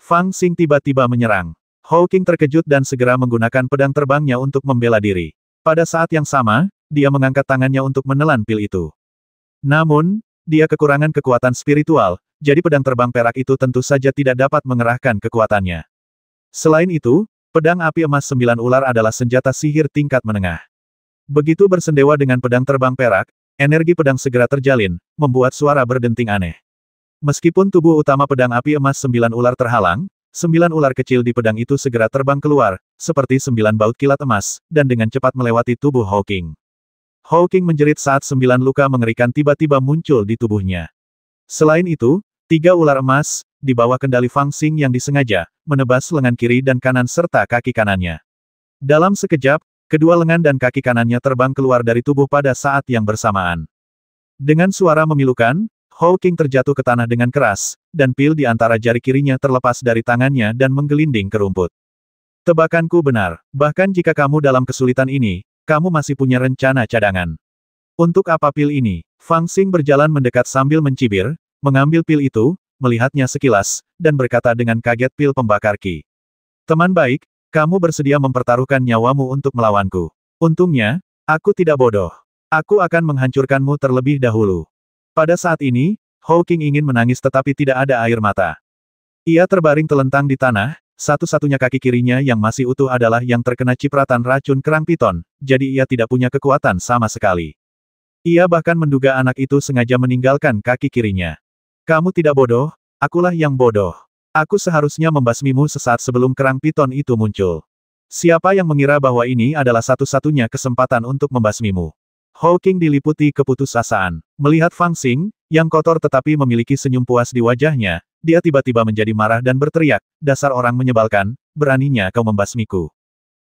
Fang Xing tiba-tiba menyerang. Hawking terkejut dan segera menggunakan pedang terbangnya untuk membela diri. Pada saat yang sama, dia mengangkat tangannya untuk menelan pil itu. Namun, dia kekurangan kekuatan spiritual, jadi pedang terbang perak itu tentu saja tidak dapat mengerahkan kekuatannya. Selain itu, pedang api emas 9 ular adalah senjata sihir tingkat menengah. Begitu bersendewa dengan pedang terbang perak, energi pedang segera terjalin, membuat suara berdenting aneh. Meskipun tubuh utama pedang api emas 9 ular terhalang, 9 ular kecil di pedang itu segera terbang keluar, seperti 9 baut kilat emas, dan dengan cepat melewati tubuh Hawking. Hawking menjerit saat 9 luka mengerikan tiba-tiba muncul di tubuhnya. Selain itu, 3 ular emas, di bawah kendali Fang Xing yang disengaja, menebas lengan kiri dan kanan serta kaki kanannya. Dalam sekejap, kedua lengan dan kaki kanannya terbang keluar dari tubuh pada saat yang bersamaan. Dengan suara memilukan, Hawking terjatuh ke tanah dengan keras, dan pil di antara jari kirinya terlepas dari tangannya dan menggelinding ke rumput. Tebakanku benar, bahkan jika kamu dalam kesulitan ini, kamu masih punya rencana cadangan. Untuk apa pil ini? Fang Xing berjalan mendekat sambil mencibir, mengambil pil itu, melihatnya sekilas, dan berkata dengan kaget pil pembakar ki. Teman baik, kamu bersedia mempertaruhkan nyawamu untuk melawanku. Untungnya, aku tidak bodoh. Aku akan menghancurkanmu terlebih dahulu. Pada saat ini, Hawking ingin menangis tetapi tidak ada air mata. Ia terbaring telentang di tanah, satu-satunya kaki kirinya yang masih utuh adalah yang terkena cipratan racun kerang piton, jadi ia tidak punya kekuatan sama sekali. Ia bahkan menduga anak itu sengaja meninggalkan kaki kirinya. Kamu tidak bodoh, akulah yang bodoh. Aku seharusnya membasmimu sesaat sebelum kerang piton itu muncul. Siapa yang mengira bahwa ini adalah satu-satunya kesempatan untuk membasmimu? Hawking diliputi keputusasaan. Melihat Fang Xing, yang kotor tetapi memiliki senyum puas di wajahnya, dia tiba-tiba menjadi marah dan berteriak, dasar orang menyebalkan, beraninya kau membasmiku.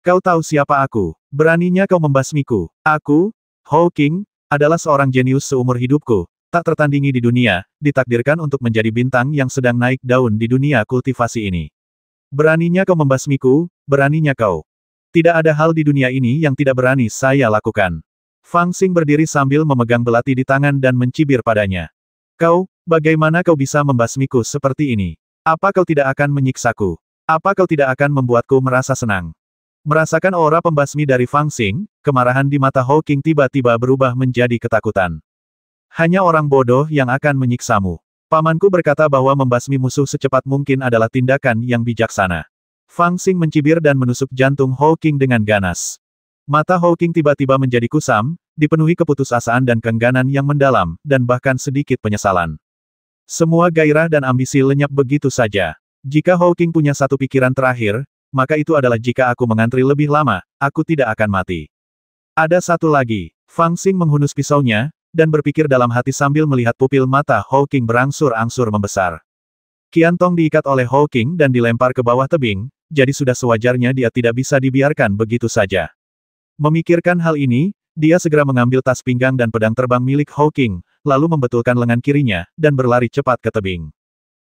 Kau tahu siapa aku? Beraninya kau membasmiku. Aku, Hawking, adalah seorang jenius seumur hidupku, tak tertandingi di dunia, ditakdirkan untuk menjadi bintang yang sedang naik daun di dunia kultivasi ini. Beraninya kau membasmiku, beraninya kau. Tidak ada hal di dunia ini yang tidak berani saya lakukan. Fang Xing berdiri sambil memegang belati di tangan dan mencibir padanya. Kau, bagaimana kau bisa membasmiku seperti ini? Apa kau tidak akan menyiksaku? Apa kau tidak akan membuatku merasa senang? Merasakan aura pembasmi dari Fang Xing, kemarahan di mata Hawking tiba-tiba berubah menjadi ketakutan. Hanya orang bodoh yang akan menyiksamu. Pamanku berkata bahwa membasmi musuh secepat mungkin adalah tindakan yang bijaksana. Fang Xing mencibir dan menusuk jantung Hawking dengan ganas. Mata Hawking tiba-tiba menjadi kusam, dipenuhi keputusasaan dan keengganan yang mendalam, dan bahkan sedikit penyesalan. Semua gairah dan ambisi lenyap begitu saja. Jika Hawking punya satu pikiran terakhir, maka itu adalah jika aku mengantri lebih lama, aku tidak akan mati. Ada satu lagi. Fang Xing menghunus pisaunya, dan berpikir dalam hati sambil melihat pupil mata Hawking berangsur-angsur membesar. Qiantong diikat oleh Hawking dan dilempar ke bawah tebing, jadi sudah sewajarnya dia tidak bisa dibiarkan begitu saja. Memikirkan hal ini, dia segera mengambil tas pinggang dan pedang terbang milik Hawking, lalu membetulkan lengan kirinya, dan berlari cepat ke tebing.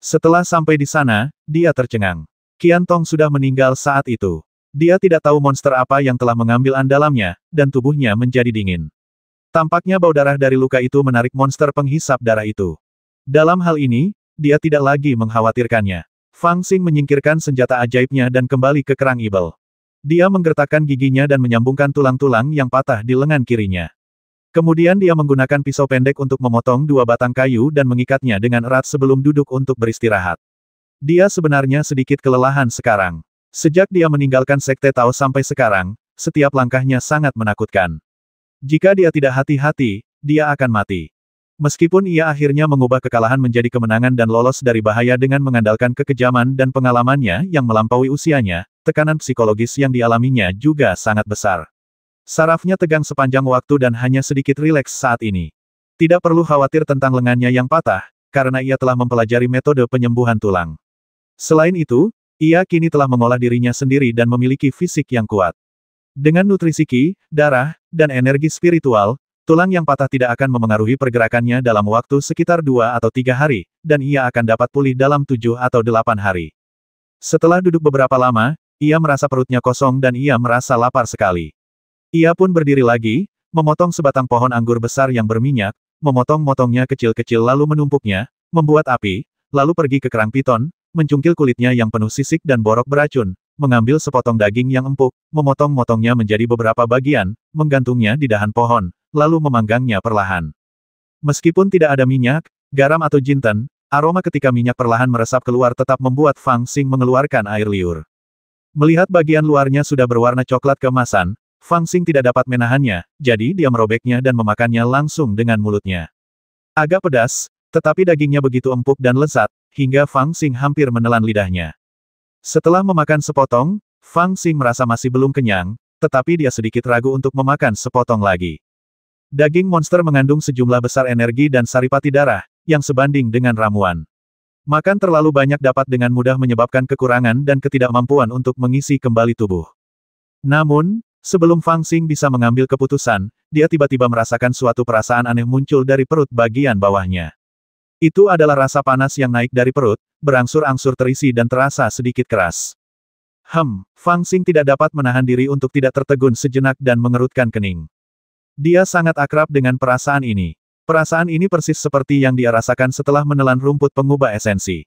Setelah sampai di sana, dia tercengang. Qiantong sudah meninggal saat itu. Dia tidak tahu monster apa yang telah mengambil andalamnya, dan tubuhnya menjadi dingin. Tampaknya bau darah dari luka itu menarik monster penghisap darah itu. Dalam hal ini, dia tidak lagi mengkhawatirkannya. Fang Xing menyingkirkan senjata ajaibnya dan kembali ke kerang ibel. Dia menggertakkan giginya dan menyambungkan tulang-tulang yang patah di lengan kirinya. Kemudian dia menggunakan pisau pendek untuk memotong 2 batang kayu dan mengikatnya dengan erat sebelum duduk untuk beristirahat. Dia sebenarnya sedikit kelelahan sekarang. Sejak dia meninggalkan Sekte Tao sampai sekarang, setiap langkahnya sangat menakutkan. Jika dia tidak hati-hati, dia akan mati. Meskipun ia akhirnya mengubah kekalahan menjadi kemenangan dan lolos dari bahaya dengan mengandalkan kekejaman dan pengalamannya yang melampaui usianya, tekanan psikologis yang dialaminya juga sangat besar. Sarafnya tegang sepanjang waktu dan hanya sedikit rileks saat ini. Tidak perlu khawatir tentang lengannya yang patah, karena ia telah mempelajari metode penyembuhan tulang. Selain itu, ia kini telah mengolah dirinya sendiri dan memiliki fisik yang kuat. Dengan nutrisi ki, darah, dan energi spiritual, tulang yang patah tidak akan memengaruhi pergerakannya dalam waktu sekitar 2 atau 3 hari, dan ia akan dapat pulih dalam 7 atau 8 hari. Setelah duduk beberapa lama, ia merasa perutnya kosong dan ia merasa lapar sekali. Ia pun berdiri lagi, memotong sebatang pohon anggur besar yang berminyak, memotong-motongnya kecil-kecil lalu menumpuknya, membuat api, lalu pergi ke kerang piton, mencungkil kulitnya yang penuh sisik dan borok beracun, mengambil sepotong daging yang empuk, memotong-motongnya menjadi beberapa bagian, menggantungnya di dahan pohon, lalu memanggangnya perlahan. Meskipun tidak ada minyak, garam atau jinten, aroma ketika minyak perlahan meresap keluar tetap membuat Fang Xing mengeluarkan air liur. Melihat bagian luarnya sudah berwarna coklat keemasan, Fang Xing tidak dapat menahannya, jadi dia merobeknya dan memakannya langsung dengan mulutnya. Agak pedas, tetapi dagingnya begitu empuk dan lezat, hingga Fang Xing hampir menelan lidahnya. Setelah memakan sepotong, Fang Xing merasa masih belum kenyang, tetapi dia sedikit ragu untuk memakan sepotong lagi. Daging monster mengandung sejumlah besar energi dan saripati darah, yang sebanding dengan ramuan. Makan terlalu banyak dapat dengan mudah menyebabkan kekurangan dan ketidakmampuan untuk mengisi kembali tubuh. Namun, sebelum Fang Xing bisa mengambil keputusan, dia tiba-tiba merasakan suatu perasaan aneh muncul dari perut bagian bawahnya. Itu adalah rasa panas yang naik dari perut, berangsur-angsur terisi dan terasa sedikit keras. Fang Xing tidak dapat menahan diri untuk tidak tertegun sejenak dan mengerutkan kening. Dia sangat akrab dengan perasaan ini. Perasaan ini persis seperti yang dia rasakan setelah menelan rumput pengubah esensi.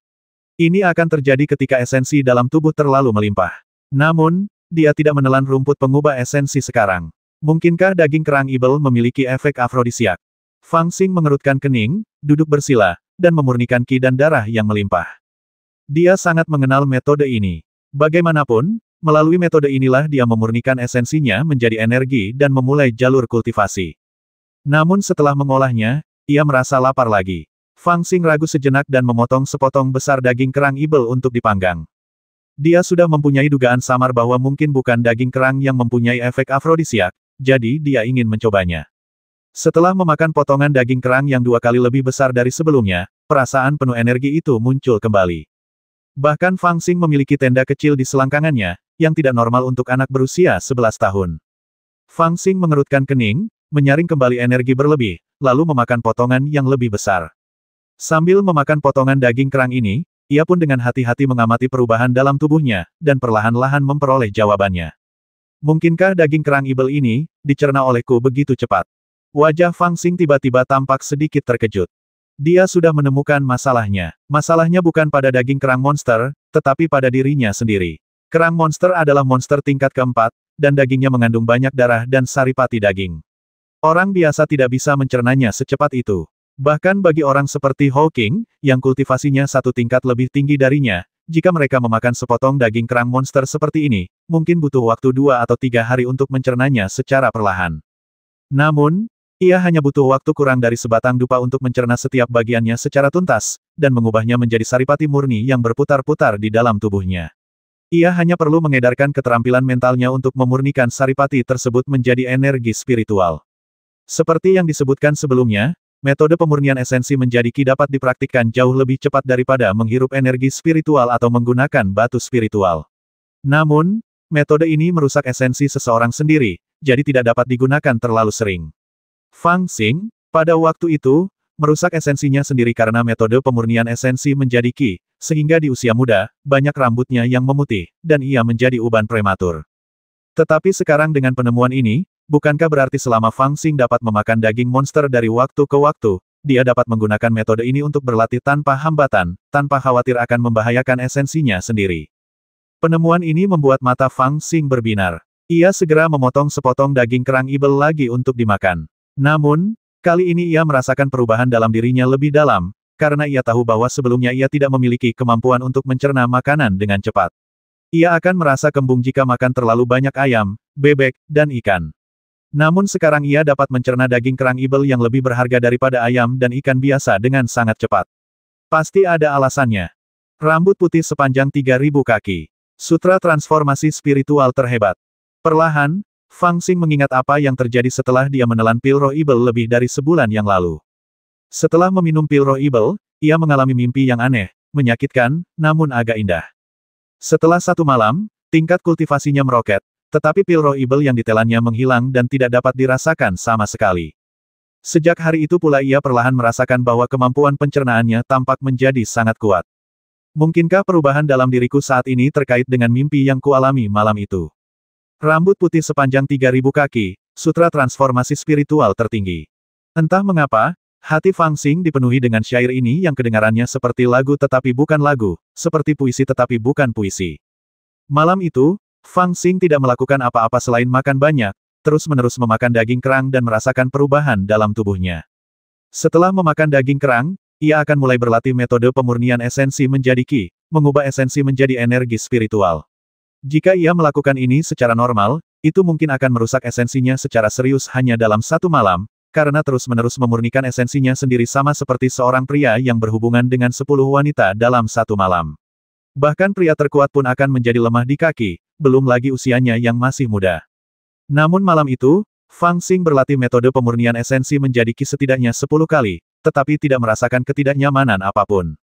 Ini akan terjadi ketika esensi dalam tubuh terlalu melimpah. Namun, dia tidak menelan rumput pengubah esensi sekarang. Mungkinkah daging kerang ibel memiliki efek afrodisiak? Fang Xing mengerutkan kening, duduk bersila, dan memurnikan ki dan darah yang melimpah. Dia sangat mengenal metode ini. Bagaimanapun, melalui metode inilah dia memurnikan esensinya menjadi energi dan memulai jalur kultivasi. Namun setelah mengolahnya, ia merasa lapar lagi. Fang Xing ragu sejenak dan memotong sepotong besar daging kerang ibel untuk dipanggang. Dia sudah mempunyai dugaan samar bahwa mungkin bukan daging kerang yang mempunyai efek afrodisiak, jadi dia ingin mencobanya. Setelah memakan potongan daging kerang yang 2 kali lebih besar dari sebelumnya, perasaan penuh energi itu muncul kembali. Bahkan Fang Xing memiliki tenda kecil di selangkangannya, yang tidak normal untuk anak berusia 11 tahun. Fang Xing mengerutkan kening, menyaring kembali energi berlebih, lalu memakan potongan yang lebih besar. Sambil memakan potongan daging kerang ini, ia pun dengan hati-hati mengamati perubahan dalam tubuhnya, dan perlahan-lahan memperoleh jawabannya. Mungkinkah daging kerang ibel ini, dicerna olehku begitu cepat? Wajah Fang Xing tiba-tiba tampak sedikit terkejut. Dia sudah menemukan masalahnya. Masalahnya bukan pada daging kerang monster, tetapi pada dirinya sendiri. Kerang monster adalah monster tingkat keempat, dan dagingnya mengandung banyak darah dan saripati daging. Orang biasa tidak bisa mencernanya secepat itu. Bahkan bagi orang seperti Hawking, yang kultivasinya satu tingkat lebih tinggi darinya, jika mereka memakan sepotong daging kerang monster seperti ini, mungkin butuh waktu 2 atau 3 hari untuk mencernanya secara perlahan. Namun, ia hanya butuh waktu kurang dari sebatang dupa untuk mencerna setiap bagiannya secara tuntas, dan mengubahnya menjadi saripati murni yang berputar-putar di dalam tubuhnya. Ia hanya perlu mengedarkan keterampilan mentalnya untuk memurnikan saripati tersebut menjadi energi spiritual. Seperti yang disebutkan sebelumnya, metode pemurnian esensi menjadi ki dapat dipraktikkan jauh lebih cepat daripada menghirup energi spiritual atau menggunakan batu spiritual. Namun, metode ini merusak esensi seseorang sendiri, jadi tidak dapat digunakan terlalu sering. Fang Xing, pada waktu itu, merusak esensinya sendiri karena metode pemurnian esensi menjadi ki, sehingga di usia muda, banyak rambutnya yang memutih, dan ia menjadi uban prematur. Tetapi sekarang dengan penemuan ini, bukankah berarti selama Fang Xing dapat memakan daging monster dari waktu ke waktu, dia dapat menggunakan metode ini untuk berlatih tanpa hambatan, tanpa khawatir akan membahayakan esensinya sendiri. Penemuan ini membuat mata Fang Xing berbinar. Ia segera memotong sepotong daging kerang ibel lagi untuk dimakan. Namun, kali ini ia merasakan perubahan dalam dirinya lebih dalam, karena ia tahu bahwa sebelumnya ia tidak memiliki kemampuan untuk mencerna makanan dengan cepat. Ia akan merasa kembung jika makan terlalu banyak ayam, bebek, dan ikan. Namun sekarang ia dapat mencerna daging kerang ibel yang lebih berharga daripada ayam dan ikan biasa dengan sangat cepat. Pasti ada alasannya. Rambut putih sepanjang 3.000 kaki. Sutra transformasi spiritual terhebat. Perlahan, Fang Xing mengingat apa yang terjadi setelah dia menelan pil roh ibel lebih dari sebulan yang lalu. Setelah meminum pil roh ibel, ia mengalami mimpi yang aneh, menyakitkan, namun agak indah. Setelah 1 malam, tingkat kultivasinya meroket, tetapi pil roh ibel yang ditelannya menghilang dan tidak dapat dirasakan sama sekali. Sejak hari itu pula ia perlahan merasakan bahwa kemampuan pencernaannya tampak menjadi sangat kuat. Mungkinkah perubahan dalam diriku saat ini terkait dengan mimpi yang kualami malam itu? Rambut putih sepanjang 3.000 kaki, sutra transformasi spiritual tertinggi. Entah mengapa, Hati Fang Xing dipenuhi dengan syair ini yang kedengarannya seperti lagu tetapi bukan lagu, seperti puisi tetapi bukan puisi. Malam itu, Fang Xing tidak melakukan apa-apa selain makan banyak, terus-menerus memakan daging kerang dan merasakan perubahan dalam tubuhnya. Setelah memakan daging kerang, ia akan mulai berlatih metode pemurnian esensi menjadi Qi, mengubah esensi menjadi energi spiritual. Jika ia melakukan ini secara normal, itu mungkin akan merusak esensinya secara serius hanya dalam satu malam, karena terus-menerus memurnikan esensinya sendiri sama seperti seorang pria yang berhubungan dengan 10 wanita dalam satu malam. Bahkan pria terkuat pun akan menjadi lemah di kaki, belum lagi usianya yang masih muda. Namun malam itu, Fang Xing berlatih metode pemurnian esensi menjadi Qi setidaknya 10 kali, tetapi tidak merasakan ketidaknyamanan apapun.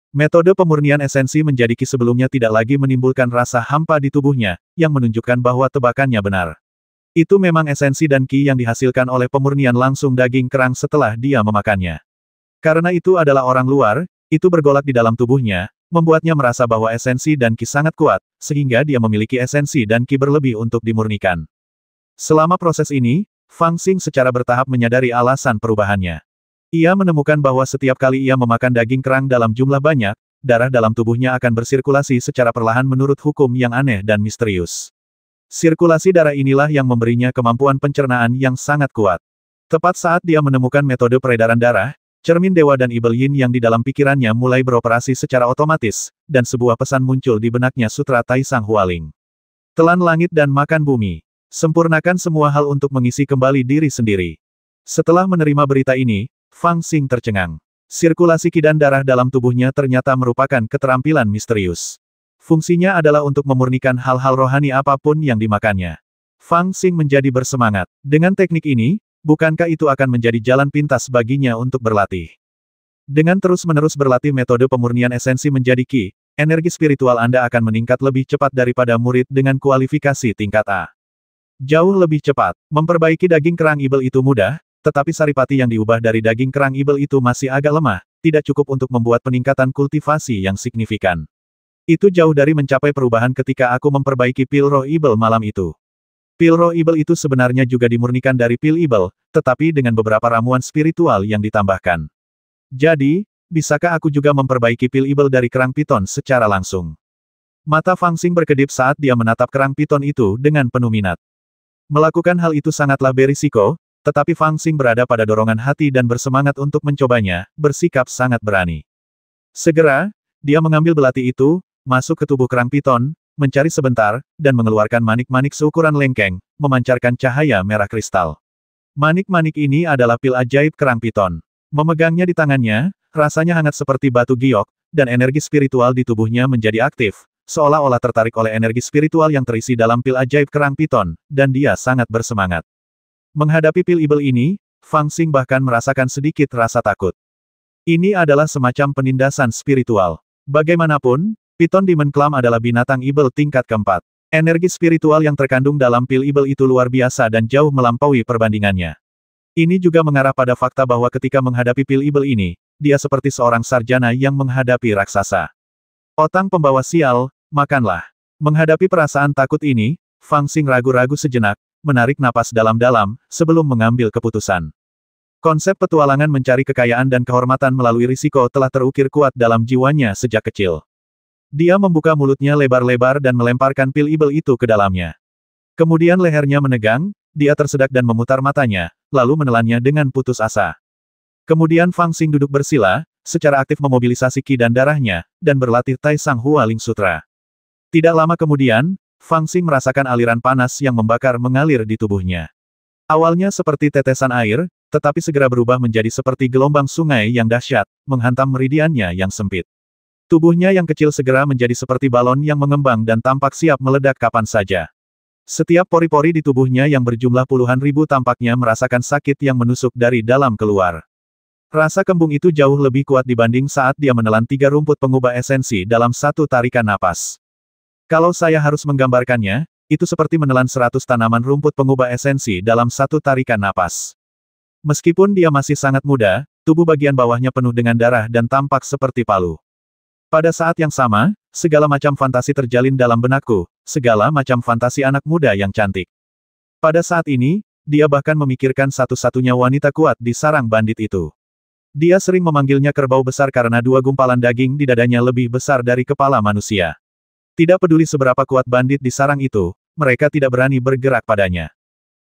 Metode pemurnian esensi menjadi Qi sebelumnya tidak lagi menimbulkan rasa hampa di tubuhnya, yang menunjukkan bahwa tebakannya benar. Itu memang esensi dan Qi yang dihasilkan oleh pemurnian langsung daging kerang setelah dia memakannya. Karena itu adalah orang luar, itu bergolak di dalam tubuhnya, membuatnya merasa bahwa esensi dan Qi sangat kuat, sehingga dia memiliki esensi dan Qi berlebih untuk dimurnikan. Selama proses ini, Fang Xing secara bertahap menyadari alasan perubahannya. Ia menemukan bahwa setiap kali ia memakan daging kerang dalam jumlah banyak, darah dalam tubuhnya akan bersirkulasi secara perlahan menurut hukum yang aneh dan misterius. Sirkulasi darah inilah yang memberinya kemampuan pencernaan yang sangat kuat. Tepat saat dia menemukan metode peredaran darah, cermin dewa dan Ibel Yin yang di dalam pikirannya mulai beroperasi secara otomatis, dan sebuah pesan muncul di benaknya Sutra Taisang Hualing. Telan langit dan makan bumi. Sempurnakan semua hal untuk mengisi kembali diri sendiri. Setelah menerima berita ini, Fang Xing tercengang. Sirkulasi Qi dan darah dalam tubuhnya ternyata merupakan keterampilan misterius. Fungsinya adalah untuk memurnikan hal-hal rohani apapun yang dimakannya. Fang Xing menjadi bersemangat. Dengan teknik ini, bukankah itu akan menjadi jalan pintas baginya untuk berlatih? Dengan terus-menerus berlatih metode pemurnian esensi menjadi Qi, energi spiritual Anda akan meningkat lebih cepat daripada murid dengan kualifikasi tingkat A. Jauh lebih cepat. Memperbaiki daging kerang Ibel itu mudah, tetapi saripati yang diubah dari daging kerang Ibel itu masih agak lemah, tidak cukup untuk membuat peningkatan kultivasi yang signifikan. Itu jauh dari mencapai perubahan ketika aku memperbaiki pil roh Ibel malam itu. Pil roh Ibel itu sebenarnya juga dimurnikan dari pil Ibel, tetapi dengan beberapa ramuan spiritual yang ditambahkan. Jadi, bisakah aku juga memperbaiki pil Ibel dari kerang piton secara langsung? Mata Fang Xing berkedip saat dia menatap kerang piton itu dengan penuh minat. Melakukan hal itu sangatlah berisiko, tetapi Fang Xing berada pada dorongan hati dan bersemangat untuk mencobanya, bersikap sangat berani. Segera, dia mengambil belati itu, masuk ke tubuh kerang piton, mencari sebentar, dan mengeluarkan manik-manik seukuran lengkeng, memancarkan cahaya merah kristal. Manik-manik ini adalah pil ajaib kerang piton. Memegangnya di tangannya, rasanya hangat seperti batu giok, dan energi spiritual di tubuhnya menjadi aktif, seolah-olah tertarik oleh energi spiritual yang terisi dalam pil ajaib kerang piton, dan dia sangat bersemangat. Menghadapi pil Ibel ini, Fang Xing bahkan merasakan sedikit rasa takut. Ini adalah semacam penindasan spiritual. Bagaimanapun, Piton Demon Clam adalah binatang Ibel tingkat keempat. Energi spiritual yang terkandung dalam pil Ibel itu luar biasa dan jauh melampaui perbandingannya. Ini juga mengarah pada fakta bahwa ketika menghadapi pil Ibel ini, dia seperti seorang sarjana yang menghadapi raksasa. Otang pembawa sial, makanlah. Menghadapi perasaan takut ini, Fang Xing ragu-ragu sejenak, menarik napas dalam-dalam, sebelum mengambil keputusan. Konsep petualangan mencari kekayaan dan kehormatan melalui risiko telah terukir kuat dalam jiwanya sejak kecil. Dia membuka mulutnya lebar-lebar dan melemparkan pil Ibel itu ke dalamnya. Kemudian lehernya menegang, dia tersedak dan memutar matanya, lalu menelannya dengan putus asa. Kemudian Fang Xing duduk bersila, secara aktif memobilisasi Qi dan darahnya, dan berlatih Taisang Hualing Sutra. Tidak lama kemudian, Fang Xing merasakan aliran panas yang membakar mengalir di tubuhnya. Awalnya seperti tetesan air, tetapi segera berubah menjadi seperti gelombang sungai yang dahsyat, menghantam meridiannya yang sempit. Tubuhnya yang kecil segera menjadi seperti balon yang mengembang dan tampak siap meledak kapan saja. Setiap pori-pori di tubuhnya yang berjumlah puluhan ribu tampaknya merasakan sakit yang menusuk dari dalam keluar. Rasa kembung itu jauh lebih kuat dibanding saat dia menelan 3 rumput pengubah esensi dalam satu tarikan napas. Kalau saya harus menggambarkannya, itu seperti menelan 100 tanaman rumput pengubah esensi dalam satu tarikan napas. Meskipun dia masih sangat muda, tubuh bagian bawahnya penuh dengan darah dan tampak seperti palu. Pada saat yang sama, segala macam fantasi terjalin dalam benakku, segala macam fantasi anak muda yang cantik. Pada saat ini, dia bahkan memikirkan satu-satunya wanita kuat di sarang bandit itu. Dia sering memanggilnya kerbau besar karena dua gumpalan daging di dadanya lebih besar dari kepala manusia. Tidak peduli seberapa kuat bandit di sarang itu, mereka tidak berani bergerak padanya.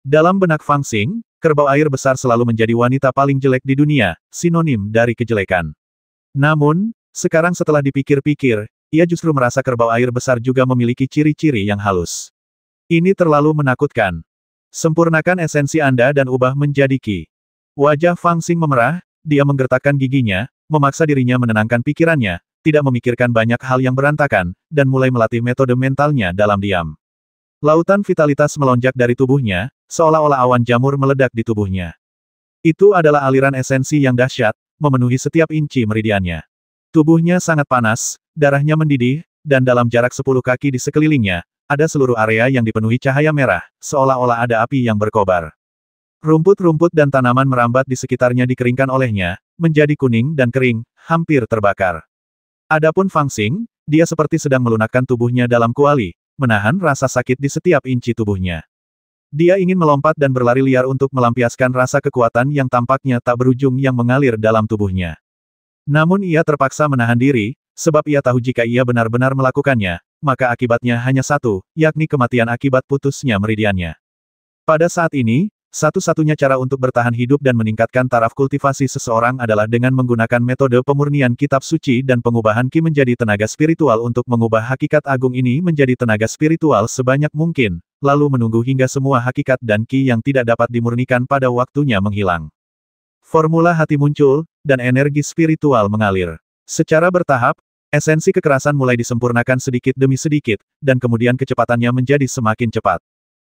Dalam benak Fang Xing, kerbau air besar selalu menjadi wanita paling jelek di dunia, sinonim dari kejelekan. Namun, sekarang setelah dipikir-pikir, ia justru merasa kerbau air besar juga memiliki ciri-ciri yang halus. Ini terlalu menakutkan. Sempurnakan esensi Anda dan ubah menjadi Qi. Wajah Fang Xing memerah, dia menggertakkan giginya, memaksa dirinya menenangkan pikirannya, tidak memikirkan banyak hal yang berantakan, dan mulai melatih metode mentalnya dalam diam. Lautan vitalitas melonjak dari tubuhnya, seolah-olah awan jamur meledak di tubuhnya. Itu adalah aliran esensi yang dahsyat, memenuhi setiap inci meridiannya. Tubuhnya sangat panas, darahnya mendidih, dan dalam jarak 10 kaki di sekelilingnya, ada seluruh area yang dipenuhi cahaya merah, seolah-olah ada api yang berkobar. Rumput-rumput dan tanaman merambat di sekitarnya dikeringkan olehnya, menjadi kuning dan kering, hampir terbakar. Adapun Fang Xing, dia seperti sedang melunakkan tubuhnya dalam kuali, menahan rasa sakit di setiap inci tubuhnya. Dia ingin melompat dan berlari liar untuk melampiaskan rasa kekuatan yang tampaknya tak berujung yang mengalir dalam tubuhnya. Namun ia terpaksa menahan diri, sebab ia tahu jika ia benar-benar melakukannya, maka akibatnya hanya satu, yakni kematian akibat putusnya meridiannya. Pada saat ini, satu-satunya cara untuk bertahan hidup dan meningkatkan taraf kultivasi seseorang adalah dengan menggunakan metode pemurnian kitab suci dan pengubahan Qi menjadi tenaga spiritual untuk mengubah hakikat agung ini menjadi tenaga spiritual sebanyak mungkin, lalu menunggu hingga semua hakikat dan Qi yang tidak dapat dimurnikan pada waktunya menghilang. Formula hati muncul, dan energi spiritual mengalir. Secara bertahap, esensi kekerasan mulai disempurnakan sedikit demi sedikit, dan kemudian kecepatannya menjadi semakin cepat.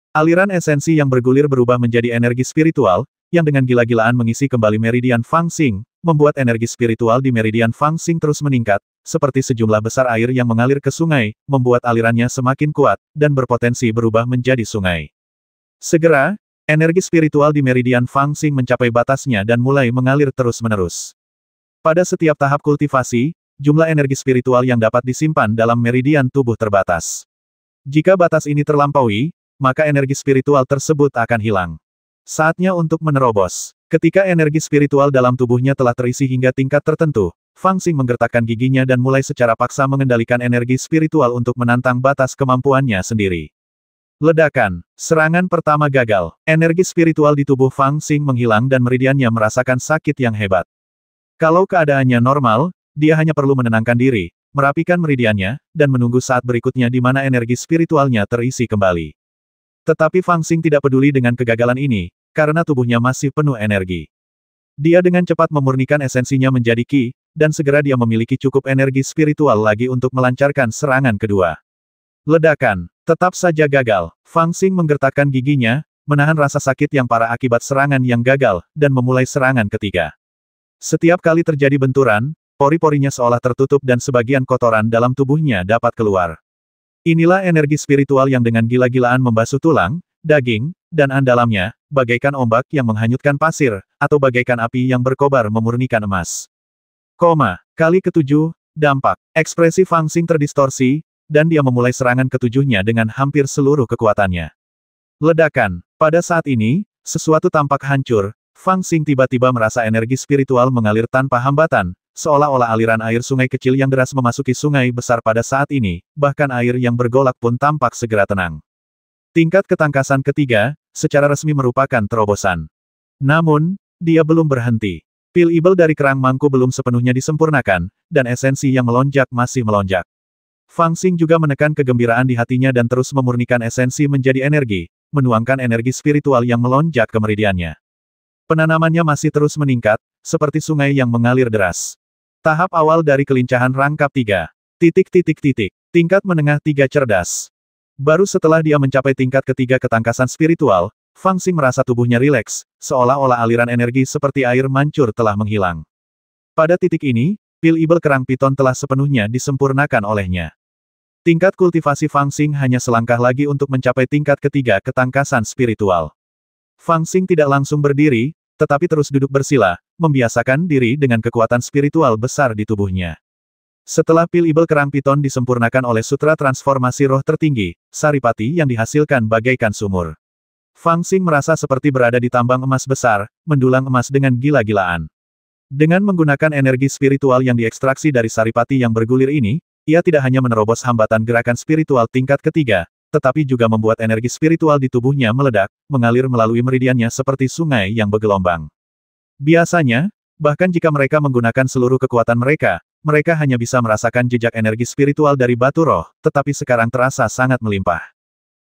Aliran esensi yang bergulir berubah menjadi energi spiritual, yang dengan gila-gilaan mengisi kembali meridian Fang Xing, membuat energi spiritual di meridian Fang Xing terus meningkat, seperti sejumlah besar air yang mengalir ke sungai, membuat alirannya semakin kuat, dan berpotensi berubah menjadi sungai. Segera, energi spiritual di meridian Fang Xing mencapai batasnya dan mulai mengalir terus-menerus. Pada setiap tahap kultivasi, jumlah energi spiritual yang dapat disimpan dalam meridian tubuh terbatas. Jika batas ini terlampaui, maka energi spiritual tersebut akan hilang. Saatnya untuk menerobos. Ketika energi spiritual dalam tubuhnya telah terisi hingga tingkat tertentu, Fang Xing menggertakkan giginya dan mulai secara paksa mengendalikan energi spiritual untuk menantang batas kemampuannya sendiri. Ledakan. Serangan pertama gagal. Energi spiritual di tubuh Fang Xing menghilang dan meridiannya merasakan sakit yang hebat. Kalau keadaannya normal, dia hanya perlu menenangkan diri, merapikan meridiannya, dan menunggu saat berikutnya di mana energi spiritualnya terisi kembali. Tetapi Fang Xing tidak peduli dengan kegagalan ini, karena tubuhnya masih penuh energi. Dia dengan cepat memurnikan esensinya menjadi Qi, dan segera dia memiliki cukup energi spiritual lagi untuk melancarkan serangan kedua. Ledakan. Tetap saja gagal. Fang Xing menggertakkan giginya, menahan rasa sakit yang parah akibat serangan yang gagal, dan memulai serangan ketiga. Setiap kali terjadi benturan, pori-porinya seolah tertutup dan sebagian kotoran dalam tubuhnya dapat keluar. Inilah energi spiritual yang dengan gila-gilaan membasuh tulang, daging, dan dalamnya, bagaikan ombak yang menghanyutkan pasir, atau bagaikan api yang berkobar memurnikan emas. Kali ketujuh, dampak. Ekspresi Fang Xing terdistorsi, dan dia memulai serangan ketujuhnya dengan hampir seluruh kekuatannya. Ledakan. Pada saat ini, sesuatu tampak hancur, Fang Xing tiba-tiba merasa energi spiritual mengalir tanpa hambatan, seolah-olah aliran air sungai kecil yang deras memasuki sungai besar pada saat ini, bahkan air yang bergolak pun tampak segera tenang. Tingkat ketangkasan ketiga, secara resmi merupakan terobosan. Namun, dia belum berhenti. Pil ibel dari kerang mangku belum sepenuhnya disempurnakan, dan esensi yang melonjak masih melonjak. Fang Xing juga menekan kegembiraan di hatinya dan terus memurnikan esensi menjadi energi, menuangkan energi spiritual yang melonjak ke meridiannya. Penanamannya masih terus meningkat, seperti sungai yang mengalir deras. Tahap awal dari kelincahan rangkap 3. Tingkat menengah 3 cerdas. Baru setelah dia mencapai tingkat ketiga ketangkasan spiritual, Fang Xing merasa tubuhnya rileks, seolah-olah aliran energi seperti air mancur telah menghilang. Pada titik ini, pil ibel kerang piton telah sepenuhnya disempurnakan olehnya. Tingkat kultivasi Fang Xing hanya selangkah lagi untuk mencapai tingkat ketiga ketangkasan spiritual. Fang Xing tidak langsung berdiri, tetapi terus duduk bersila, membiasakan diri dengan kekuatan spiritual besar di tubuhnya. Setelah pil ibel kerang piton disempurnakan oleh sutra transformasi roh tertinggi, saripati yang dihasilkan bagaikan sumur. Fang Xing merasa seperti berada di tambang emas besar, mendulang emas dengan gila-gilaan. Dengan menggunakan energi spiritual yang diekstraksi dari saripati yang bergulir ini, ia tidak hanya menerobos hambatan gerakan spiritual tingkat ketiga, tetapi juga membuat energi spiritual di tubuhnya meledak, mengalir melalui meridiannya seperti sungai yang bergelombang. Biasanya, bahkan jika mereka menggunakan seluruh kekuatan mereka, mereka hanya bisa merasakan jejak energi spiritual dari batu roh, tetapi sekarang terasa sangat melimpah.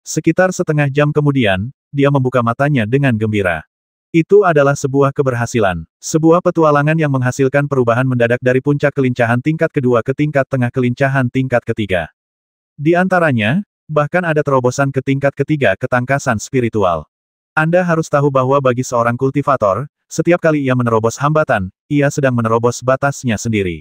Sekitar setengah jam kemudian, dia membuka matanya dengan gembira. Itu adalah sebuah keberhasilan. Sebuah petualangan yang menghasilkan perubahan mendadak dari puncak kelincahan tingkat kedua ke tingkat tengah kelincahan tingkat ketiga. Di antaranya, bahkan ada terobosan ke tingkat ketiga ketangkasan spiritual. Anda harus tahu bahwa bagi seorang kultivator, setiap kali ia menerobos hambatan, ia sedang menerobos batasnya sendiri.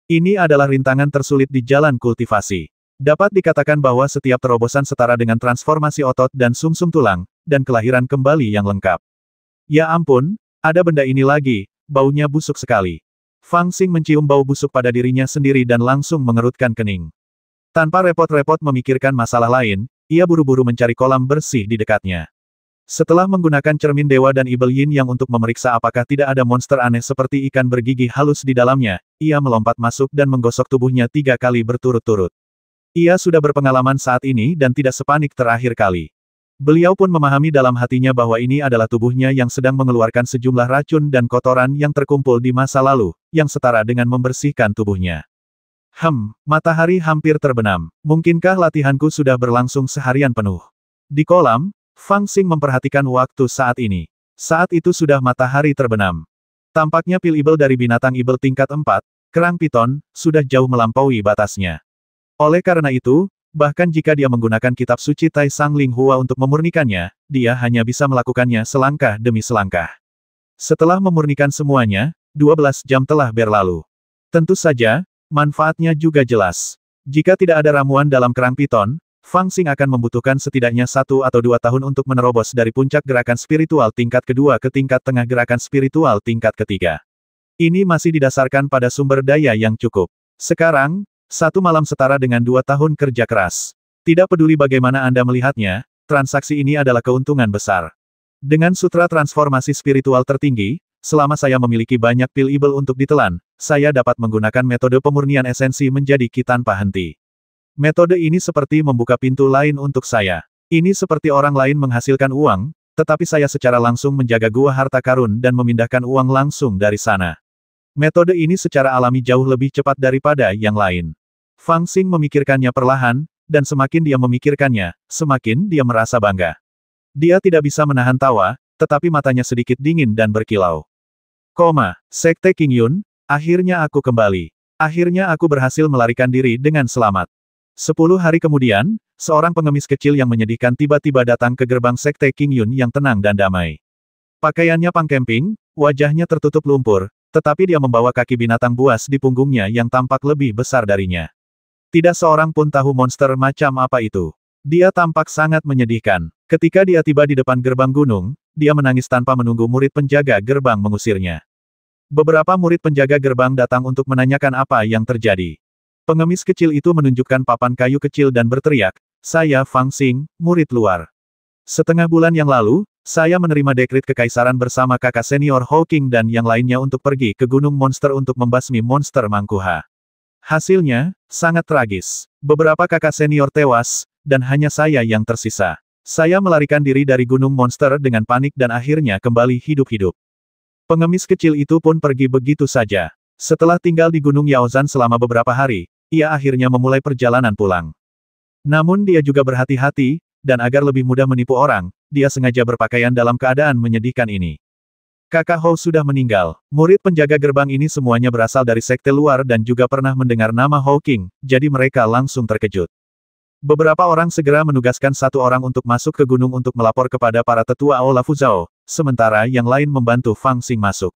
Ini adalah rintangan tersulit di jalan kultivasi. Dapat dikatakan bahwa setiap terobosan setara dengan transformasi otot dan sumsum tulang, dan kelahiran kembali yang lengkap. Ya ampun, ada benda ini lagi, baunya busuk sekali. Fang Xing mencium bau busuk pada dirinya sendiri dan langsung mengerutkan kening. Tanpa repot-repot memikirkan masalah lain, ia buru-buru mencari kolam bersih di dekatnya. Setelah menggunakan cermin dewa dan Ibel Yin yang untuk memeriksa apakah tidak ada monster aneh seperti ikan bergigi halus di dalamnya, ia melompat masuk dan menggosok tubuhnya 3 kali berturut-turut. Ia sudah berpengalaman saat ini dan tidak sepanik terakhir kali. Beliau pun memahami dalam hatinya bahwa ini adalah tubuhnya yang sedang mengeluarkan sejumlah racun dan kotoran yang terkumpul di masa lalu, yang setara dengan membersihkan tubuhnya. Matahari hampir terbenam. Mungkinkah latihanku sudah berlangsung seharian penuh? Di kolam, Fang Xing memperhatikan waktu saat ini. Saat itu sudah matahari terbenam. Tampaknya pil ibel dari binatang ibel tingkat 4, kerang piton, sudah jauh melampaui batasnya. Oleh karena itu, bahkan jika dia menggunakan kitab suci Tai Sang Ling Hua untuk memurnikannya, dia hanya bisa melakukannya selangkah demi selangkah. Setelah memurnikan semuanya, 12 jam telah berlalu. Tentu saja, manfaatnya juga jelas. Jika tidak ada ramuan dalam kerang piton, Fang Xing akan membutuhkan setidaknya 1 atau 2 tahun untuk menerobos dari puncak gerakan spiritual tingkat kedua ke tingkat tengah gerakan spiritual tingkat ketiga. Ini masih didasarkan pada sumber daya yang cukup. Sekarang, 1 malam setara dengan 2 tahun kerja keras. Tidak peduli bagaimana Anda melihatnya, transaksi ini adalah keuntungan besar. Dengan sutra transformasi spiritual tertinggi, selama saya memiliki banyak pil ibel untuk ditelan, saya dapat menggunakan metode pemurnian esensi menjadi ki tanpa henti. Metode ini seperti membuka pintu lain untuk saya. Ini seperti orang lain menghasilkan uang, tetapi saya secara langsung menjaga gua harta karun dan memindahkan uang langsung dari sana. Metode ini secara alami jauh lebih cepat daripada yang lain. Fang Xing memikirkannya perlahan, dan semakin dia memikirkannya, semakin dia merasa bangga. Dia tidak bisa menahan tawa, tetapi matanya sedikit dingin dan berkilau. Sekte King Yun, akhirnya aku kembali. Akhirnya aku berhasil melarikan diri dengan selamat. 10 hari kemudian, seorang pengemis kecil yang menyedihkan tiba-tiba datang ke gerbang Sekte King Yun yang tenang dan damai. Pakaiannya pangkemping, wajahnya tertutup lumpur, tetapi dia membawa kaki binatang buas di punggungnya yang tampak lebih besar darinya. Tidak seorang pun tahu monster macam apa itu. Dia tampak sangat menyedihkan. Ketika dia tiba di depan gerbang gunung, dia menangis tanpa menunggu murid penjaga gerbang mengusirnya. Beberapa murid penjaga gerbang datang untuk menanyakan apa yang terjadi. Pengemis kecil itu menunjukkan papan kayu kecil dan berteriak, "Saya Fang Xing, murid luar. Setengah bulan yang lalu, saya menerima dekrit kekaisaran bersama kakak senior Hawking dan yang lainnya untuk pergi ke Gunung Monster untuk membasmi monster Mangkuha. Hasilnya, sangat tragis. Beberapa kakak senior tewas, dan hanya saya yang tersisa. Saya melarikan diri dari Gunung Monster dengan panik dan akhirnya kembali hidup-hidup." Pengemis kecil itu pun pergi begitu saja. Setelah tinggal di Gunung Yaozan selama beberapa hari, ia akhirnya memulai perjalanan pulang. Namun dia juga berhati-hati, dan agar lebih mudah menipu orang, dia sengaja berpakaian dalam keadaan menyedihkan ini. Kakak Hou sudah meninggal. Murid penjaga gerbang ini semuanya berasal dari sekte luar dan juga pernah mendengar nama Hawking, jadi mereka langsung terkejut. Beberapa orang segera menugaskan 1 orang untuk masuk ke gunung untuk melapor kepada para tetua Olafuzao, sementara yang lain membantu Fang Xing masuk.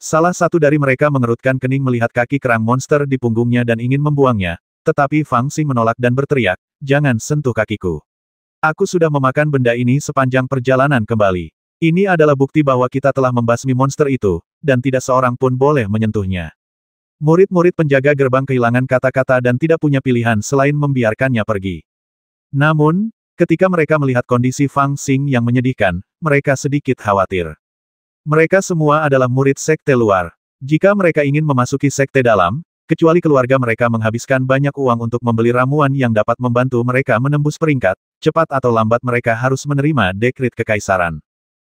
Salah satu dari mereka mengerutkan kening melihat kaki kerang monster di punggungnya dan ingin membuangnya, tetapi Fang Xing menolak dan berteriak, "Jangan sentuh kakiku. Aku sudah memakan benda ini sepanjang perjalanan kembali. Ini adalah bukti bahwa kita telah membasmi monster itu, dan tidak seorang pun boleh menyentuhnya." Murid-murid penjaga gerbang kehilangan kata-kata dan tidak punya pilihan selain membiarkannya pergi. Namun, ketika mereka melihat kondisi Fang Xing yang menyedihkan, mereka sedikit khawatir. Mereka semua adalah murid sekte luar. Jika mereka ingin memasuki sekte dalam, kecuali keluarga mereka menghabiskan banyak uang untuk membeli ramuan yang dapat membantu mereka menembus peringkat, cepat atau lambat mereka harus menerima dekrit kekaisaran.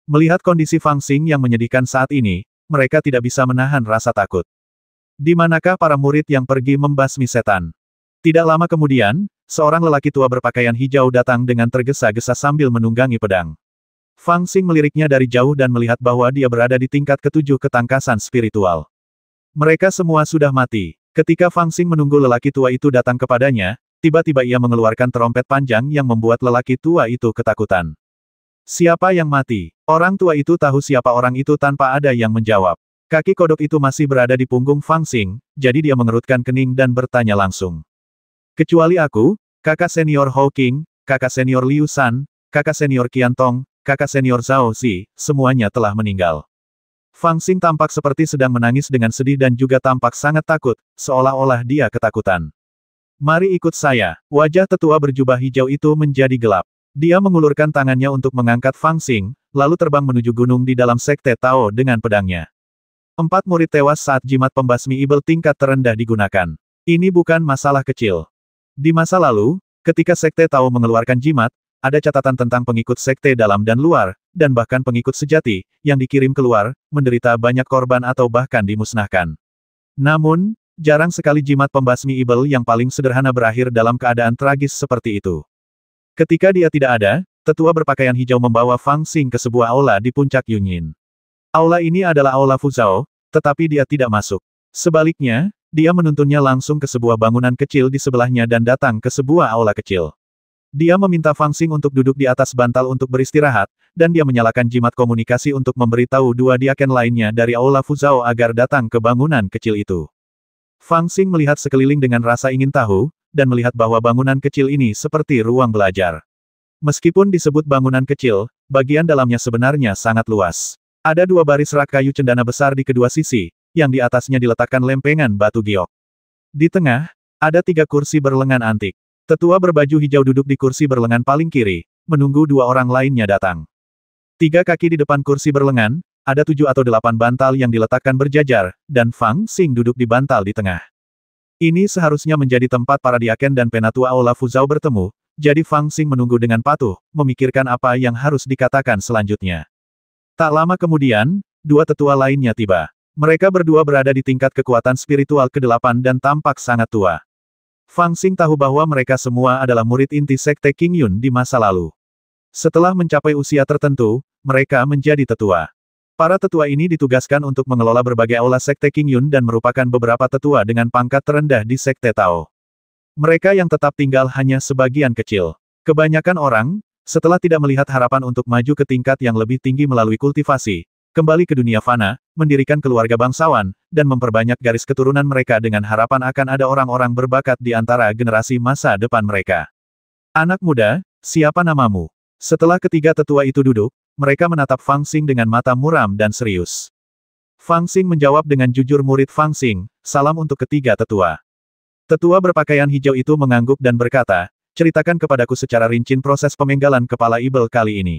Melihat kondisi Fang Xing yang menyedihkan saat ini, mereka tidak bisa menahan rasa takut. Di manakah para murid yang pergi membasmi setan? Tidak lama kemudian, seorang lelaki tua berpakaian hijau datang dengan tergesa-gesa sambil menunggangi pedang. Fang Xing meliriknya dari jauh dan melihat bahwa dia berada di tingkat ketujuh ketangkasan spiritual. Mereka semua sudah mati. Ketika Fang Xing menunggu lelaki tua itu datang kepadanya, tiba-tiba ia mengeluarkan trompet panjang yang membuat lelaki tua itu ketakutan. Siapa yang mati? Orang tua itu tahu siapa orang itu tanpa ada yang menjawab. Kaki kodok itu masih berada di punggung Fang Xing, jadi dia mengerutkan kening dan bertanya langsung. Kecuali aku, kakak senior Hou Qing, kakak senior Liu San, kakak senior Qian Tong, kakak senior Zhao Zi, semuanya telah meninggal. Fang Xing tampak seperti sedang menangis dengan sedih dan juga tampak sangat takut, seolah-olah dia ketakutan. Mari ikut saya. Wajah tetua berjubah hijau itu menjadi gelap. Dia mengulurkan tangannya untuk mengangkat Fang Xing, lalu terbang menuju gunung di dalam sekte Tao dengan pedangnya. 4 murid tewas saat jimat pembasmi ibel tingkat terendah digunakan. Ini bukan masalah kecil. Di masa lalu, ketika sekte Tao mengeluarkan jimat, ada catatan tentang pengikut sekte dalam dan luar, dan bahkan pengikut sejati, yang dikirim keluar, menderita banyak korban atau bahkan dimusnahkan. Namun, jarang sekali jimat pembasmi ibel yang paling sederhana berakhir dalam keadaan tragis seperti itu. Ketika dia tidak ada, tetua berpakaian hijau membawa Fang Xing ke sebuah aula di puncak Yunyin. Aula ini adalah aula Fuzhou, tetapi dia tidak masuk. Sebaliknya, dia menuntunnya langsung ke sebuah bangunan kecil di sebelahnya dan datang ke sebuah aula kecil. Dia meminta Fang Xing untuk duduk di atas bantal untuk beristirahat, dan dia menyalakan jimat komunikasi untuk memberitahu 2 diaken lainnya dari aula Fuzhou agar datang ke bangunan kecil itu. Fang Xing melihat sekeliling dengan rasa ingin tahu, dan melihat bahwa bangunan kecil ini seperti ruang belajar. Meskipun disebut bangunan kecil, bagian dalamnya sebenarnya sangat luas. Ada 2 baris rak kayu cendana besar di kedua sisi, yang di atasnya diletakkan lempengan batu giok. Di tengah, ada 3 kursi berlengan antik. Tetua berbaju hijau duduk di kursi berlengan paling kiri, menunggu 2 orang lainnya datang. 3 kaki di depan kursi berlengan, ada 7 atau 8 bantal yang diletakkan berjajar, dan Fang Xing duduk di bantal di tengah. Ini seharusnya menjadi tempat para diaken dan penatua aula Fuzhou bertemu, jadi Fang Xing menunggu dengan patuh, memikirkan apa yang harus dikatakan selanjutnya. Tak lama kemudian, 2 tetua lainnya tiba. Mereka berdua berada di tingkat kekuatan spiritual ke-8 dan tampak sangat tua. Fang Xing tahu bahwa mereka semua adalah murid inti sekte King Yun di masa lalu. Setelah mencapai usia tertentu, mereka menjadi tetua. Para tetua ini ditugaskan untuk mengelola berbagai aula sekte King Yun dan merupakan beberapa tetua dengan pangkat terendah di sekte Tao. Mereka yang tetap tinggal hanya sebagian kecil. Kebanyakan orang, setelah tidak melihat harapan untuk maju ke tingkat yang lebih tinggi melalui kultivasi, kembali ke dunia fana, mendirikan keluarga bangsawan, dan memperbanyak garis keturunan mereka dengan harapan akan ada orang-orang berbakat di antara generasi masa depan mereka. Anak muda, siapa namamu? Setelah ketiga tetua itu duduk, mereka menatap Fang Xing dengan mata muram dan serius. Fang Xing menjawab dengan jujur murid Fang Xing, salam untuk ketiga tetua. Tetua berpakaian hijau itu mengangguk dan berkata, ceritakan kepadaku secara rinci proses pemenggalan kepala ibel kali ini.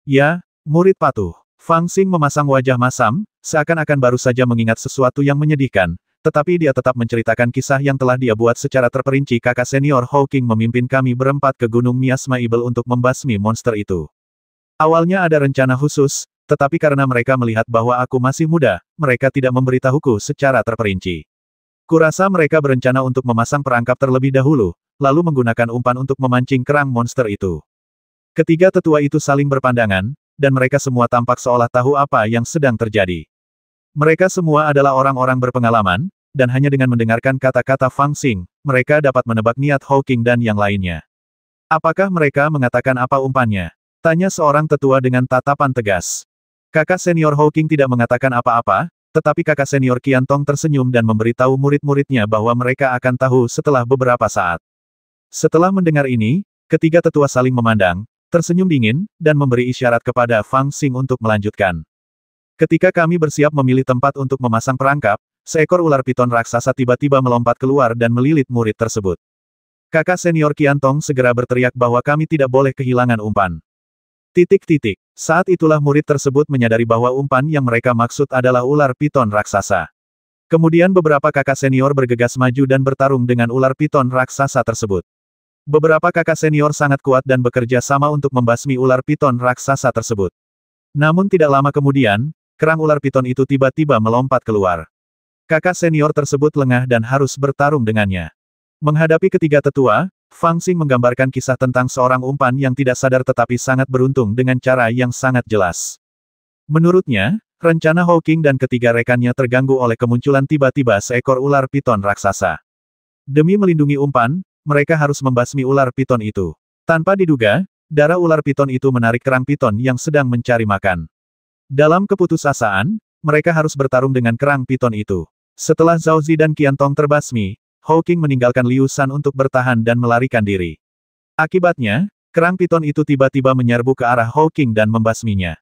Ya, murid patuh. Fang Xing memasang wajah masam, seakan-akan baru saja mengingat sesuatu yang menyedihkan, tetapi dia tetap menceritakan kisah yang telah dia buat secara terperinci. Kakak senior Hou Qing memimpin kami berempat ke Gunung Miasma Ibel untuk membasmi monster itu. Awalnya ada rencana khusus, tetapi karena mereka melihat bahwa aku masih muda, mereka tidak memberitahuku secara terperinci. Kurasa mereka berencana untuk memasang perangkap terlebih dahulu, lalu menggunakan umpan untuk memancing kerang monster itu. Ketiga tetua itu saling berpandangan, dan mereka semua tampak seolah tahu apa yang sedang terjadi. Mereka semua adalah orang-orang berpengalaman, dan hanya dengan mendengarkan kata-kata Fang Xing, mereka dapat menebak niat Hou Qing dan yang lainnya. Apakah mereka mengatakan apa umpannya? Tanya seorang tetua dengan tatapan tegas. Kakak senior Hou Qing tidak mengatakan apa-apa, tetapi kakak senior Qian Tong tersenyum dan memberitahu murid-muridnya bahwa mereka akan tahu setelah beberapa saat. Setelah mendengar ini, ketiga tetua saling memandang, tersenyum dingin, dan memberi isyarat kepada Fang Xing untuk melanjutkan. Ketika kami bersiap memilih tempat untuk memasang perangkap, seekor ular piton raksasa tiba-tiba melompat keluar dan melilit murid tersebut. Kakak senior Qian Tong segera berteriak bahwa kami tidak boleh kehilangan umpan. Saat itulah murid tersebut menyadari bahwa umpan yang mereka maksud adalah ular piton raksasa. Kemudian beberapa kakak senior bergegas maju dan bertarung dengan ular piton raksasa tersebut. Beberapa kakak senior sangat kuat dan bekerja sama untuk membasmi ular piton raksasa tersebut. Namun tidak lama kemudian, kerang ular piton itu tiba-tiba melompat keluar. Kakak senior tersebut lengah dan harus bertarung dengannya. Menghadapi ketiga tetua, Fang Xing menggambarkan kisah tentang seorang umpan yang tidak sadar tetapi sangat beruntung dengan cara yang sangat jelas. Menurutnya, rencana Hawking dan ketiga rekannya terganggu oleh kemunculan tiba-tiba seekor ular piton raksasa. Demi melindungi umpan, mereka harus membasmi ular piton itu. Tanpa diduga, darah ular piton itu menarik kerang piton yang sedang mencari makan. Dalam keputusasaan, mereka harus bertarung dengan kerang piton itu. Setelah Zhao Zi dan Qian Tong terbasmi, Hawking meninggalkan Liu Shan untuk bertahan dan melarikan diri. Akibatnya, kerang piton itu tiba-tiba menyerbu ke arah Hawking dan membasminya.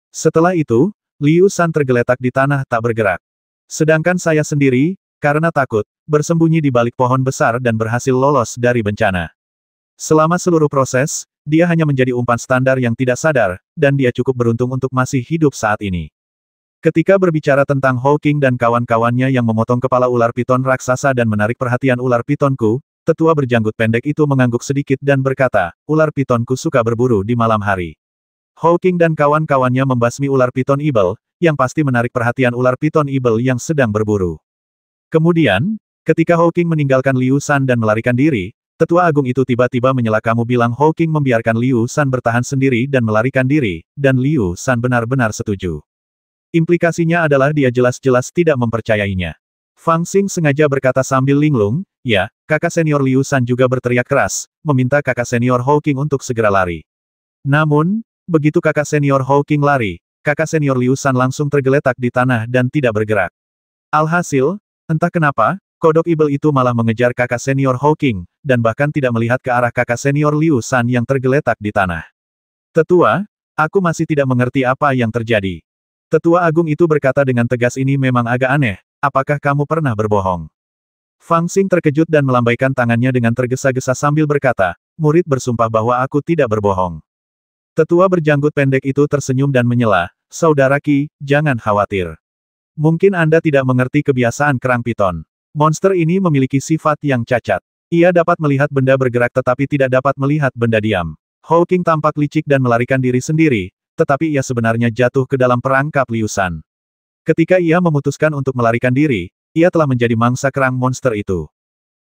Setelah itu, Liu Shan tergeletak di tanah tak bergerak. Sedangkan saya sendiri, karena takut, bersembunyi di balik pohon besar dan berhasil lolos dari bencana. Selama seluruh proses, dia hanya menjadi umpan standar yang tidak sadar, dan dia cukup beruntung untuk masih hidup saat ini. Ketika berbicara tentang Hawking dan kawan-kawannya yang memotong kepala ular piton raksasa dan menarik perhatian ular pitonku, tetua berjanggut pendek itu mengangguk sedikit dan berkata, ular pitonku suka berburu di malam hari. Hawking dan kawan-kawannya membasmi ular piton ibel, yang pasti menarik perhatian ular piton ibel yang sedang berburu. Kemudian, ketika Hawking meninggalkan Liu Shan dan melarikan diri, tetua agung itu tiba-tiba menyela kamu bilang Hawking membiarkan Liu Shan bertahan sendiri dan melarikan diri, dan Liu Shan benar-benar setuju. Implikasinya adalah dia jelas-jelas tidak mempercayainya. Fang Xing sengaja berkata sambil linglung, ya, kakak senior Liu Shan juga berteriak keras, meminta kakak senior Hawking untuk segera lari. Namun, begitu kakak senior Hawking lari, kakak senior Liu Shan langsung tergeletak di tanah dan tidak bergerak. Alhasil, entah kenapa, kodok ibel itu malah mengejar kakak senior Hawking, dan bahkan tidak melihat ke arah kakak senior Liu Shan yang tergeletak di tanah. Tetua, aku masih tidak mengerti apa yang terjadi. Tetua agung itu berkata dengan tegas ini memang agak aneh, apakah kamu pernah berbohong? Fang Xing terkejut dan melambaikan tangannya dengan tergesa-gesa sambil berkata, murid bersumpah bahwa aku tidak berbohong. Tetua berjanggut pendek itu tersenyum dan menyela, saudara Qi, jangan khawatir. Mungkin Anda tidak mengerti kebiasaan kerang piton. Monster ini memiliki sifat yang cacat. Ia dapat melihat benda bergerak tetapi tidak dapat melihat benda diam. Hawking tampak licik dan melarikan diri sendiri, tetapi ia sebenarnya jatuh ke dalam perangkap Liu Shan. Ketika ia memutuskan untuk melarikan diri, ia telah menjadi mangsa kerang monster itu.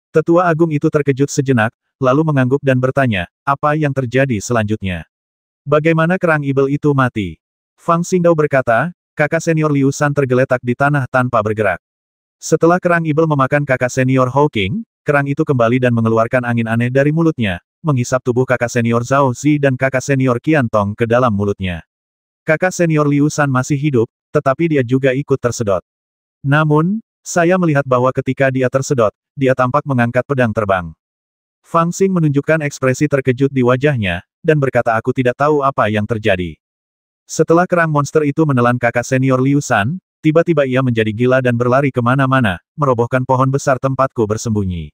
Tetua agung itu terkejut sejenak, lalu mengangguk dan bertanya, apa yang terjadi selanjutnya? Bagaimana kerang ibel itu mati? Fang Xingdao berkata, kakak senior Liu Shan tergeletak di tanah tanpa bergerak. Setelah kerang ibel memakan kakak senior Hawking, kerang itu kembali dan mengeluarkan angin aneh dari mulutnya, menghisap tubuh kakak senior Zhao Zi dan kakak senior Qian Tong ke dalam mulutnya. Kakak senior Liu Shan masih hidup, tetapi dia juga ikut tersedot. Namun, saya melihat bahwa ketika dia tersedot, dia tampak mengangkat pedang terbang. Fang Xing menunjukkan ekspresi terkejut di wajahnya, dan berkata aku tidak tahu apa yang terjadi. Setelah kerang monster itu menelan kakak senior Liu Shan, tiba-tiba ia menjadi gila dan berlari kemana-mana, merobohkan pohon besar tempatku bersembunyi.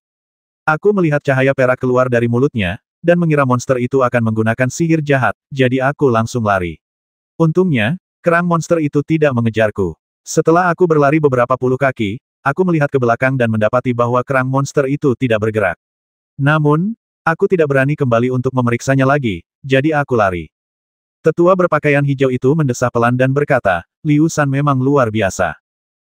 Aku melihat cahaya perak keluar dari mulutnya, dan mengira monster itu akan menggunakan sihir jahat, jadi aku langsung lari. Untungnya, kerang monster itu tidak mengejarku. Setelah aku berlari beberapa puluh kaki, aku melihat ke belakang dan mendapati bahwa kerang monster itu tidak bergerak. Namun, aku tidak berani kembali untuk memeriksanya lagi, jadi aku lari. Tetua berpakaian hijau itu mendesah pelan dan berkata, Liu Shan memang luar biasa.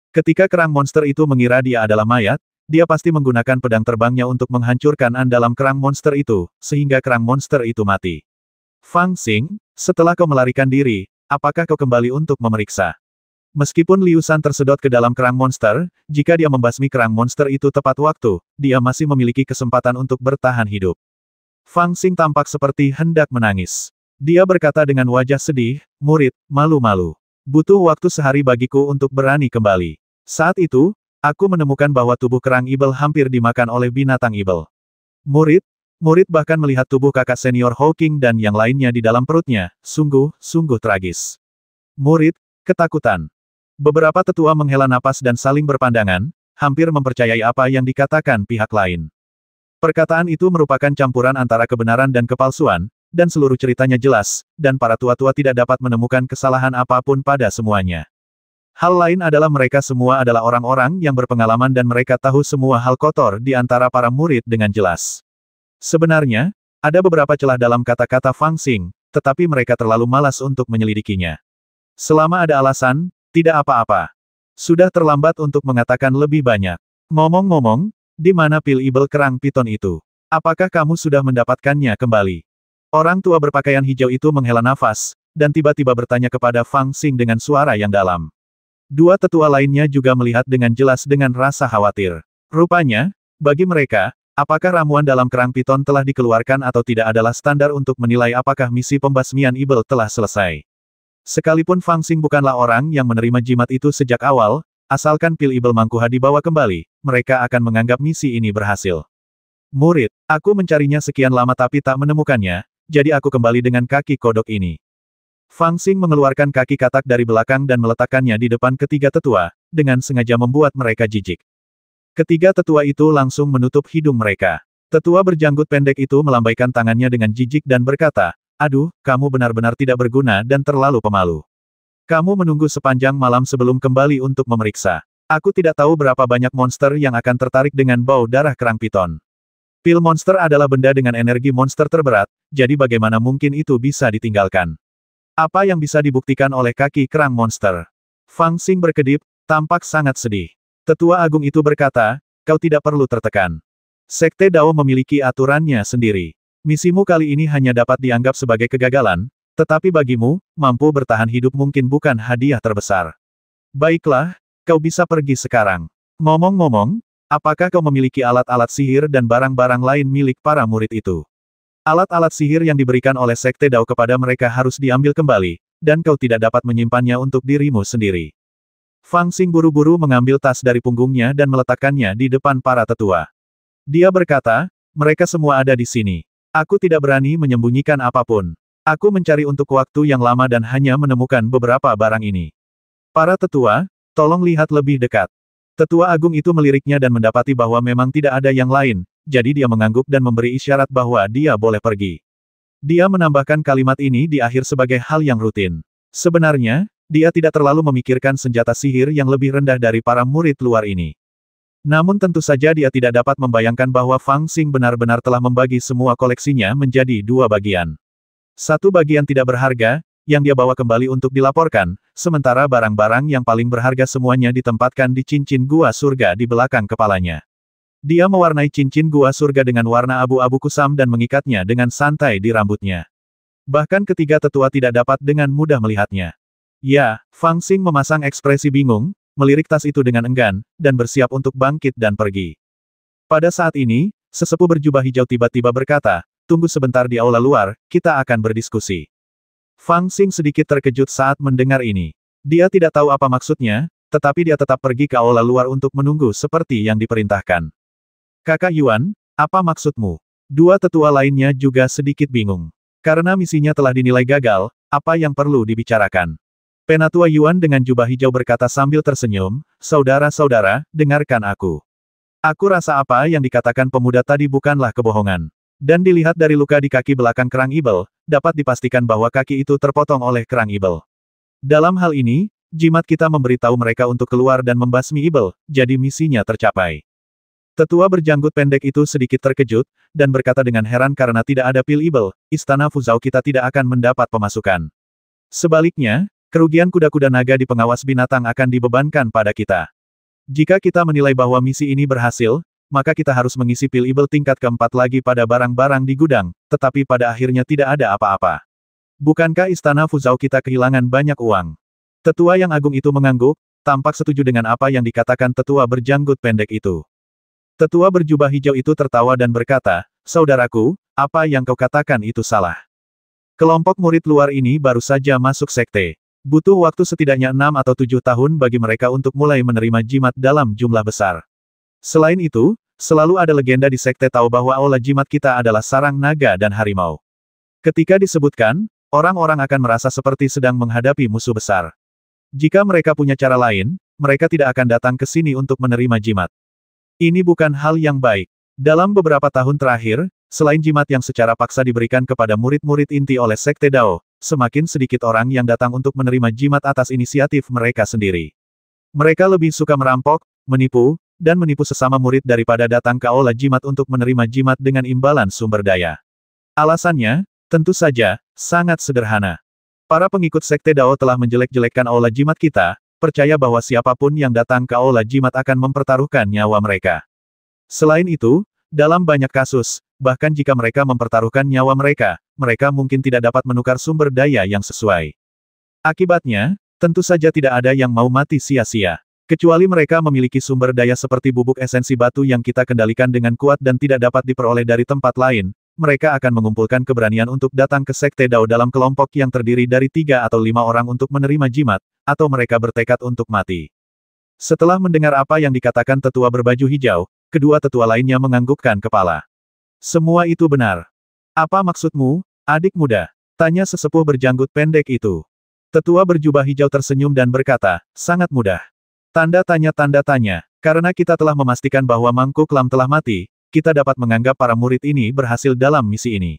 Ketika kerang monster itu mengira dia adalah mayat, dia pasti menggunakan pedang terbangnya untuk menghancurkan dalam kerang monster itu, sehingga kerang monster itu mati. Fang Xing, setelah kau melarikan diri, apakah kau kembali untuk memeriksa? Meskipun Liu Shan tersedot ke dalam kerang monster, jika dia membasmi kerang monster itu tepat waktu, dia masih memiliki kesempatan untuk bertahan hidup. Fang Xing tampak seperti hendak menangis. Dia berkata dengan wajah sedih, murid, malu-malu. Butuh waktu sehari bagiku untuk berani kembali. Saat itu, aku menemukan bahwa tubuh kerang ibel hampir dimakan oleh binatang ibel. Murid bahkan melihat tubuh kakak senior Hawking dan yang lainnya di dalam perutnya, sungguh tragis. Murid, ketakutan. Beberapa tetua menghela napas dan saling berpandangan, hampir mempercayai apa yang dikatakan pihak lain. Perkataan itu merupakan campuran antara kebenaran dan kepalsuan, dan seluruh ceritanya jelas, dan para tua-tua tidak dapat menemukan kesalahan apapun pada semuanya. Hal lain adalah mereka semua adalah orang-orang yang berpengalaman dan mereka tahu semua hal kotor di antara para murid dengan jelas. Sebenarnya, ada beberapa celah dalam kata-kata Fang Xing, tetapi mereka terlalu malas untuk menyelidikinya. Selama ada alasan, tidak apa-apa. Sudah terlambat untuk mengatakan lebih banyak. Ngomong-ngomong, di mana pil ibel kerang piton itu? Apakah kamu sudah mendapatkannya kembali? Orang tua berpakaian hijau itu menghela nafas, dan tiba-tiba bertanya kepada Fang Xing dengan suara yang dalam. Dua tetua lainnya juga melihat dengan jelas dengan rasa khawatir. Rupanya, bagi mereka, apakah ramuan dalam kerang piton telah dikeluarkan atau tidak adalah standar untuk menilai apakah misi pembasmian ibel telah selesai. Sekalipun Fang Xing bukanlah orang yang menerima jimat itu sejak awal, asalkan pil ibel Mangkuha dibawa kembali, mereka akan menganggap misi ini berhasil. Murid, aku mencarinya sekian lama tapi tak menemukannya, jadi aku kembali dengan kaki kodok ini. Fang Xing mengeluarkan kaki katak dari belakang dan meletakkannya di depan ketiga tetua, dengan sengaja membuat mereka jijik. Ketiga tetua itu langsung menutup hidung mereka. Tetua berjanggut pendek itu melambaikan tangannya dengan jijik dan berkata, "Aduh, kamu benar-benar tidak berguna dan terlalu pemalu. Kamu menunggu sepanjang malam sebelum kembali untuk memeriksa. Aku tidak tahu berapa banyak monster yang akan tertarik dengan bau darah kerang piton. Pil monster adalah benda dengan energi monster terberat, jadi bagaimana mungkin itu bisa ditinggalkan? Apa yang bisa dibuktikan oleh kaki kerang monster?" Fang Xing berkedip, tampak sangat sedih. Tetua agung itu berkata, "Kau tidak perlu tertekan. Sekte Dao memiliki aturannya sendiri. Misimu kali ini hanya dapat dianggap sebagai kegagalan, tetapi bagimu, mampu bertahan hidup mungkin bukan hadiah terbesar. Baiklah, kau bisa pergi sekarang. Ngomong-ngomong, apakah kau memiliki alat-alat sihir dan barang-barang lain milik para murid itu? Alat-alat sihir yang diberikan oleh Sekte Dao kepada mereka harus diambil kembali, dan kau tidak dapat menyimpannya untuk dirimu sendiri." Fang Xing buru-buru mengambil tas dari punggungnya dan meletakkannya di depan para tetua. Dia berkata, "Mereka semua ada di sini. Aku tidak berani menyembunyikan apapun. Aku mencari untuk waktu yang lama dan hanya menemukan beberapa barang ini. Para tetua, tolong lihat lebih dekat." Tetua agung itu meliriknya dan mendapati bahwa memang tidak ada yang lain, jadi dia mengangguk dan memberi isyarat bahwa dia boleh pergi. Dia menambahkan kalimat ini di akhir sebagai hal yang rutin. Sebenarnya, dia tidak terlalu memikirkan senjata sihir yang lebih rendah dari para murid luar ini. Namun tentu saja dia tidak dapat membayangkan bahwa Fang Xing benar-benar telah membagi semua koleksinya menjadi dua bagian. Satu bagian tidak berharga, yang dia bawa kembali untuk dilaporkan, sementara barang-barang yang paling berharga semuanya ditempatkan di cincin gua surga di belakang kepalanya. Dia mewarnai cincin gua surga dengan warna abu-abu kusam dan mengikatnya dengan santai di rambutnya. Bahkan ketiga tetua tidak dapat dengan mudah melihatnya. Ya, Fang Xing memasang ekspresi bingung, melirik tas itu dengan enggan, dan bersiap untuk bangkit dan pergi. Pada saat ini, sesepuh berjubah hijau tiba-tiba berkata, "Tunggu sebentar di aula luar, kita akan berdiskusi." Fang Xing sedikit terkejut saat mendengar ini. Dia tidak tahu apa maksudnya, tetapi dia tetap pergi ke aula luar untuk menunggu seperti yang diperintahkan. "Kakak Yuan, apa maksudmu?" Dua tetua lainnya juga sedikit bingung. Karena misinya telah dinilai gagal, apa yang perlu dibicarakan? Penatua Yuan dengan jubah hijau berkata sambil tersenyum, "Saudara-saudara, dengarkan aku. Aku rasa apa yang dikatakan pemuda tadi bukanlah kebohongan. Dan dilihat dari luka di kaki belakang kerang ibel, dapat dipastikan bahwa kaki itu terpotong oleh kerang ibel. Dalam hal ini, jimat kita memberitahu mereka untuk keluar dan membasmi ibel, jadi misinya tercapai." Tetua berjanggut pendek itu sedikit terkejut, dan berkata dengan heran karena tidak ada pil ibel, istana Fuzhou kita tidak akan mendapat pemasukan. Sebaliknya, kerugian kuda-kuda naga di pengawas binatang akan dibebankan pada kita. Jika kita menilai bahwa misi ini berhasil, maka kita harus mengisi pil ibel tingkat keempat lagi pada barang-barang di gudang, tetapi pada akhirnya tidak ada apa-apa. Bukankah istana Fuzhou kita kehilangan banyak uang? Tetua yang agung itu mengangguk, tampak setuju dengan apa yang dikatakan tetua berjanggut pendek itu. Tetua berjubah hijau itu tertawa dan berkata, "Saudaraku, apa yang kau katakan itu salah. Kelompok murid luar ini baru saja masuk sekte. Butuh waktu setidaknya 6 atau 7 tahun bagi mereka untuk mulai menerima jimat dalam jumlah besar. Selain itu, selalu ada legenda di sekte tahu bahwa aula jimat kita adalah sarang naga dan harimau. Ketika disebutkan, orang-orang akan merasa seperti sedang menghadapi musuh besar. Jika mereka punya cara lain, mereka tidak akan datang ke sini untuk menerima jimat. Ini bukan hal yang baik. Dalam beberapa tahun terakhir, selain jimat yang secara paksa diberikan kepada murid-murid inti oleh Sekte Dao, semakin sedikit orang yang datang untuk menerima jimat atas inisiatif mereka sendiri. Mereka lebih suka merampok, menipu, dan menipu sesama murid daripada datang ke aula jimat untuk menerima jimat dengan imbalan sumber daya. Alasannya, tentu saja, sangat sederhana. Para pengikut Sekte Dao telah menjelek-jelekkan aula jimat kita, percaya bahwa siapapun yang datang ke aula jimat akan mempertaruhkan nyawa mereka. Selain itu, dalam banyak kasus, bahkan jika mereka mempertaruhkan nyawa mereka, mereka mungkin tidak dapat menukar sumber daya yang sesuai. Akibatnya, tentu saja tidak ada yang mau mati sia-sia. Kecuali mereka memiliki sumber daya seperti bubuk esensi batu yang kita kendalikan dengan kuat dan tidak dapat diperoleh dari tempat lain, mereka akan mengumpulkan keberanian untuk datang ke Sekte Dao dalam kelompok yang terdiri dari 3 atau 5 orang untuk menerima jimat, atau mereka bertekad untuk mati. Setelah mendengar apa yang dikatakan tetua berbaju hijau, kedua tetua lainnya menganggukkan kepala. Semua itu benar. Apa maksudmu, adik muda? Tanya sesepuh berjanggut pendek itu. Tetua berjubah hijau tersenyum dan berkata, sangat mudah. Tanda tanya, karena kita telah memastikan bahwa Mangkuk Lam telah mati, kita dapat menganggap para murid ini berhasil dalam misi ini.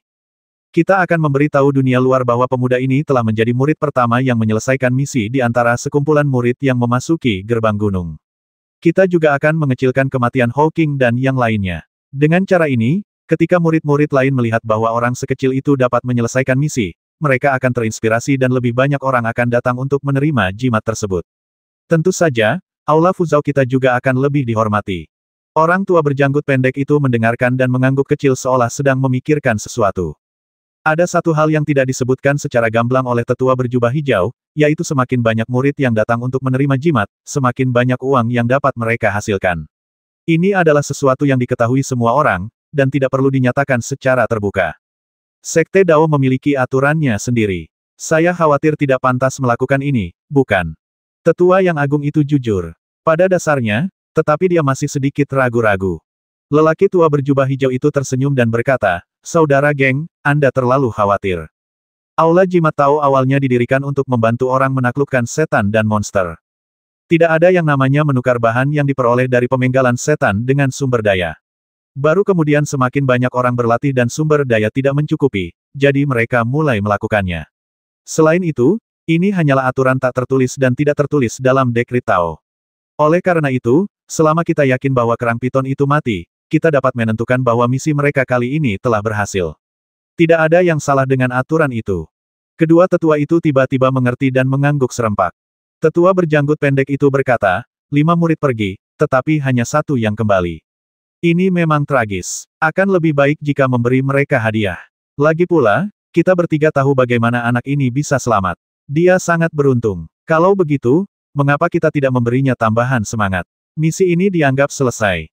Kita akan memberitahu dunia luar bahwa pemuda ini telah menjadi murid pertama yang menyelesaikan misi di antara sekumpulan murid yang memasuki gerbang gunung. Kita juga akan mengecilkan kematian Hawking dan yang lainnya. Dengan cara ini, ketika murid-murid lain melihat bahwa orang sekecil itu dapat menyelesaikan misi, mereka akan terinspirasi dan lebih banyak orang akan datang untuk menerima jimat tersebut. Tentu saja, aula Fuzhou kita juga akan lebih dihormati. Orang tua berjanggut pendek itu mendengarkan dan mengangguk kecil seolah sedang memikirkan sesuatu. Ada satu hal yang tidak disebutkan secara gamblang oleh tetua berjubah hijau, yaitu semakin banyak murid yang datang untuk menerima jimat, semakin banyak uang yang dapat mereka hasilkan. Ini adalah sesuatu yang diketahui semua orang, dan tidak perlu dinyatakan secara terbuka. Sekte Dao memiliki aturannya sendiri. Saya khawatir tidak pantas melakukan ini, bukan? Tetua yang agung itu jujur. Pada dasarnya, tetapi dia masih sedikit ragu-ragu. Lelaki tua berjubah hijau itu tersenyum dan berkata, Saudara geng, Anda terlalu khawatir. Aula Jimat Tao awalnya didirikan untuk membantu orang menaklukkan setan dan monster. Tidak ada yang namanya menukar bahan yang diperoleh dari pemenggalan setan dengan sumber daya. Baru kemudian semakin banyak orang berlatih dan sumber daya tidak mencukupi, jadi mereka mulai melakukannya. Selain itu, ini hanyalah aturan tak tertulis dan tidak tertulis dalam dekrit Tao. Oleh karena itu, selama kita yakin bahwa kerang piton itu mati, kita dapat menentukan bahwa misi mereka kali ini telah berhasil. Tidak ada yang salah dengan aturan itu. Kedua tetua itu tiba-tiba mengerti dan mengangguk serempak. Tetua berjanggut pendek itu berkata, 5 murid pergi, tetapi hanya 1 yang kembali. Ini memang tragis. Akan lebih baik jika memberi mereka hadiah. Lagi pula, kita bertiga tahu bagaimana anak ini bisa selamat. Dia sangat beruntung. Kalau begitu, mengapa kita tidak memberinya tambahan semangat? Misi ini dianggap selesai.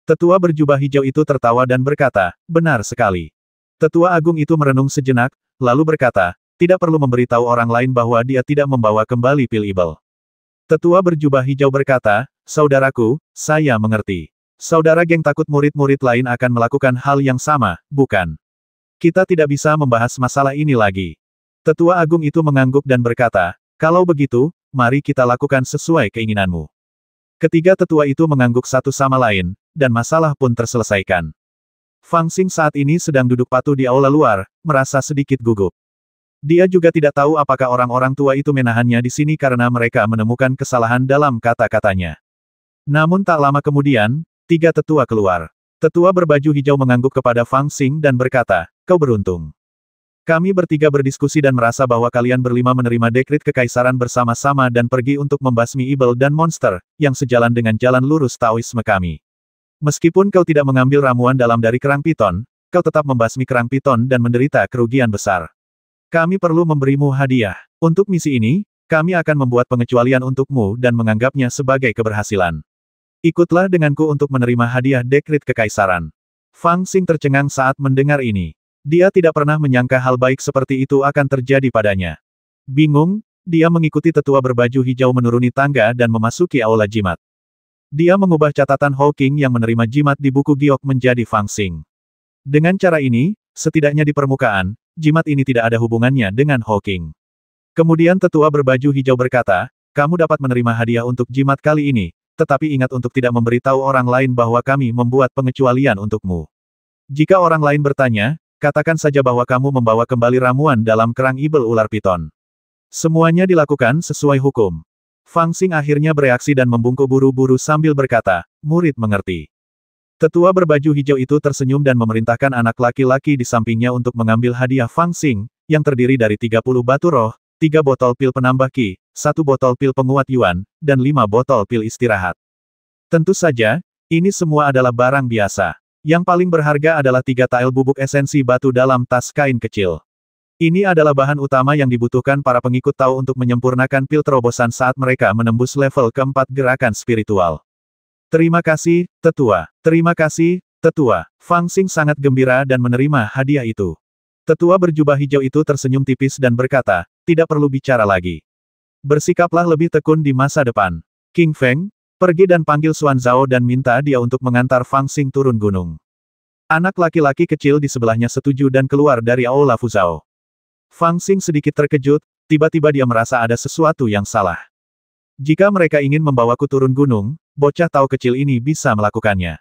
Tetua berjubah hijau itu tertawa dan berkata, benar sekali. Tetua agung itu merenung sejenak, lalu berkata, tidak perlu memberitahu orang lain bahwa dia tidak membawa kembali pil ibal. Tetua berjubah hijau berkata, saudaraku, saya mengerti. Saudara geng takut murid-murid lain akan melakukan hal yang sama, bukan? Kita tidak bisa membahas masalah ini lagi. Tetua agung itu mengangguk dan berkata, kalau begitu, mari kita lakukan sesuai keinginanmu. Ketiga tetua itu mengangguk satu sama lain, dan masalah pun terselesaikan. Fang Xing saat ini sedang duduk patuh di aula luar, merasa sedikit gugup. Dia juga tidak tahu apakah orang-orang tua itu menahannya di sini karena mereka menemukan kesalahan dalam kata-katanya. Namun tak lama kemudian, 3 tetua keluar. Tetua berbaju hijau mengangguk kepada Fang Xing dan berkata, kau beruntung. Kami bertiga berdiskusi dan merasa bahwa kalian berlima menerima dekrit kekaisaran bersama-sama dan pergi untuk membasmi ibel dan monster, yang sejalan dengan jalan lurus Taoisme kami. Meskipun kau tidak mengambil ramuan dalam dari kerang piton, kau tetap membasmi kerang piton dan menderita kerugian besar. Kami perlu memberimu hadiah. Untuk misi ini, kami akan membuat pengecualian untukmu dan menganggapnya sebagai keberhasilan. Ikutlah denganku untuk menerima hadiah dekrit kekaisaran. Fang Xing tercengang saat mendengar ini. Dia tidak pernah menyangka hal baik seperti itu akan terjadi padanya. Bingung, dia mengikuti tetua berbaju hijau menuruni tangga dan memasuki aula jimat. Dia mengubah catatan Hawking yang menerima jimat di buku giok menjadi Fang Xing. Dengan cara ini, setidaknya di permukaan, jimat ini tidak ada hubungannya dengan Hawking. Kemudian tetua berbaju hijau berkata, kamu dapat menerima hadiah untuk jimat kali ini, tetapi ingat untuk tidak memberitahu orang lain bahwa kami membuat pengecualian untukmu. Jika orang lain bertanya, katakan saja bahwa kamu membawa kembali ramuan dalam kerang ibel ular piton. Semuanya dilakukan sesuai hukum. Fang Xing akhirnya bereaksi dan membungkuk buru-buru sambil berkata, murid mengerti. Tetua berbaju hijau itu tersenyum dan memerintahkan anak laki-laki di sampingnya untuk mengambil hadiah Fang Xing, yang terdiri dari 30 batu roh, 3 botol pil penambah ki, 1 botol pil penguat yuan, dan 5 botol pil istirahat. Tentu saja, ini semua adalah barang biasa. Yang paling berharga adalah 3 tael bubuk esensi batu dalam tas kain kecil. Ini adalah bahan utama yang dibutuhkan para pengikut Tao untuk menyempurnakan pil terobosan saat mereka menembus level keempat gerakan spiritual. Terima kasih, Tetua. Terima kasih, Tetua. Fang Xing sangat gembira dan menerima hadiah itu. Tetua berjubah hijau itu tersenyum tipis dan berkata, tidak perlu bicara lagi. Bersikaplah lebih tekun di masa depan. King Feng, pergi dan panggil Xuan Zhao dan minta dia untuk mengantar Fang Xing turun gunung. Anak laki-laki kecil di sebelahnya setuju dan keluar dari Aula Fuzhao. Fang Xing sedikit terkejut, tiba-tiba dia merasa ada sesuatu yang salah. Jika mereka ingin membawaku turun gunung, bocah Tao kecil ini bisa melakukannya.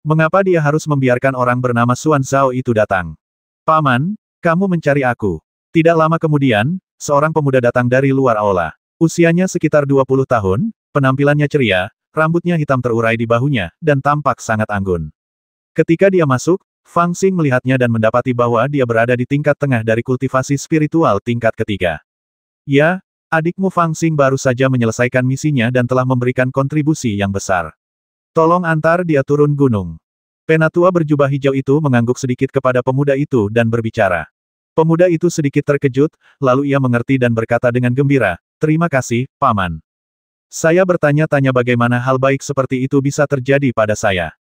Mengapa dia harus membiarkan orang bernama Xuan Zhao itu datang? Paman, kamu mencari aku. Tidak lama kemudian, seorang pemuda datang dari luar aula. Usianya sekitar 20 tahun, penampilannya ceria, rambutnya hitam terurai di bahunya, dan tampak sangat anggun. Ketika dia masuk, Fang Xing melihatnya dan mendapati bahwa dia berada di tingkat tengah dari kultivasi spiritual tingkat ketiga. Ya, adikmu Fang Xing baru saja menyelesaikan misinya dan telah memberikan kontribusi yang besar. Tolong antar dia turun gunung. Penatua berjubah hijau itu mengangguk sedikit kepada pemuda itu dan berbicara. Pemuda itu sedikit terkejut, lalu ia mengerti dan berkata dengan gembira, terima kasih, Paman. Saya bertanya-tanya bagaimana hal baik seperti itu bisa terjadi pada saya.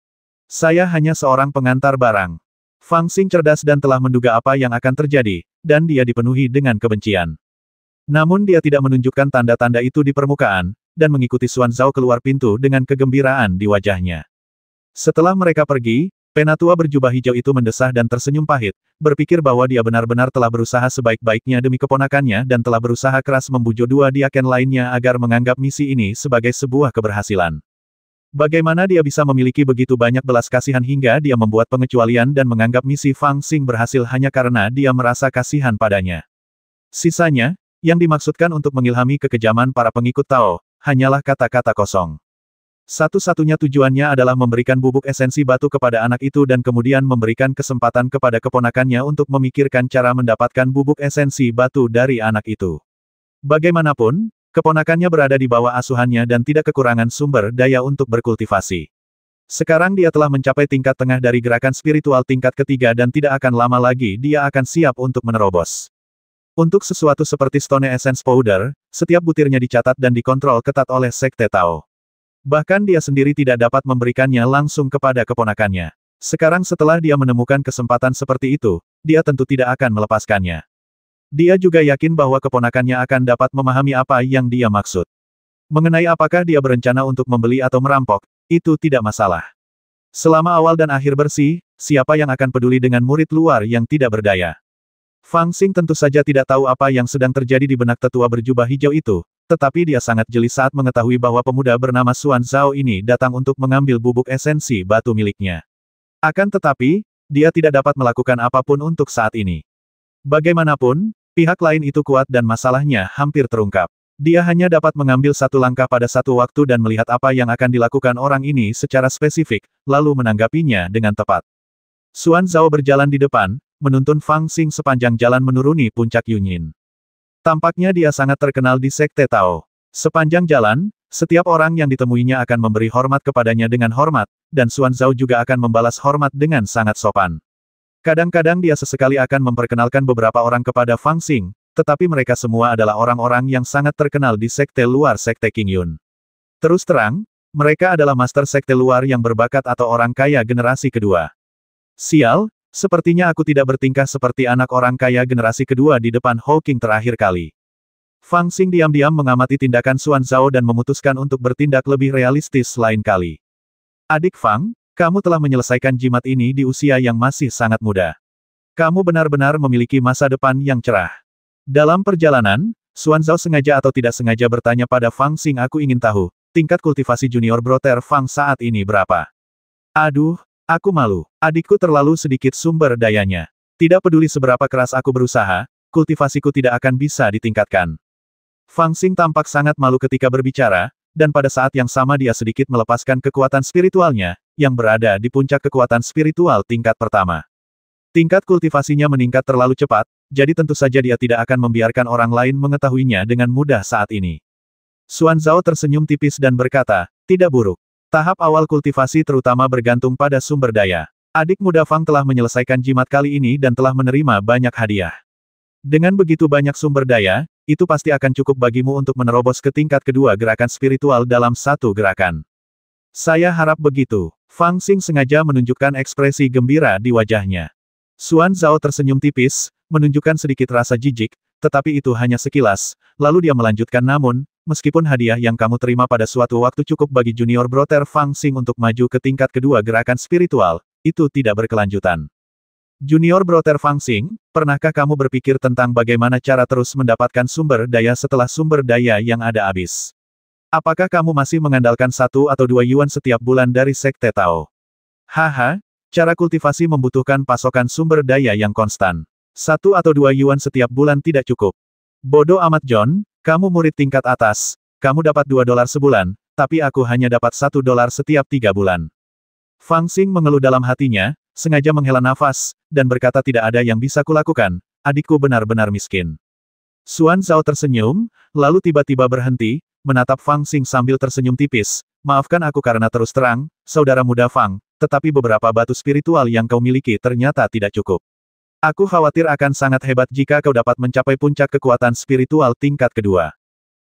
Saya hanya seorang pengantar barang. Fang Xing cerdas dan telah menduga apa yang akan terjadi, dan dia dipenuhi dengan kebencian. Namun dia tidak menunjukkan tanda-tanda itu di permukaan, dan mengikuti Xuan Zhao keluar pintu dengan kegembiraan di wajahnya. Setelah mereka pergi, penatua berjubah hijau itu mendesah dan tersenyum pahit, berpikir bahwa dia benar-benar telah berusaha sebaik-baiknya demi keponakannya dan telah berusaha keras membujuk 2 diaken lainnya agar menganggap misi ini sebagai sebuah keberhasilan. Bagaimana dia bisa memiliki begitu banyak belas kasihan hingga dia membuat pengecualian dan menganggap misi Fang Xing berhasil hanya karena dia merasa kasihan padanya. Sisanya, yang dimaksudkan untuk mengilhami kekejaman para pengikut Tao, hanyalah kata-kata kosong. Satu-satunya tujuannya adalah memberikan bubuk esensi batu kepada anak itu dan kemudian memberikan kesempatan kepada keponakannya untuk memikirkan cara mendapatkan bubuk esensi batu dari anak itu. Bagaimanapun, keponakannya berada di bawah asuhannya dan tidak kekurangan sumber daya untuk berkultivasi. Sekarang dia telah mencapai tingkat tengah dari gerakan spiritual tingkat ketiga dan tidak akan lama lagi dia akan siap untuk menerobos. Untuk sesuatu seperti Stone Essence Powder, setiap butirnya dicatat dan dikontrol ketat oleh Sekte Tao. Bahkan dia sendiri tidak dapat memberikannya langsung kepada keponakannya. Sekarang setelah dia menemukan kesempatan seperti itu, dia tentu tidak akan melepaskannya. Dia juga yakin bahwa keponakannya akan dapat memahami apa yang dia maksud. Mengenai apakah dia berencana untuk membeli atau merampok, itu tidak masalah. Selama awal dan akhir bersih, siapa yang akan peduli dengan murid luar yang tidak berdaya? Fang Xing tentu saja tidak tahu apa yang sedang terjadi di benak tetua berjubah hijau itu, tetapi dia sangat jeli saat mengetahui bahwa pemuda bernama Xuan Zhao ini datang untuk mengambil bubuk esensi batu miliknya. Akan tetapi, dia tidak dapat melakukan apapun untuk saat ini. Bagaimanapun, pihak lain itu kuat dan masalahnya hampir terungkap. Dia hanya dapat mengambil satu langkah pada satu waktu dan melihat apa yang akan dilakukan orang ini secara spesifik, lalu menanggapinya dengan tepat. Xuan Zhao berjalan di depan, menuntun Fang Xing sepanjang jalan menuruni puncak Yunyin. Tampaknya dia sangat terkenal di Sekte Tao. Sepanjang jalan, setiap orang yang ditemuinya akan memberi hormat kepadanya dengan hormat, dan Xuan Zhao juga akan membalas hormat dengan sangat sopan. Kadang-kadang dia sesekali akan memperkenalkan beberapa orang kepada Fang Xing, tetapi mereka semua adalah orang-orang yang sangat terkenal di sekte luar Sekte King Yun. Terus terang, mereka adalah master sekte luar yang berbakat atau orang kaya generasi kedua. Sial, sepertinya aku tidak bertingkah seperti anak orang kaya generasi kedua di depan Hawking terakhir kali. Fang Xing diam-diam mengamati tindakan Xuan Zhao dan memutuskan untuk bertindak lebih realistis lain kali. Adik Fang, kamu telah menyelesaikan jimat ini di usia yang masih sangat muda. Kamu benar-benar memiliki masa depan yang cerah. Dalam perjalanan, Xuan Zhao sengaja atau tidak sengaja bertanya pada Fang Xing, aku ingin tahu, tingkat kultivasi junior Brother Fang saat ini berapa? Aduh, Aku malu. Adikku terlalu sedikit sumber dayanya. Tidak peduli seberapa keras aku berusaha, kultivasiku tidak akan bisa ditingkatkan. Fang Xing tampak sangat malu ketika berbicara, dan pada saat yang sama dia sedikit melepaskan kekuatan spiritualnya, yang berada di puncak kekuatan spiritual tingkat pertama. Tingkat kultivasinya meningkat terlalu cepat, jadi tentu saja dia tidak akan membiarkan orang lain mengetahuinya dengan mudah saat ini. Xuan Zhao tersenyum tipis dan berkata, tidak buruk. Tahap awal kultivasi terutama bergantung pada sumber daya. Adik muda Fang telah menyelesaikan jimat kali ini dan telah menerima banyak hadiah. Dengan begitu banyak sumber daya, itu pasti akan cukup bagimu untuk menerobos ke tingkat kedua gerakan spiritual dalam satu gerakan. Saya harap begitu. Fang Xing sengaja menunjukkan ekspresi gembira di wajahnya. Xuan Zhao tersenyum tipis, menunjukkan sedikit rasa jijik, tetapi itu hanya sekilas, lalu dia melanjutkan namun, meskipun hadiah yang kamu terima pada suatu waktu cukup bagi junior broter Fang Xing untuk maju ke tingkat kedua gerakan spiritual, itu tidak berkelanjutan. Junior broter Fang Xing, pernahkah kamu berpikir tentang bagaimana cara terus mendapatkan sumber daya setelah sumber daya yang ada habis? Apakah kamu masih mengandalkan 1 atau 2 yuan setiap bulan dari Sekte Tao? Haha, cara kultivasi membutuhkan pasokan sumber daya yang konstan. 1 atau 2 yuan setiap bulan tidak cukup. Bodoh amat John, kamu murid tingkat atas, kamu dapat 2 dolar sebulan, tapi aku hanya dapat 1 dolar setiap 3 bulan. Fang Xing mengeluh dalam hatinya, sengaja menghela nafas, dan berkata tidak ada yang bisa kulakukan, adikku benar-benar miskin. Xuan Zhao tersenyum, lalu tiba-tiba berhenti, menatap Fang Xing sambil tersenyum tipis, maafkan aku karena terus terang, saudara muda Fang, tetapi beberapa batu spiritual yang kau miliki ternyata tidak cukup. Aku khawatir akan sangat hebat jika kau dapat mencapai puncak kekuatan spiritual tingkat kedua.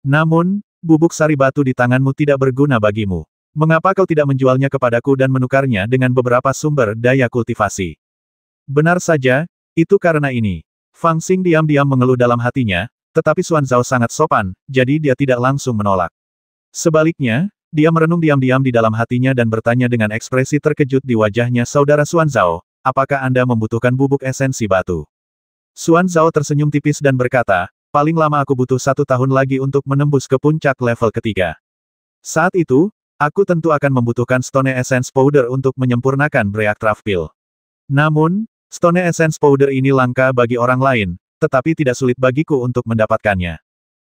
Namun, bubuk sari batu di tanganmu tidak berguna bagimu. Mengapa kau tidak menjualnya kepadaku dan menukarnya dengan beberapa sumber daya kultivasi? Benar saja, itu karena ini. Fang Xing diam-diam mengeluh dalam hatinya, tetapi Xuan Zhao sangat sopan, jadi dia tidak langsung menolak. Sebaliknya, dia merenung diam-diam di dalam hatinya dan bertanya dengan ekspresi terkejut di wajahnya, saudara Xuan Zhao, apakah Anda membutuhkan bubuk esensi batu? Xuan Zhao tersenyum tipis dan berkata, paling lama aku butuh 1 tahun lagi untuk menembus ke puncak level ketiga. Saat itu, aku tentu akan membutuhkan Stone Essence Powder untuk menyempurnakan Breakthrough Pill. Namun, Stone Essence Powder ini langka bagi orang lain, tetapi tidak sulit bagiku untuk mendapatkannya.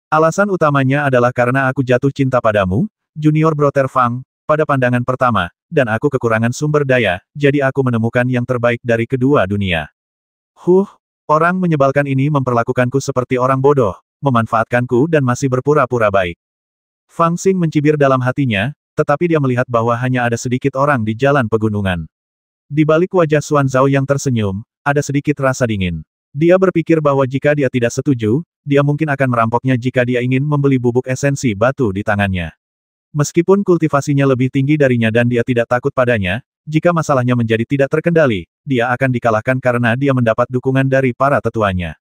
Alasan utamanya adalah karena aku jatuh cinta padamu, Junior Broter Fang, pada pandangan pertama, dan aku kekurangan sumber daya, jadi aku menemukan yang terbaik dari kedua dunia. Orang menyebalkan ini memperlakukanku seperti orang bodoh, memanfaatkanku dan masih berpura-pura baik. Fang Xing mencibir dalam hatinya, tetapi dia melihat bahwa hanya ada sedikit orang di jalan pegunungan. Di balik wajah Xuan Zhao yang tersenyum, ada sedikit rasa dingin. Dia berpikir bahwa jika dia tidak setuju, dia mungkin akan merampoknya jika dia ingin membeli bubuk esensi batu di tangannya. Meskipun kultivasinya lebih tinggi darinya dan dia tidak takut padanya, jika masalahnya menjadi tidak terkendali, dia akan dikalahkan karena dia mendapat dukungan dari para tetuanya.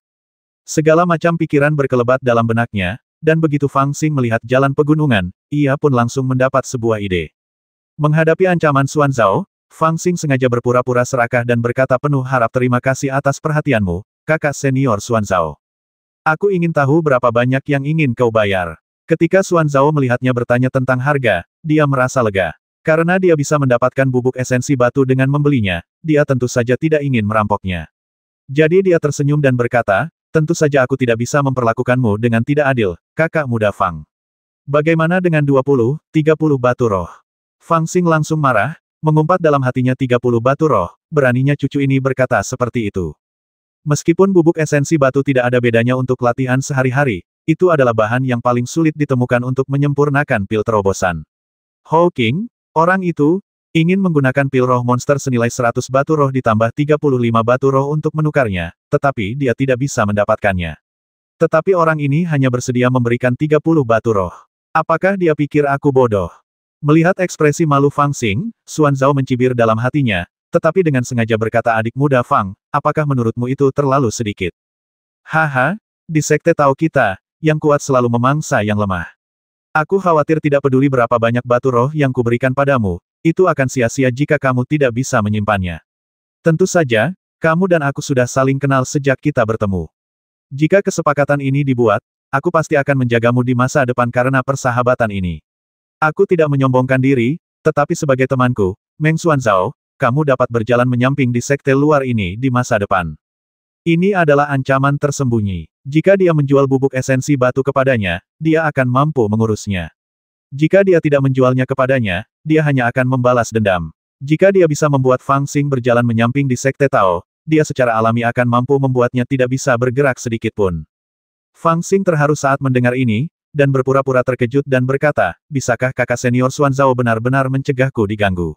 Segala macam pikiran berkelebat dalam benaknya, dan begitu Fang Xing melihat jalan pegunungan, ia pun langsung mendapat sebuah ide. Menghadapi ancaman Xuan Zhao, Fang Xing sengaja berpura-pura serakah dan berkata penuh harap terima kasih atas perhatianmu, kakak senior Xuan Zhao. Aku ingin tahu berapa banyak yang ingin kau bayar. Ketika Xuan Zhao melihatnya bertanya tentang harga, dia merasa lega. Karena dia bisa mendapatkan bubuk esensi batu dengan membelinya, dia tentu saja tidak ingin merampoknya. Jadi dia tersenyum dan berkata, tentu saja aku tidak bisa memperlakukanmu dengan tidak adil, kakak muda Fang. Bagaimana dengan 20, 30 batu roh? Fang Xing langsung marah, mengumpat dalam hatinya 30 batu roh, beraninya cucu ini berkata seperti itu. Meskipun bubuk esensi batu tidak ada bedanya untuk latihan sehari-hari, itu adalah bahan yang paling sulit ditemukan untuk menyempurnakan pil terobosan. Hawking, orang itu, ingin menggunakan pil roh monster senilai 100 batu roh ditambah 35 batu roh untuk menukarnya, tetapi dia tidak bisa mendapatkannya. Tetapi orang ini hanya bersedia memberikan 30 batu roh. Apakah dia pikir aku bodoh? Melihat ekspresi malu Fang Xing, Xuan Zhao mencibir dalam hatinya, tetapi dengan sengaja berkata adik muda Fang, apakah menurutmu itu terlalu sedikit? Haha, di sekte Tao kita, yang kuat selalu memangsa yang lemah. Aku khawatir tidak peduli berapa banyak batu roh yang kuberikan padamu, itu akan sia-sia jika kamu tidak bisa menyimpannya. Tentu saja, kamu dan aku sudah saling kenal sejak kita bertemu. Jika kesepakatan ini dibuat, aku pasti akan menjagamu di masa depan karena persahabatan ini. Aku tidak menyombongkan diri, tetapi sebagai temanku, Meng Xuan Zhao, kamu dapat berjalan menyamping di sekte luar ini di masa depan. Ini adalah ancaman tersembunyi. Jika dia menjual bubuk esensi batu kepadanya, dia akan mampu mengurusnya. Jika dia tidak menjualnya kepadanya, dia hanya akan membalas dendam. Jika dia bisa membuat Fang Xing berjalan menyamping di sekte Tao, dia secara alami akan mampu membuatnya tidak bisa bergerak sedikitpun. Fang Xing terharu saat mendengar ini, dan berpura-pura terkejut dan berkata, bisakah kakak senior Xuanzao benar-benar mencegahku diganggu?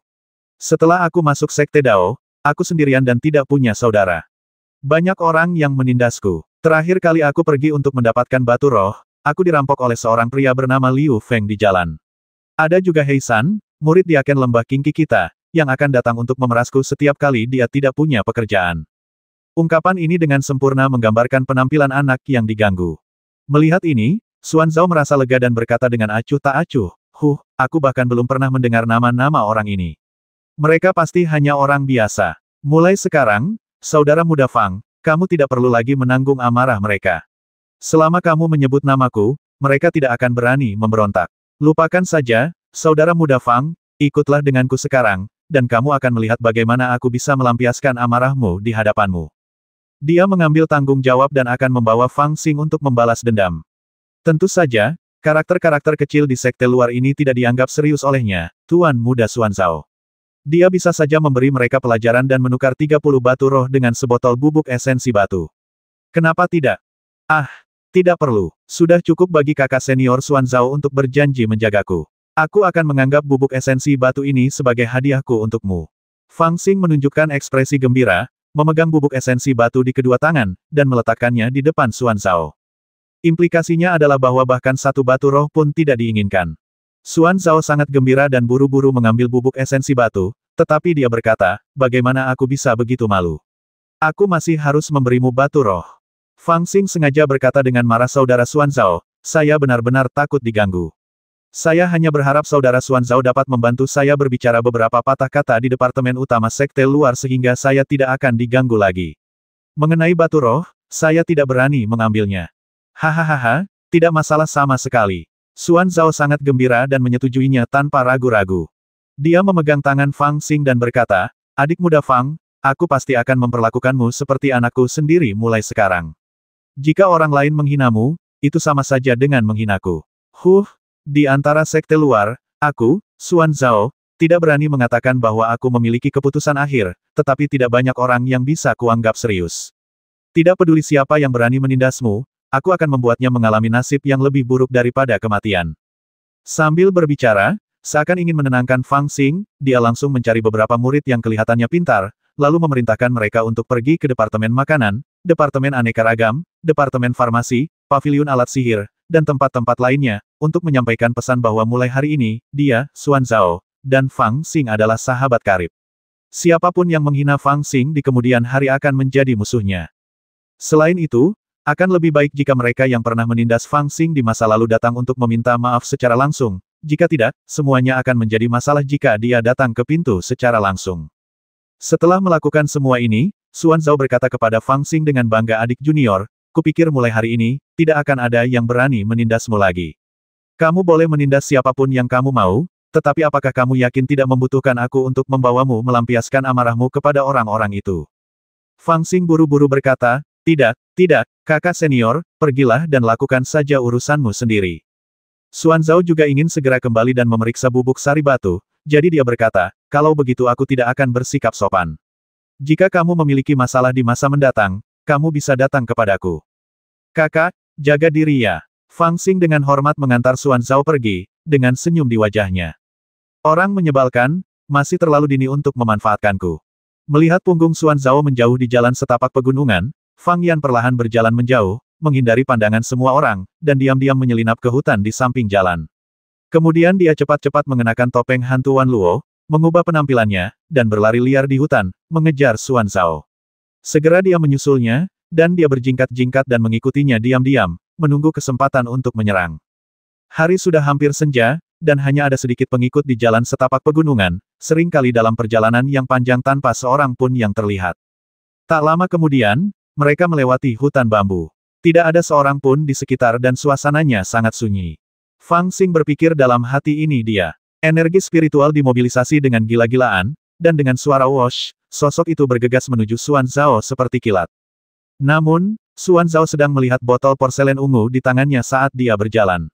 Setelah aku masuk sekte Dao, aku sendirian dan tidak punya saudara. Banyak orang yang menindasku. Terakhir kali aku pergi untuk mendapatkan batu roh, aku dirampok oleh seorang pria bernama Liu Feng di jalan. Ada juga Hei San, murid di Aken Lembah Kingki kita, yang akan datang untuk memerasku setiap kali dia tidak punya pekerjaan. Ungkapan ini dengan sempurna menggambarkan penampilan anak yang diganggu. Melihat ini, Xuanzao merasa lega dan berkata dengan acuh tak acuh, aku bahkan belum pernah mendengar nama-nama orang ini. Mereka pasti hanya orang biasa. Mulai sekarang, saudara muda Fang, kamu tidak perlu lagi menanggung amarah mereka. Selama kamu menyebut namaku, mereka tidak akan berani memberontak. Lupakan saja, saudara muda Fang, ikutlah denganku sekarang, dan kamu akan melihat bagaimana aku bisa melampiaskan amarahmu di hadapanmu. Dia mengambil tanggung jawab dan akan membawa Fang Xing untuk membalas dendam. Tentu saja, karakter-karakter kecil di sekte luar ini tidak dianggap serius olehnya, Tuan Muda Xuanzao. Dia bisa saja memberi mereka pelajaran dan menukar 30 batu roh dengan sebotol bubuk esensi batu. Kenapa tidak? Tidak perlu. Sudah cukup bagi kakak senior Xuanzao untuk berjanji menjagaku. Aku akan menganggap bubuk esensi batu ini sebagai hadiahku untukmu. Fang Xing menunjukkan ekspresi gembira, memegang bubuk esensi batu di kedua tangan, dan meletakkannya di depan Xuanzao. Implikasinya adalah bahwa bahkan satu batu roh pun tidak diinginkan. Xuanzao sangat gembira dan buru-buru mengambil bubuk esensi batu, tetapi dia berkata, bagaimana aku bisa begitu malu? Aku masih harus memberimu batu roh. Fang Xing sengaja berkata dengan marah saudara Xuanzao, saya benar-benar takut diganggu. Saya hanya berharap saudara Xuanzao dapat membantu saya berbicara beberapa patah kata di departemen utama sekte luar sehingga saya tidak akan diganggu lagi. Mengenai batu roh, saya tidak berani mengambilnya. Hahaha, tidak masalah sama sekali. Xuanzao sangat gembira dan menyetujuinya tanpa ragu-ragu. Dia memegang tangan Fang Xing dan berkata, adik muda Fang, aku pasti akan memperlakukanmu seperti anakku sendiri mulai sekarang. Jika orang lain menghinamu, itu sama saja dengan menghinaku. Di antara sekte luar, aku, Xuanzao, tidak berani mengatakan bahwa aku memiliki keputusan akhir, tetapi tidak banyak orang yang bisa kuanggap serius. Tidak peduli siapa yang berani menindasmu, aku akan membuatnya mengalami nasib yang lebih buruk daripada kematian. Sambil berbicara, seakan ingin menenangkan Fang Xing, dia langsung mencari beberapa murid yang kelihatannya pintar, lalu memerintahkan mereka untuk pergi ke departemen makanan, departemen aneka ragam, departemen farmasi, paviliun alat sihir, dan tempat-tempat lainnya, untuk menyampaikan pesan bahwa mulai hari ini, dia, Xuanzao, dan Fang Xing adalah sahabat karib. Siapapun yang menghina Fang Xing di kemudian hari akan menjadi musuhnya. Selain itu, akan lebih baik jika mereka yang pernah menindas Fang Xing di masa lalu datang untuk meminta maaf secara langsung, jika tidak, semuanya akan menjadi masalah jika dia datang ke pintu secara langsung. Setelah melakukan semua ini, Xuanzao berkata kepada Fang Xing dengan bangga adik junior, kupikir mulai hari ini, tidak akan ada yang berani menindasmu lagi. Kamu boleh menindas siapapun yang kamu mau, tetapi apakah kamu yakin tidak membutuhkan aku untuk membawamu melampiaskan amarahmu kepada orang-orang itu? Fang Xing buru-buru berkata, tidak, kakak senior, pergilah dan lakukan saja urusanmu sendiri. Xuanzao juga ingin segera kembali dan memeriksa bubuk sari batu, jadi dia berkata, kalau begitu aku tidak akan bersikap sopan. Jika kamu memiliki masalah di masa mendatang, kamu bisa datang kepadaku. Kakak, jaga diri ya. Fang Xing dengan hormat mengantar Xuanzao pergi, dengan senyum di wajahnya. Orang menyebalkan, masih terlalu dini untuk memanfaatkanku. Melihat punggung Xuanzao menjauh di jalan setapak pegunungan, Fang Yan perlahan berjalan menjauh, menghindari pandangan semua orang, dan diam-diam menyelinap ke hutan di samping jalan. Kemudian dia cepat-cepat mengenakan topeng hantu Wan Luo, mengubah penampilannya, dan berlari liar di hutan, mengejar Xuanzao. Segera dia menyusulnya, dan dia berjingkat-jingkat dan mengikutinya diam-diam, menunggu kesempatan untuk menyerang. Hari sudah hampir senja, dan hanya ada sedikit pengikut di jalan setapak pegunungan, seringkali dalam perjalanan yang panjang tanpa seorang pun yang terlihat. Tak lama kemudian, mereka melewati hutan bambu. Tidak ada seorang pun di sekitar dan suasananya sangat sunyi. Fang Xing berpikir dalam hati ini dia. Energi spiritual dimobilisasi dengan gila-gilaan, dan dengan suara wosh, sosok itu bergegas menuju Xuan Zhao seperti kilat. Namun, Xuan Zhao sedang melihat botol porselen ungu di tangannya saat dia berjalan.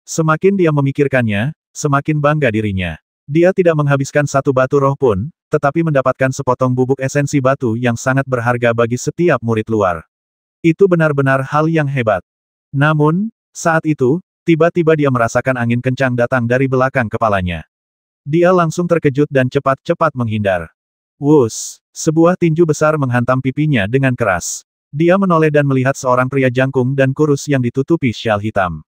Semakin dia memikirkannya, semakin bangga dirinya. Dia tidak menghabiskan satu batu roh pun, tetapi mendapatkan sepotong bubuk esensi batu yang sangat berharga bagi setiap murid luar. Itu benar-benar hal yang hebat. Namun, saat itu, tiba-tiba dia merasakan angin kencang datang dari belakang kepalanya. Dia langsung terkejut dan cepat-cepat menghindar. Wus! Sebuah tinju besar menghantam pipinya dengan keras. Dia menoleh dan melihat seorang pria jangkung dan kurus yang ditutupi syal hitam.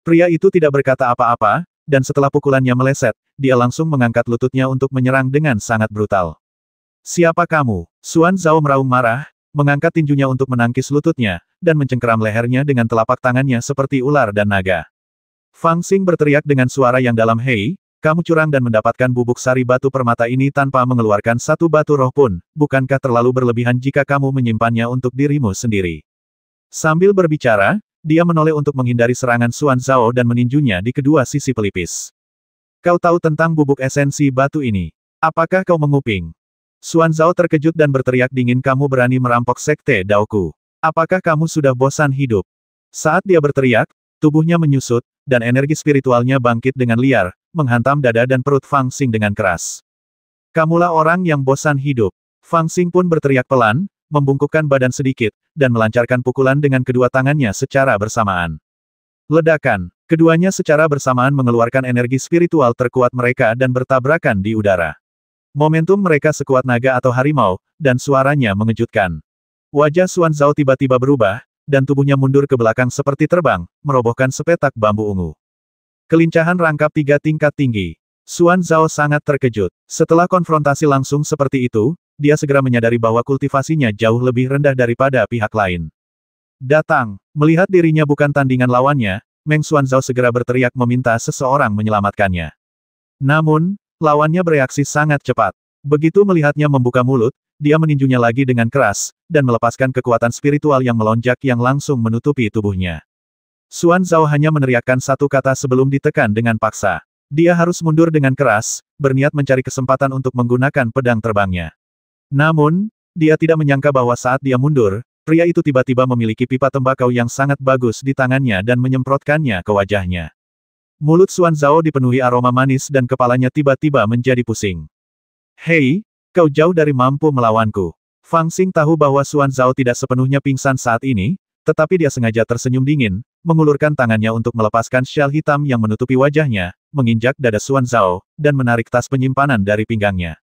Pria itu tidak berkata apa-apa, dan setelah pukulannya meleset, dia langsung mengangkat lututnya untuk menyerang dengan sangat brutal. Siapa kamu? Xuan Zhao meraung marah, mengangkat tinjunya untuk menangkis lututnya, dan mencengkeram lehernya dengan telapak tangannya seperti ular dan naga. Fang Xing berteriak dengan suara yang dalam, "Hei, kamu curang dan mendapatkan bubuk sari batu permata ini tanpa mengeluarkan satu batu roh pun, bukankah terlalu berlebihan jika kamu menyimpannya untuk dirimu sendiri?" Sambil berbicara, dia menoleh untuk menghindari serangan Xuan Zhao dan meninjunya di kedua sisi pelipis. Kau tahu tentang bubuk esensi batu ini? Apakah kau menguping? Xuan Zhao terkejut dan berteriak dingin, kamu berani merampok sekte Daoku. Apakah kamu sudah bosan hidup? Saat dia berteriak, tubuhnya menyusut, dan energi spiritualnya bangkit dengan liar, menghantam dada dan perut Fang Xing dengan keras. Kamulah orang yang bosan hidup. Fang Xing pun berteriak pelan, membungkukkan badan sedikit, dan melancarkan pukulan dengan kedua tangannya secara bersamaan. Ledakan. Keduanya secara bersamaan mengeluarkan energi spiritual terkuat mereka dan bertabrakan di udara. Momentum mereka sekuat naga atau harimau, dan suaranya mengejutkan. Wajah Xuan Zhao tiba-tiba berubah, dan tubuhnya mundur ke belakang seperti terbang, merobohkan sepetak bambu ungu. Kelincahan rangkap 3 tingkat tinggi. Xuan Zhao sangat terkejut. Setelah konfrontasi langsung seperti itu, dia segera menyadari bahwa kultivasinya jauh lebih rendah daripada pihak lain. Datang. Melihat dirinya bukan tandingan lawannya, Meng Xuan Zhao segera berteriak meminta seseorang menyelamatkannya. Namun, lawannya bereaksi sangat cepat. Begitu melihatnya membuka mulut, dia meninjunya lagi dengan keras, dan melepaskan kekuatan spiritual yang melonjak yang langsung menutupi tubuhnya. Xuan Zhao hanya meneriakkan satu kata sebelum ditekan dengan paksa. Dia harus mundur dengan keras, berniat mencari kesempatan untuk menggunakan pedang terbangnya. Namun, dia tidak menyangka bahwa saat dia mundur, pria itu tiba-tiba memiliki pipa tembakau yang sangat bagus di tangannya dan menyemprotkannya ke wajahnya. Mulut Xuan Zhao dipenuhi aroma manis dan kepalanya tiba-tiba menjadi pusing. Hei, kau jauh dari mampu melawanku. Fang Xing tahu bahwa Xuan Zhao tidak sepenuhnya pingsan saat ini, tetapi dia sengaja tersenyum dingin, mengulurkan tangannya untuk melepaskan syal hitam yang menutupi wajahnya, menginjak dada Xuan Zhao, dan menarik tas penyimpanan dari pinggangnya.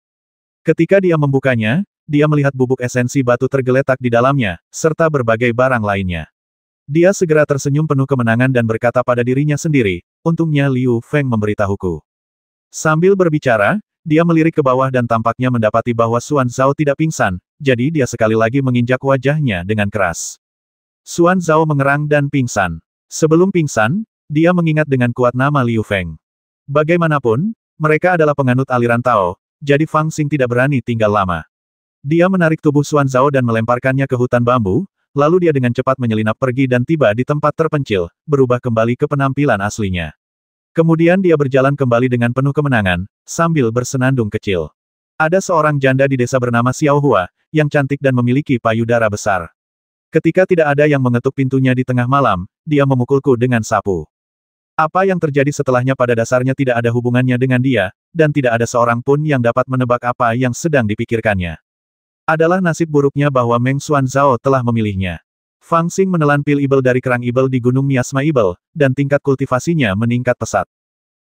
Ketika dia membukanya, dia melihat bubuk esensi batu tergeletak di dalamnya, serta berbagai barang lainnya. Dia segera tersenyum penuh kemenangan dan berkata pada dirinya sendiri, untungnya Liu Feng memberitahuku. Sambil berbicara, dia melirik ke bawah dan tampaknya mendapati bahwa Xuan Zhao tidak pingsan, jadi dia sekali lagi menginjak wajahnya dengan keras. Xuan Zhao mengerang dan pingsan. Sebelum pingsan, dia mengingat dengan kuat nama Liu Feng. Bagaimanapun, mereka adalah penganut aliran Tao, jadi Fang Xing tidak berani tinggal lama. Dia menarik tubuh Xuan Zhao dan melemparkannya ke hutan bambu, lalu dia dengan cepat menyelinap pergi dan tiba di tempat terpencil, berubah kembali ke penampilan aslinya. Kemudian dia berjalan kembali dengan penuh kemenangan, sambil bersenandung kecil. Ada seorang janda di desa bernama Xiao Hua, yang cantik dan memiliki payudara besar. Ketika tidak ada yang mengetuk pintunya di tengah malam, dia memukulku dengan sapu. Apa yang terjadi setelahnya pada dasarnya tidak ada hubungannya dengan dia, dan tidak ada seorang pun yang dapat menebak apa yang sedang dipikirkannya. Adalah nasib buruknya bahwa Meng Xuan Zhao telah memilihnya. Fang Xing menelan pil ibel dari kerang ibel di Gunung Miasma Ibel, dan tingkat kultivasinya meningkat pesat.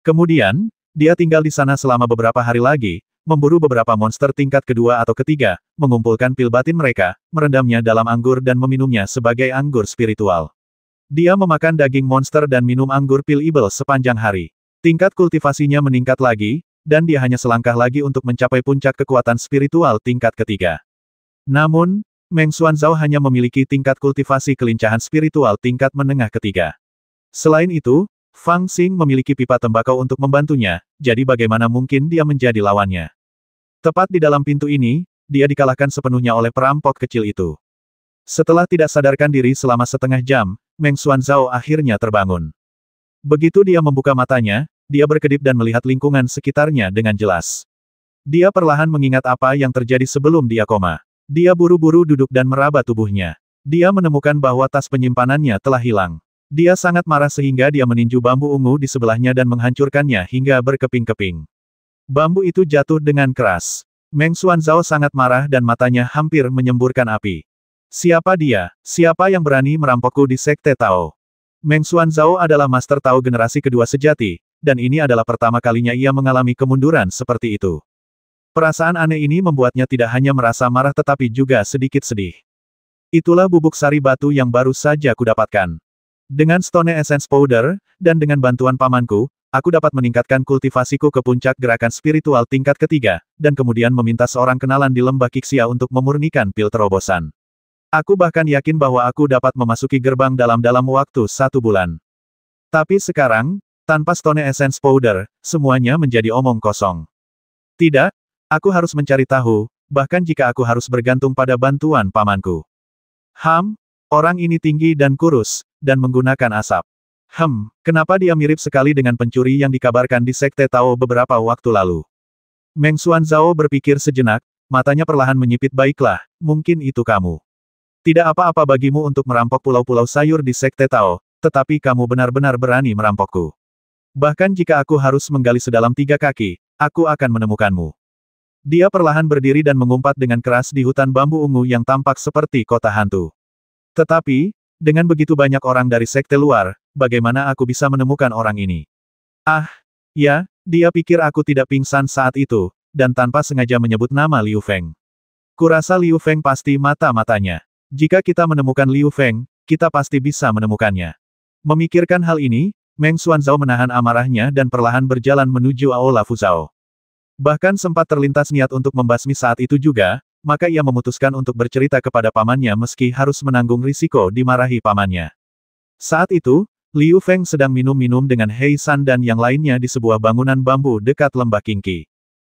Kemudian, dia tinggal di sana selama beberapa hari lagi, memburu beberapa monster tingkat kedua atau ketiga, mengumpulkan pil batin mereka, merendamnya dalam anggur dan meminumnya sebagai anggur spiritual. Dia memakan daging monster dan minum anggur pil ibel sepanjang hari. Tingkat kultivasinya meningkat lagi, dan dia hanya selangkah lagi untuk mencapai puncak kekuatan spiritual tingkat ketiga. Namun, Meng Xuan Zhao hanya memiliki tingkat kultivasi kelincahan spiritual tingkat menengah ketiga. Selain itu, Fang Xing memiliki pipa tembakau untuk membantunya, jadi bagaimana mungkin dia menjadi lawannya. Tepat di dalam pintu ini, dia dikalahkan sepenuhnya oleh perampok kecil itu. Setelah tidak sadarkan diri selama setengah jam, Meng Xuan Zhao akhirnya terbangun. Begitu dia membuka matanya, dia berkedip dan melihat lingkungan sekitarnya dengan jelas. Dia perlahan mengingat apa yang terjadi sebelum dia koma. Dia buru-buru duduk dan meraba tubuhnya. Dia menemukan bahwa tas penyimpanannya telah hilang. Dia sangat marah sehingga dia meninju bambu ungu di sebelahnya dan menghancurkannya hingga berkeping-keping. Bambu itu jatuh dengan keras. Meng Xuanzhao sangat marah dan matanya hampir menyemburkan api. Siapa dia? Siapa yang berani merampokku di Sekte Tao? Meng Xuanzhao adalah Master Tao generasi kedua sejati, dan ini adalah pertama kalinya ia mengalami kemunduran seperti itu. Perasaan aneh ini membuatnya tidak hanya merasa marah tetapi juga sedikit sedih. Itulah bubuk sari batu yang baru saja kudapatkan. Dengan Stone Essence Powder, dan dengan bantuan pamanku, aku dapat meningkatkan kultivasiku ke puncak gerakan spiritual tingkat ketiga, dan kemudian meminta seorang kenalan di lembah Qixia untuk memurnikan pil terobosan. Aku bahkan yakin bahwa aku dapat memasuki gerbang dalam waktu 1 bulan. Tapi sekarang, tanpa Stone Essence Powder, semuanya menjadi omong kosong. Tidak, aku harus mencari tahu, bahkan jika aku harus bergantung pada bantuan pamanku. Orang ini tinggi dan kurus, dan menggunakan asap. Kenapa dia mirip sekali dengan pencuri yang dikabarkan di Sekte Tao beberapa waktu lalu? Meng Xuanzhao berpikir sejenak, matanya perlahan menyipit. Baiklah, mungkin itu kamu. Tidak apa-apa bagimu untuk merampok pulau-pulau sayur di Sekte Tao, tetapi kamu benar-benar berani merampokku. Bahkan jika aku harus menggali sedalam 3 kaki, aku akan menemukanmu. Dia perlahan berdiri dan mengumpat dengan keras di hutan bambu ungu yang tampak seperti kota hantu. Tetapi, dengan begitu banyak orang dari sekte luar, bagaimana aku bisa menemukan orang ini? Ya, dia pikir aku tidak pingsan saat itu, dan tanpa sengaja menyebut nama Liu Feng. Kurasa Liu Feng pasti mata-matanya. Jika kita menemukan Liu Feng, kita pasti bisa menemukannya. Memikirkan hal ini, Meng Xuanzhao menahan amarahnya dan perlahan berjalan menuju Aula Fuzhao. Bahkan sempat terlintas niat untuk membasmi saat itu juga, maka ia memutuskan untuk bercerita kepada pamannya meski harus menanggung risiko dimarahi pamannya. Saat itu, Liu Feng sedang minum-minum dengan Hei San dan yang lainnya di sebuah bangunan bambu dekat lembah Qingqi.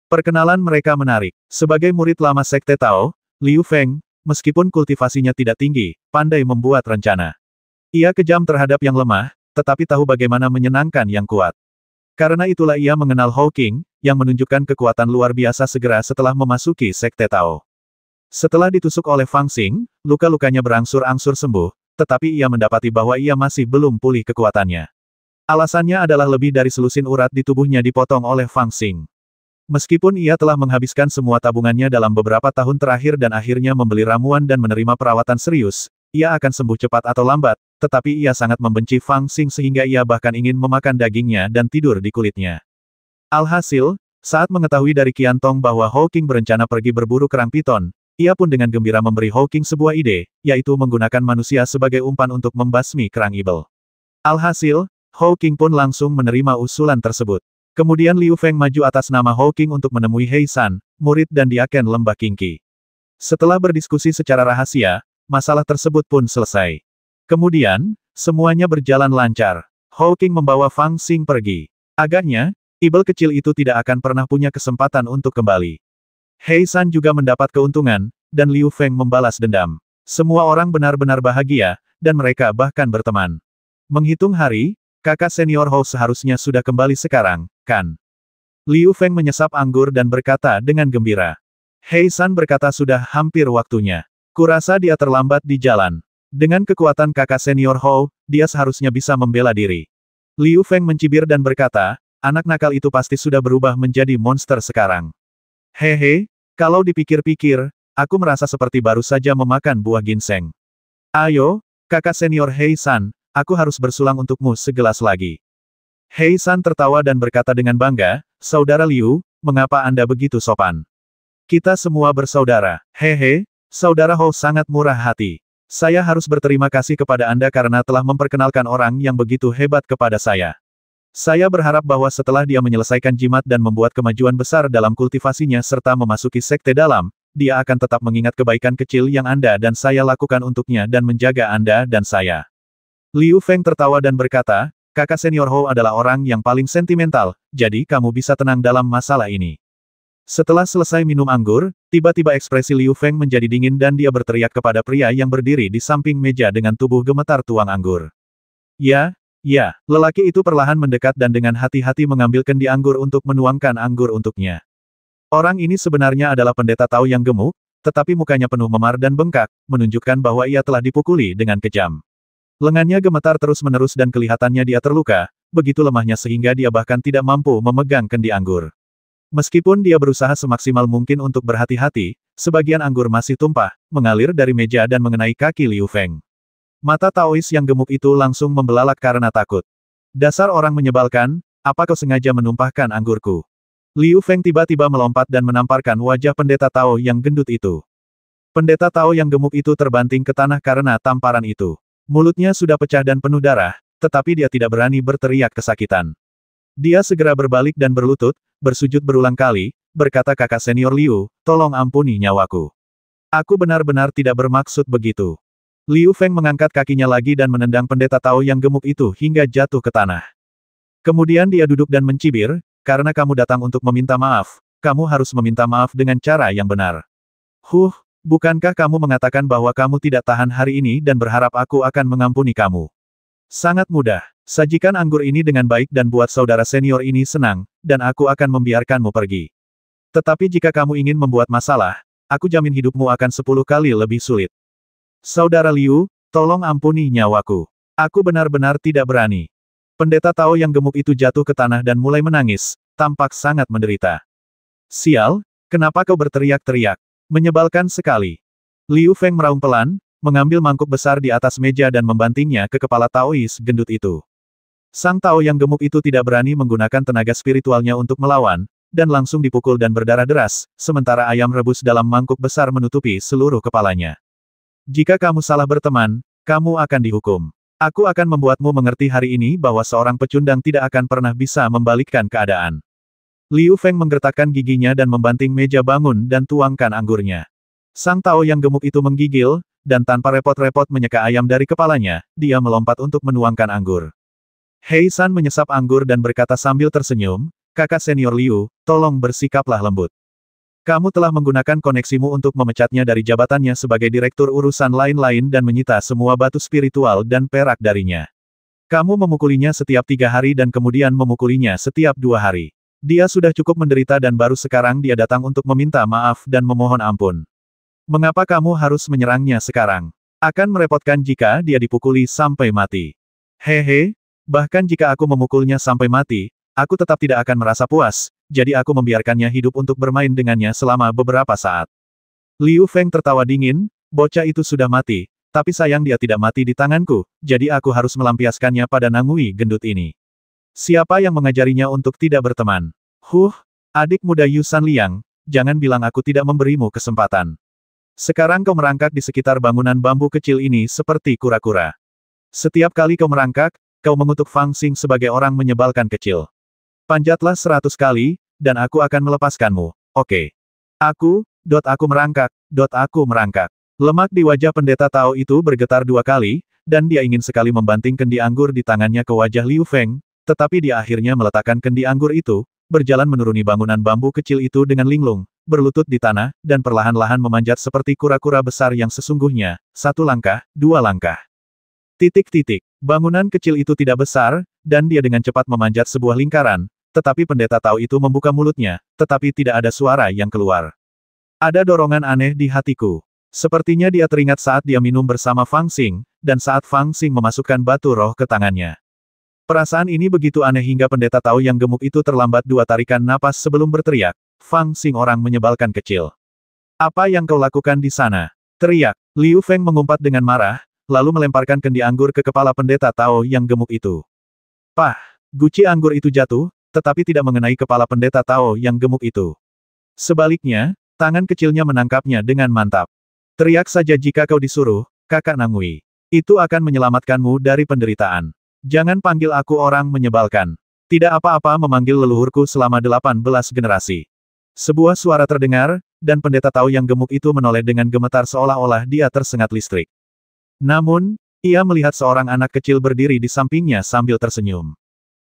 Perkenalan mereka menarik. Sebagai murid lama Sekte Tao, Liu Feng, meskipun kultivasinya tidak tinggi, pandai membuat rencana. Ia kejam terhadap yang lemah, tetapi tahu bagaimana menyenangkan yang kuat. Karena itulah ia mengenal Hou Qing, yang menunjukkan kekuatan luar biasa segera setelah memasuki Sekte Tao. Setelah ditusuk oleh Fang Xing, luka-lukanya berangsur-angsur sembuh, tetapi ia mendapati bahwa ia masih belum pulih kekuatannya. Alasannya adalah lebih dari selusin urat di tubuhnya dipotong oleh Fang Xing. Meskipun ia telah menghabiskan semua tabungannya dalam beberapa tahun terakhir dan akhirnya membeli ramuan dan menerima perawatan serius, ia akan sembuh cepat atau lambat, tetapi ia sangat membenci Fang Xing sehingga ia bahkan ingin memakan dagingnya dan tidur di kulitnya. Alhasil, saat mengetahui dari Qian Tong bahwa Hou Qing berencana pergi berburu kerang piton, ia pun dengan gembira memberi Hou Qing sebuah ide, yaitu menggunakan manusia sebagai umpan untuk membasmi kerang ibel. Alhasil, Hou Qing pun langsung menerima usulan tersebut. Kemudian Liu Feng maju atas nama Hou Qing untuk menemui Hei San, murid dan diaken lembah Qingqi. Setelah berdiskusi secara rahasia, masalah tersebut pun selesai. Kemudian, semuanya berjalan lancar. Hou Qing membawa Fang Xing pergi. Agaknya, ibel kecil itu tidak akan pernah punya kesempatan untuk kembali. Hei San juga mendapat keuntungan, dan Liu Feng membalas dendam. Semua orang benar-benar bahagia, dan mereka bahkan berteman. Menghitung hari, kakak senior Hou seharusnya sudah kembali sekarang, kan? Liu Feng menyesap anggur dan berkata dengan gembira. Hei San berkata sudah hampir waktunya. Kurasa dia terlambat di jalan. Dengan kekuatan kakak senior Hou, dia seharusnya bisa membela diri. Liu Feng mencibir dan berkata, anak nakal itu pasti sudah berubah menjadi monster sekarang. Hehe, kalau dipikir-pikir, aku merasa seperti baru saja memakan buah ginseng. Ayo, kakak senior Hei San, aku harus bersulang untukmu segelas lagi. Hei San tertawa dan berkata dengan bangga, Saudara Liu, mengapa Anda begitu sopan? Kita semua bersaudara. Hehe, Saudara Hou sangat murah hati. Saya harus berterima kasih kepada Anda karena telah memperkenalkan orang yang begitu hebat kepada saya. Saya berharap bahwa setelah dia menyelesaikan jimat dan membuat kemajuan besar dalam kultivasinya serta memasuki sekte dalam, dia akan tetap mengingat kebaikan kecil yang Anda dan saya lakukan untuknya dan menjaga Anda dan saya. Liu Feng tertawa dan berkata, kakak senior Hou adalah orang yang paling sentimental, jadi kamu bisa tenang dalam masalah ini. Setelah selesai minum anggur, tiba-tiba ekspresi Liu Feng menjadi dingin dan dia berteriak kepada pria yang berdiri di samping meja dengan tubuh gemetar tuang anggur. Ya, lelaki itu perlahan mendekat dan dengan hati-hati mengambil kendi anggur untuk menuangkan anggur untuknya. Orang ini sebenarnya adalah pendeta Tao yang gemuk, tetapi mukanya penuh memar dan bengkak, menunjukkan bahwa ia telah dipukuli dengan kejam. Lengannya gemetar terus-menerus dan kelihatannya dia terluka, begitu lemahnya sehingga dia bahkan tidak mampu memegang kendi anggur. Meskipun dia berusaha semaksimal mungkin untuk berhati-hati, sebagian anggur masih tumpah, mengalir dari meja dan mengenai kaki Liu Feng. Mata Taois yang gemuk itu langsung membelalak karena takut. Dasar orang menyebalkan, apa kau sengaja menumpahkan anggurku? Liu Feng tiba-tiba melompat dan menamparkan wajah pendeta Tao yang gendut itu. Pendeta Tao yang gemuk itu terbanting ke tanah karena tamparan itu. Mulutnya sudah pecah dan penuh darah, tetapi dia tidak berani berteriak kesakitan. Dia segera berbalik dan berlutut, bersujud berulang kali, berkata kakak senior Liu, tolong ampuni nyawaku. Aku benar-benar tidak bermaksud begitu. Liu Feng mengangkat kakinya lagi dan menendang pendeta Tao yang gemuk itu hingga jatuh ke tanah. Kemudian dia duduk dan mencibir, karena kamu datang untuk meminta maaf, kamu harus meminta maaf dengan cara yang benar. Bukankah kamu mengatakan bahwa kamu tidak tahan hari ini dan berharap aku akan mengampuni kamu? Sangat mudah. Sajikan anggur ini dengan baik dan buat saudara senior ini senang, dan aku akan membiarkanmu pergi. Tetapi jika kamu ingin membuat masalah, aku jamin hidupmu akan 10 kali lebih sulit. Saudara Liu, tolong ampuni nyawaku. Aku benar-benar tidak berani. Pendeta Tao yang gemuk itu jatuh ke tanah dan mulai menangis, tampak sangat menderita. Sial, kenapa kau berteriak-teriak? Menyebalkan sekali. Liu Feng meraung pelan, mengambil mangkuk besar di atas meja dan membantingnya ke kepala Taois gendut itu. Sang Tao yang gemuk itu tidak berani menggunakan tenaga spiritualnya untuk melawan, dan langsung dipukul dan berdarah deras, sementara ayam rebus dalam mangkuk besar menutupi seluruh kepalanya. Jika kamu salah berteman, kamu akan dihukum. Aku akan membuatmu mengerti hari ini bahwa seorang pecundang tidak akan pernah bisa membalikkan keadaan. Liu Feng menggertakkan giginya dan membanting meja bangun dan tuangkan anggurnya. Sang Tao yang gemuk itu menggigil, dan tanpa repot-repot menyeka ayam dari kepalanya, dia melompat untuk menuangkan anggur. Hei San menyesap anggur dan berkata sambil tersenyum, kakak senior Liu, tolong bersikaplah lembut. Kamu telah menggunakan koneksimu untuk memecatnya dari jabatannya sebagai direktur urusan lain-lain dan menyita semua batu spiritual dan perak darinya. Kamu memukulinya setiap 3 hari dan kemudian memukulinya setiap 2 hari. Dia sudah cukup menderita dan baru sekarang dia datang untuk meminta maaf dan memohon ampun. Mengapa kamu harus menyerangnya sekarang? Akan merepotkan jika dia dipukuli sampai mati. Hehe, bahkan jika aku memukulnya sampai mati, aku tetap tidak akan merasa puas, jadi aku membiarkannya hidup untuk bermain dengannya selama beberapa saat. Liu Feng tertawa dingin, bocah itu sudah mati, tapi sayang dia tidak mati di tanganku, jadi aku harus melampiaskannya pada Nangui gendut ini. Siapa yang mengajarinya untuk tidak berteman? Adik muda Yu Sanliang, jangan bilang aku tidak memberimu kesempatan. Sekarang kau merangkak di sekitar bangunan bambu kecil ini seperti kura-kura. Setiap kali kau merangkak, kau mengutuk Fang Xing sebagai orang menyebalkan kecil. Panjatlah 100 kali, dan aku akan melepaskanmu, oke? Aku merangkak. Lemak di wajah pendeta Tao itu bergetar 2 kali, dan dia ingin sekali membanting kendi anggur di tangannya ke wajah Liu Feng, tetapi dia akhirnya meletakkan kendi anggur itu, berjalan menuruni bangunan bambu kecil itu dengan linglung, berlutut di tanah, dan perlahan-lahan memanjat seperti kura-kura besar yang sesungguhnya, 1 langkah, 2 langkah. Bangunan kecil itu tidak besar, dan dia dengan cepat memanjat sebuah lingkaran, tetapi pendeta Tao itu membuka mulutnya, tetapi tidak ada suara yang keluar. Ada dorongan aneh di hatiku. Sepertinya dia teringat saat dia minum bersama Fang Xing, dan saat Fang Xing memasukkan batu roh ke tangannya. Perasaan ini begitu aneh hingga pendeta Tao yang gemuk itu terlambat 2 tarikan napas sebelum berteriak, Fang Xing orang menyebalkan kecil. Apa yang kau lakukan di sana? Teriak. Liu Feng mengumpat dengan marah, lalu melemparkan kendi anggur ke kepala pendeta Tao yang gemuk itu. Pah! Guci anggur itu jatuh, tetapi tidak mengenai kepala pendeta Tao yang gemuk itu. Sebaliknya, tangan kecilnya menangkapnya dengan mantap. Teriak saja jika kau disuruh, kakak Nangui. Itu akan menyelamatkanmu dari penderitaan. Jangan panggil aku orang menyebalkan. Tidak apa-apa memanggil leluhurku selama 18 generasi. Sebuah suara terdengar, dan pendeta Tao yang gemuk itu menoleh dengan gemetar seolah-olah dia tersengat listrik. Namun, ia melihat seorang anak kecil berdiri di sampingnya sambil tersenyum.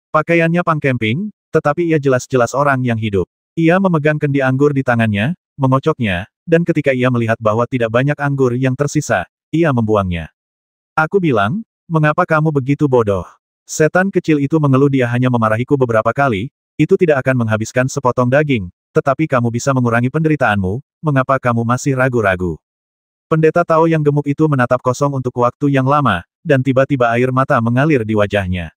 Pakaiannya pangkemping, tetapi ia jelas-jelas orang yang hidup. Ia memegang kendi anggur di tangannya, mengocoknya, dan ketika ia melihat bahwa tidak banyak anggur yang tersisa, ia membuangnya. Aku bilang, mengapa kamu begitu bodoh? Setan kecil itu mengeluh dia hanya memarahiku beberapa kali, itu tidak akan menghabiskan sepotong daging, tetapi kamu bisa mengurangi penderitaanmu, mengapa kamu masih ragu-ragu? Pendeta Tao yang gemuk itu menatap kosong untuk waktu yang lama, dan tiba-tiba air mata mengalir di wajahnya.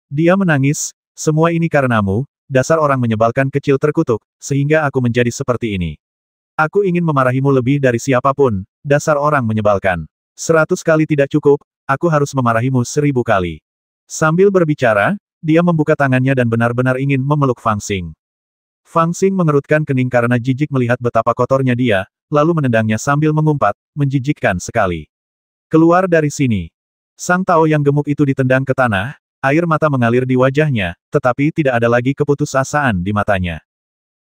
Dia menangis, semua ini karenamu, dasar orang menyebalkan kecil terkutuk, sehingga aku menjadi seperti ini. Aku ingin memarahimu lebih dari siapapun, dasar orang menyebalkan. 100 kali tidak cukup, aku harus memarahimu 1000 kali. Sambil berbicara, dia membuka tangannya dan benar-benar ingin memeluk Fang Xing. Fang Xing mengerutkan kening karena jijik melihat betapa kotornya dia, lalu menendangnya sambil mengumpat, menjijikkan sekali. Keluar dari sini. Sang Tao yang gemuk itu ditendang ke tanah, air mata mengalir di wajahnya, tetapi tidak ada lagi keputusasaan di matanya.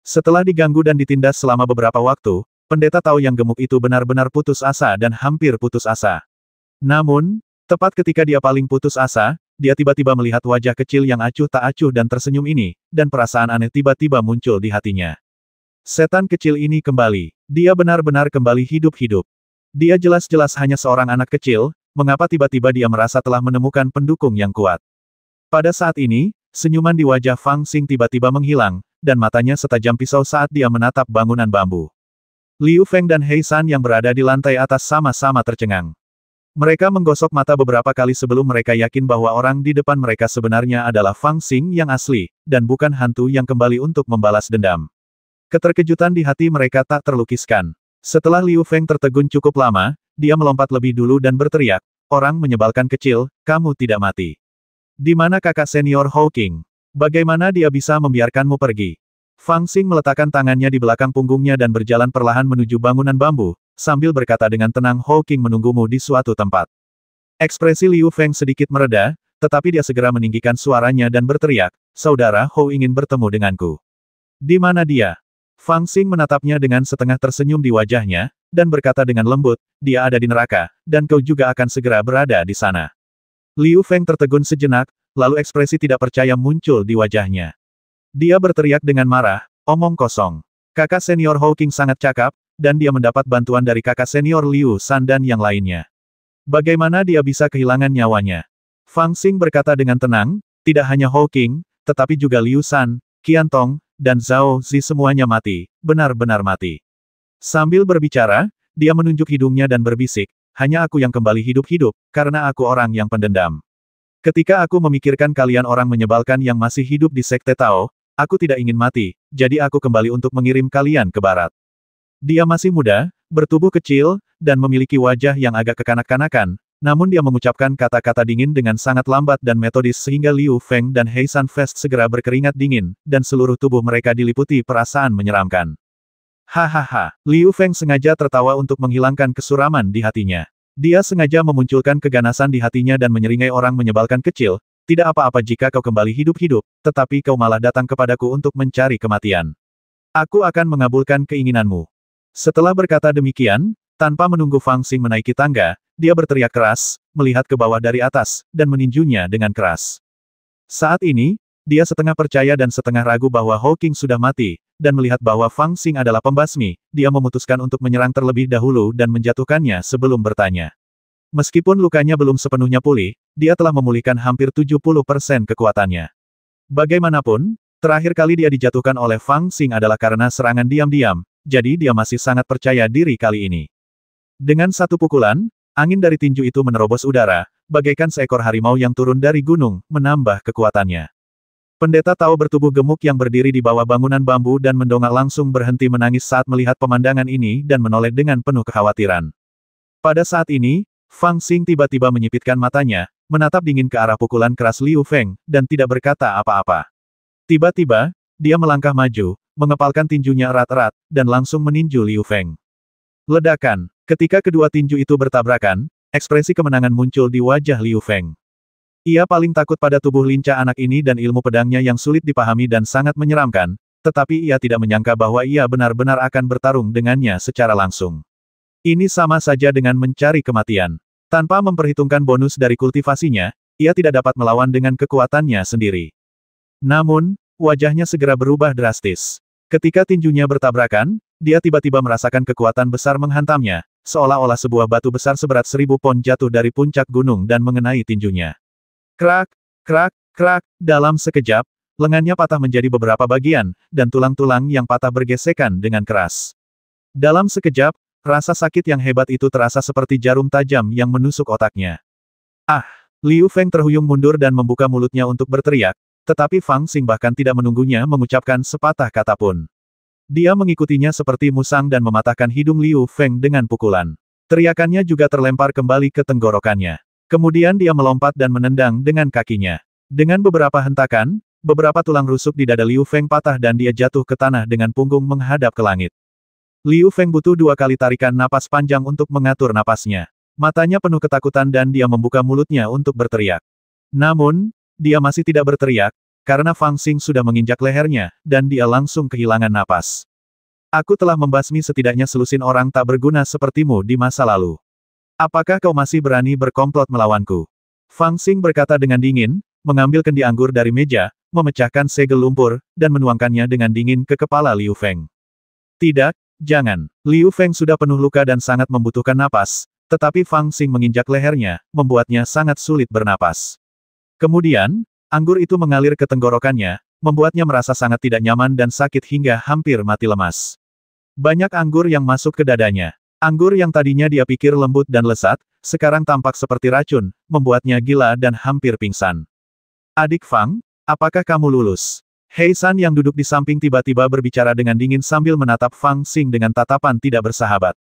Setelah diganggu dan ditindas selama beberapa waktu, pendeta Tao yang gemuk itu benar-benar putus asa dan hampir putus asa. Namun, tepat ketika dia paling putus asa, dia tiba-tiba melihat wajah kecil yang acuh tak acuh dan tersenyum ini, dan perasaan aneh tiba-tiba muncul di hatinya. Setan kecil ini kembali. Dia benar-benar kembali hidup-hidup. Dia jelas-jelas hanya seorang anak kecil, mengapa tiba-tiba dia merasa telah menemukan pendukung yang kuat. Pada saat ini, senyuman di wajah Fang Xing tiba-tiba menghilang, dan matanya setajam pisau saat dia menatap bangunan bambu. Liu Feng dan He San yang berada di lantai atas sama-sama tercengang. Mereka menggosok mata beberapa kali sebelum mereka yakin bahwa orang di depan mereka sebenarnya adalah Fang Xing yang asli, dan bukan hantu yang kembali untuk membalas dendam. Keterkejutan di hati mereka tak terlukiskan. Setelah Liu Feng tertegun cukup lama, dia melompat lebih dulu dan berteriak, "Orang menyebalkan kecil, kamu tidak mati. Di mana kakak senior Hawking? Bagaimana dia bisa membiarkanmu pergi?" Fang Xing meletakkan tangannya di belakang punggungnya dan berjalan perlahan menuju bangunan bambu, sambil berkata dengan tenang, "Hawking menunggumu di suatu tempat." Ekspresi Liu Feng sedikit mereda, tetapi dia segera meninggikan suaranya dan berteriak, "Saudara Hou ingin bertemu denganku." "Di mana dia?" Fang Xing menatapnya dengan setengah tersenyum di wajahnya, dan berkata dengan lembut, "Dia ada di neraka, dan kau juga akan segera berada di sana." Liu Feng tertegun sejenak, lalu ekspresi tidak percaya muncul di wajahnya. Dia berteriak dengan marah, "Omong kosong. Kakak senior Hawking sangat cakap, dan dia mendapat bantuan dari kakak senior Liu San dan yang lainnya. Bagaimana dia bisa kehilangan nyawanya?" Fang Xing berkata dengan tenang, "Tidak hanya Hawking, tetapi juga Liu San, Qian Tong, dan Zhao Zi semuanya mati, benar-benar mati." Sambil berbicara, dia menunjuk hidungnya dan berbisik, "Hanya aku yang kembali hidup-hidup, karena aku orang yang pendendam. Ketika aku memikirkan kalian orang menyebalkan yang masih hidup di Sekte Tao, aku tidak ingin mati, jadi aku kembali untuk mengirim kalian ke barat." Dia masih muda, bertubuh kecil, dan memiliki wajah yang agak kekanak-kanakan, namun dia mengucapkan kata-kata dingin dengan sangat lambat dan metodis sehingga Liu Feng dan He San Fest segera berkeringat dingin, dan seluruh tubuh mereka diliputi perasaan menyeramkan. Hahaha, Liu Feng sengaja tertawa untuk menghilangkan kesuraman di hatinya. Dia sengaja memunculkan keganasan di hatinya dan menyeringai orang menyebalkan kecil, "Tidak apa-apa jika kau kembali hidup-hidup, tetapi kau malah datang kepadaku untuk mencari kematian. Aku akan mengabulkan keinginanmu." Setelah berkata demikian, tanpa menunggu Fang Xing menaiki tangga, dia berteriak keras, melihat ke bawah dari atas, dan meninjunya dengan keras. Saat ini, dia setengah percaya dan setengah ragu bahwa Hawking sudah mati, dan melihat bahwa Fang Xing adalah pembasmi, dia memutuskan untuk menyerang terlebih dahulu dan menjatuhkannya sebelum bertanya. Meskipun lukanya belum sepenuhnya pulih, dia telah memulihkan hampir 70% kekuatannya. Bagaimanapun, terakhir kali dia dijatuhkan oleh Fang Xing adalah karena serangan diam-diam, jadi dia masih sangat percaya diri kali ini. Dengan satu pukulan, angin dari tinju itu menerobos udara, bagaikan seekor harimau yang turun dari gunung, menambah kekuatannya. Pendeta Tao bertubuh gemuk yang berdiri di bawah bangunan bambu dan mendongak langsung berhenti menangis saat melihat pemandangan ini dan menoleh dengan penuh kekhawatiran. Pada saat ini, Fang Xing tiba-tiba menyipitkan matanya, menatap dingin ke arah pukulan keras Liu Feng, dan tidak berkata apa-apa. Tiba-tiba, dia melangkah maju, mengepalkan tinjunya erat-erat, dan langsung meninju Liu Feng. Ledakan. Ketika kedua tinju itu bertabrakan, ekspresi kemenangan muncul di wajah Liu Feng. Ia paling takut pada tubuh lincah anak ini dan ilmu pedangnya yang sulit dipahami dan sangat menyeramkan, tetapi ia tidak menyangka bahwa ia benar-benar akan bertarung dengannya secara langsung. Ini sama saja dengan mencari kematian. Tanpa memperhitungkan bonus dari kultivasinya, ia tidak dapat melawan dengan kekuatannya sendiri. Namun, wajahnya segera berubah drastis. Ketika tinjunya bertabrakan, dia tiba-tiba merasakan kekuatan besar menghantamnya, seolah-olah sebuah batu besar seberat 1000 pon jatuh dari puncak gunung dan mengenai tinjunya. Krak, krak, krak, dalam sekejap, Lengannya patah menjadi beberapa bagian, dan tulang-tulang yang patah bergesekan dengan keras. Dalam sekejap, rasa sakit yang hebat itu terasa seperti jarum tajam yang menusuk otaknya. Ah! Liu Feng terhuyung mundur dan membuka mulutnya untuk berteriak, tetapi Fang Xing bahkan tidak menunggunya mengucapkan sepatah kata pun. Dia mengikutinya seperti musang dan mematahkan hidung Liu Feng dengan pukulan. Teriakannya juga terlempar kembali ke tenggorokannya. Kemudian dia melompat dan menendang dengan kakinya. Dengan beberapa hentakan, beberapa tulang rusuk di dada Liu Feng patah dan dia jatuh ke tanah dengan punggung menghadap ke langit. Liu Feng butuh 2 kali tarikan napas panjang untuk mengatur napasnya. Matanya penuh ketakutan dan dia membuka mulutnya untuk berteriak. Namun, dia masih tidak berteriak, karena Fang Xing sudah menginjak lehernya, dan dia langsung kehilangan napas. Aku telah membasmi setidaknya selusin orang tak berguna sepertimu di masa lalu. Apakah kau masih berani berkomplot melawanku? Fang Xing berkata dengan dingin, mengambil kendi anggur dari meja, memecahkan segel lumpur, dan menuangkannya dengan dingin ke kepala Liu Feng. Tidak, jangan. Liu Feng sudah penuh luka dan sangat membutuhkan napas, tetapi Fang Xing menginjak lehernya, membuatnya sangat sulit bernapas. Kemudian, anggur itu mengalir ke tenggorokannya, membuatnya merasa sangat tidak nyaman dan sakit hingga hampir mati lemas. Banyak anggur yang masuk ke dadanya. Anggur yang tadinya dia pikir lembut dan lezat, sekarang tampak seperti racun, membuatnya gila dan hampir pingsan. Adik Fang, apakah kamu lulus? Hei San yang duduk di samping tiba-tiba berbicara dengan dingin sambil menatap Fang Xing dengan tatapan tidak bersahabat.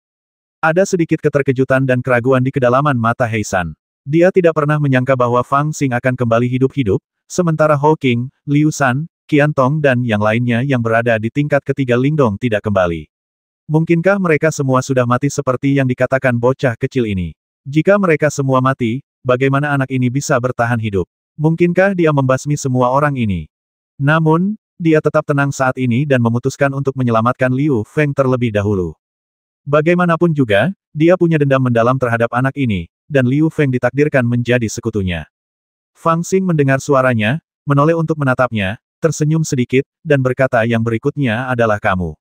Ada sedikit keterkejutan dan keraguan di kedalaman mata Hei San. Dia tidak pernah menyangka bahwa Fang Xing akan kembali hidup-hidup, sementara Hou Qing, Liu San, Qian Tong dan yang lainnya yang berada di tingkat ketiga Lingdong tidak kembali. Mungkinkah mereka semua sudah mati seperti yang dikatakan bocah kecil ini? Jika mereka semua mati, bagaimana anak ini bisa bertahan hidup? Mungkinkah dia membasmi semua orang ini? Namun, dia tetap tenang saat ini dan memutuskan untuk menyelamatkan Liu Feng terlebih dahulu. Bagaimanapun juga, dia punya dendam mendalam terhadap anak ini, dan Liu Feng ditakdirkan menjadi sekutunya. Fang Xing mendengar suaranya, menoleh untuk menatapnya, tersenyum sedikit, dan berkata yang berikutnya adalah kamu.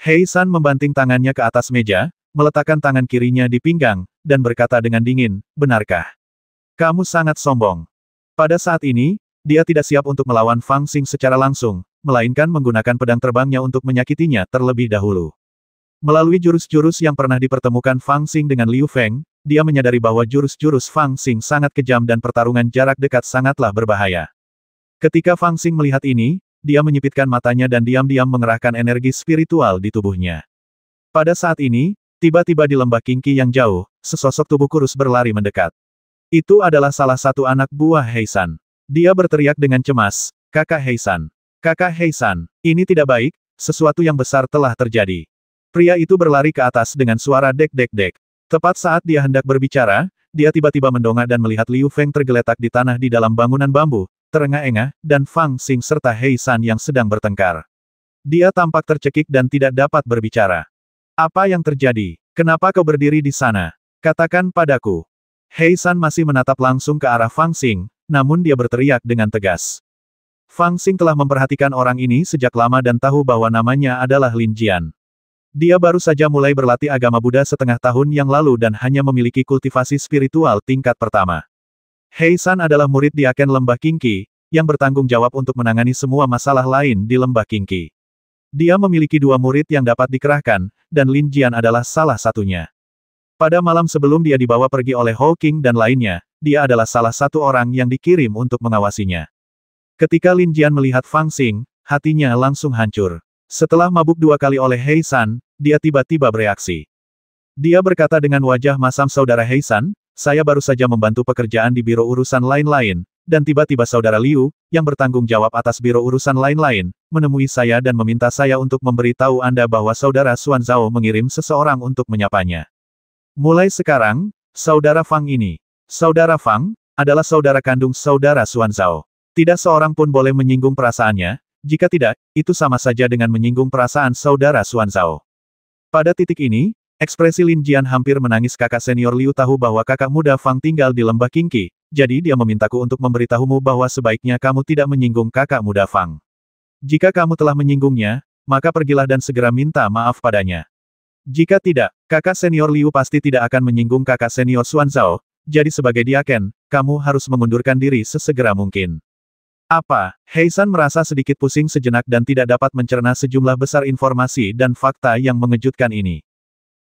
Hei San membanting tangannya ke atas meja, meletakkan tangan kirinya di pinggang, dan berkata dengan dingin, benarkah? Kamu sangat sombong. Pada saat ini, dia tidak siap untuk melawan Fang Xing secara langsung, melainkan menggunakan pedang terbangnya untuk menyakitinya terlebih dahulu. Melalui jurus-jurus yang pernah dipertemukan Fang Xing dengan Liu Feng, dia menyadari bahwa jurus-jurus Fang Xing sangat kejam dan pertarungan jarak dekat sangatlah berbahaya. Ketika Fang Xing melihat ini, dia menyipitkan matanya dan diam-diam mengerahkan energi spiritual di tubuhnya. Pada saat ini, tiba-tiba di lembah Qingqi yang jauh, sesosok tubuh kurus berlari mendekat. Itu adalah salah satu anak buah Hei San. Dia berteriak dengan cemas, Kakak Hei San. Kakak Hei San, ini tidak baik, sesuatu yang besar telah terjadi. Pria itu berlari ke atas dengan suara dek-dek-dek. Tepat saat dia hendak berbicara, dia tiba-tiba mendongak dan melihat Liu Feng tergeletak di tanah di dalam bangunan bambu, terengah-engah, dan Fang Xing serta Hei San yang sedang bertengkar. Dia tampak tercekik dan tidak dapat berbicara. Apa yang terjadi? Kenapa kau berdiri di sana? Katakan padaku. Hei San masih menatap langsung ke arah Fang Xing, namun dia berteriak dengan tegas. Fang Xing telah memperhatikan orang ini sejak lama dan tahu bahwa namanya adalah Lin Jian. Dia baru saja mulai berlatih agama Buddha setengah tahun yang lalu dan hanya memiliki kultivasi spiritual tingkat pertama. Hei San adalah murid di Aken Lembah Qingqi, yang bertanggung jawab untuk menangani semua masalah lain di Lembah Qingqi. Dia memiliki 2 murid yang dapat dikerahkan, dan Lin Jian adalah salah satunya. Pada malam sebelum dia dibawa pergi oleh Hou Qing dan lainnya, dia adalah salah satu orang yang dikirim untuk mengawasinya. Ketika Lin Jian melihat Fang Xing, hatinya langsung hancur. Setelah mabuk 2 kali oleh Hei San, dia tiba-tiba bereaksi. Dia berkata dengan wajah masam, saudara Hei San, saya baru saja membantu pekerjaan di biro urusan lain-lain, dan tiba-tiba saudara Liu, yang bertanggung jawab atas biro urusan lain-lain, menemui saya dan meminta saya untuk memberitahu Anda bahwa saudara Xuan Zhao mengirim seseorang untuk menyapanya. Mulai sekarang, saudara Fang ini, saudara Fang, adalah saudara kandung saudara Xuan Zhao. Tidak seorang pun boleh menyinggung perasaannya, jika tidak, itu sama saja dengan menyinggung perasaan saudara Xuan Zhao. Pada titik ini, ekspresi Lin Jian hampir menangis. Kakak senior Liu tahu bahwa kakak muda Fang tinggal di Lembah Qingqi, jadi dia memintaku untuk memberitahumu bahwa sebaiknya kamu tidak menyinggung kakak muda Fang. Jika kamu telah menyinggungnya, maka pergilah dan segera minta maaf padanya. Jika tidak, kakak senior Liu pasti tidak akan menyinggung kakak senior Xuan Zhao, jadi sebagai diaken, kamu harus mengundurkan diri sesegera mungkin. Apa? Heisan merasa sedikit pusing sejenak dan tidak dapat mencerna sejumlah besar informasi dan fakta yang mengejutkan ini.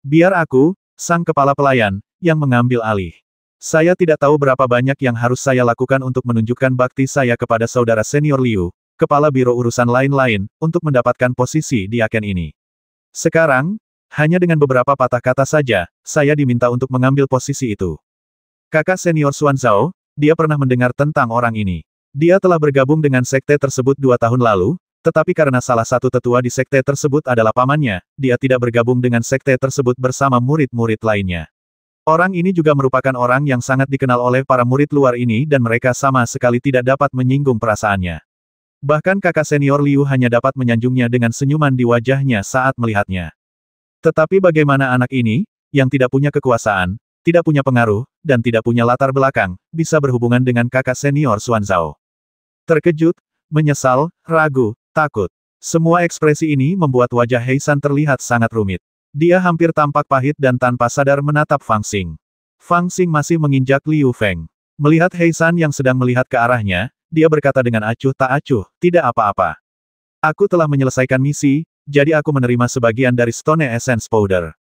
Biar aku, sang kepala pelayan, yang mengambil alih. Saya tidak tahu berapa banyak yang harus saya lakukan untuk menunjukkan bakti saya kepada saudara senior Liu, kepala biro urusan lain-lain, untuk mendapatkan posisi di agen ini. Sekarang, hanya dengan beberapa patah kata saja, saya diminta untuk mengambil posisi itu. Kakak senior Xuanzhao, dia pernah mendengar tentang orang ini. Dia telah bergabung dengan sekte tersebut 2 tahun lalu, tetapi karena salah satu tetua di sekte tersebut adalah pamannya, dia tidak bergabung dengan sekte tersebut bersama murid-murid lainnya. Orang ini juga merupakan orang yang sangat dikenal oleh para murid luar ini dan mereka sama sekali tidak dapat menyinggung perasaannya. Bahkan kakak senior Liu hanya dapat menyanjungnya dengan senyuman di wajahnya saat melihatnya. Tetapi bagaimana anak ini, yang tidak punya kekuasaan, tidak punya pengaruh, dan tidak punya latar belakang, bisa berhubungan dengan kakak senior Xuanzhao? Terkejut, menyesal, ragu, takut. Semua ekspresi ini membuat wajah Heisan terlihat sangat rumit. Dia hampir tampak pahit dan tanpa sadar menatap Fang Xing. Fang Xing masih menginjak Liu Feng. Melihat Heisan yang sedang melihat ke arahnya, dia berkata dengan acuh tak acuh, tidak apa-apa. Aku telah menyelesaikan misi, jadi aku menerima sebagian dari Stone Essence Powder.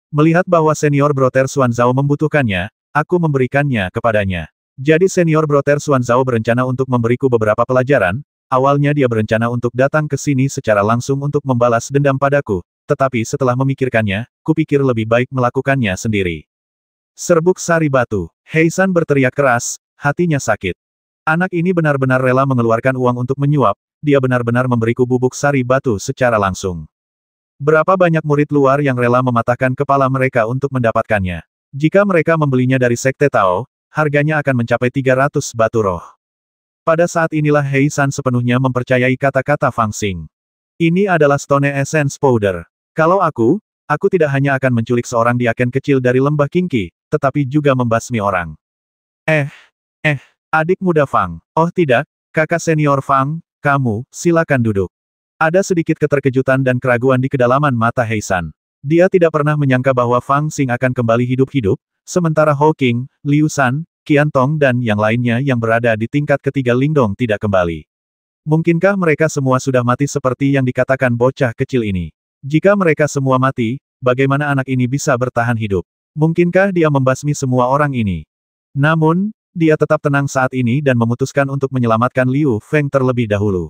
Melihat bahwa senior Brother Xuanzhao membutuhkannya, aku memberikannya kepadanya. Jadi senior Brother Xuanzhao berencana untuk memberiku beberapa pelajaran, awalnya dia berencana untuk datang ke sini secara langsung untuk membalas dendam padaku, tetapi setelah memikirkannya, kupikir lebih baik melakukannya sendiri. Serbuk sari batu. Heisan berteriak keras, hatinya sakit. Anak ini benar-benar rela mengeluarkan uang untuk menyuap, dia benar-benar memberiku bubuk sari batu secara langsung. Berapa banyak murid luar yang rela mematahkan kepala mereka untuk mendapatkannya? Jika mereka membelinya dari Sekte Tao, harganya akan mencapai 300 batu roh. Pada saat inilah Heisan sepenuhnya mempercayai kata-kata Fang Xing. Ini adalah Stone Essence Powder. Kalau aku tidak hanya akan menculik seorang diaken kecil dari lembah Qingqi, tetapi juga membasmi orang. Adik muda Fang. Oh tidak, kakak senior Fang, kamu, silakan duduk. Ada sedikit keterkejutan dan keraguan di kedalaman mata Heisan. Dia tidak pernah menyangka bahwa Fang Xing akan kembali hidup-hidup, sementara Hou Qing, Liu San, Qian Tong dan yang lainnya yang berada di tingkat ketiga Lingdong tidak kembali. Mungkinkah mereka semua sudah mati seperti yang dikatakan bocah kecil ini? Jika mereka semua mati, bagaimana anak ini bisa bertahan hidup? Mungkinkah dia membasmi semua orang ini? Namun, dia tetap tenang saat ini dan memutuskan untuk menyelamatkan Liu Feng terlebih dahulu.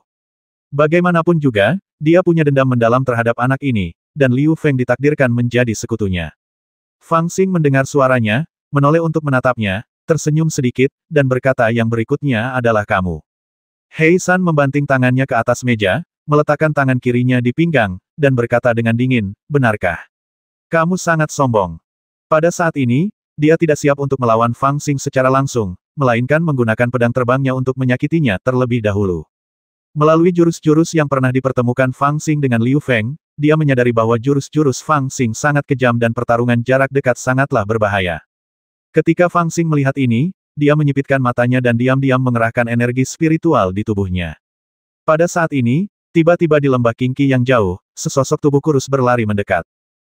Bagaimanapun juga, dia punya dendam mendalam terhadap anak ini, dan Liu Feng ditakdirkan menjadi sekutunya. Fang Xing mendengar suaranya, menoleh untuk menatapnya, tersenyum sedikit, dan berkata yang berikutnya adalah kamu. Heisan membanting tangannya ke atas meja, meletakkan tangan kirinya di pinggang, dan berkata dengan dingin, benarkah? Kamu sangat sombong. Pada saat ini, dia tidak siap untuk melawan Fang Xing secara langsung, melainkan menggunakan pedang terbangnya untuk menyakitinya terlebih dahulu. Melalui jurus-jurus yang pernah dipertemukan Fang Xing dengan Liu Feng, dia menyadari bahwa jurus-jurus Fang Xing sangat kejam dan pertarungan jarak dekat sangatlah berbahaya. Ketika Fang Xing melihat ini, dia menyipitkan matanya dan diam-diam mengerahkan energi spiritual di tubuhnya. Pada saat ini, tiba-tiba di lembah Qingqi yang jauh, sesosok tubuh kurus berlari mendekat.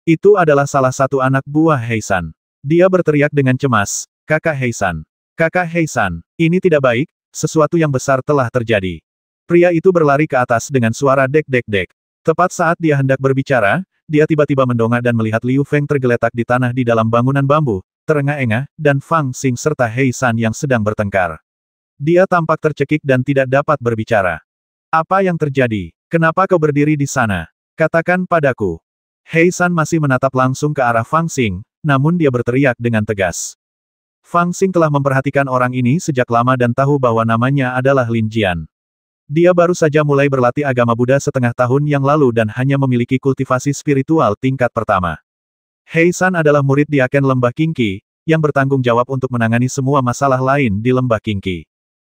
Itu adalah salah satu anak buah Heisan. Dia berteriak dengan cemas, Kakak Heisan. Kakak Heisan, ini tidak baik, sesuatu yang besar telah terjadi. Pria itu berlari ke atas dengan suara dek-dek-dek. Tepat saat dia hendak berbicara, dia tiba-tiba mendongak dan melihat Liu Feng tergeletak di tanah di dalam bangunan bambu, terengah-engah, dan Fang Xing serta Heisan yang sedang bertengkar. Dia tampak tercekik dan tidak dapat berbicara. Apa yang terjadi? Kenapa kau berdiri di sana? Katakan padaku. Heisan masih menatap langsung ke arah Fang Xing, namun dia berteriak dengan tegas. Fang Xing telah memperhatikan orang ini sejak lama dan tahu bahwa namanya adalah Lin Jian. Dia baru saja mulai berlatih agama Buddha setengah tahun yang lalu dan hanya memiliki kultivasi spiritual tingkat pertama. Heisan adalah murid di Aken Lembah Qingqi, yang bertanggung jawab untuk menangani semua masalah lain di Lembah Qingqi.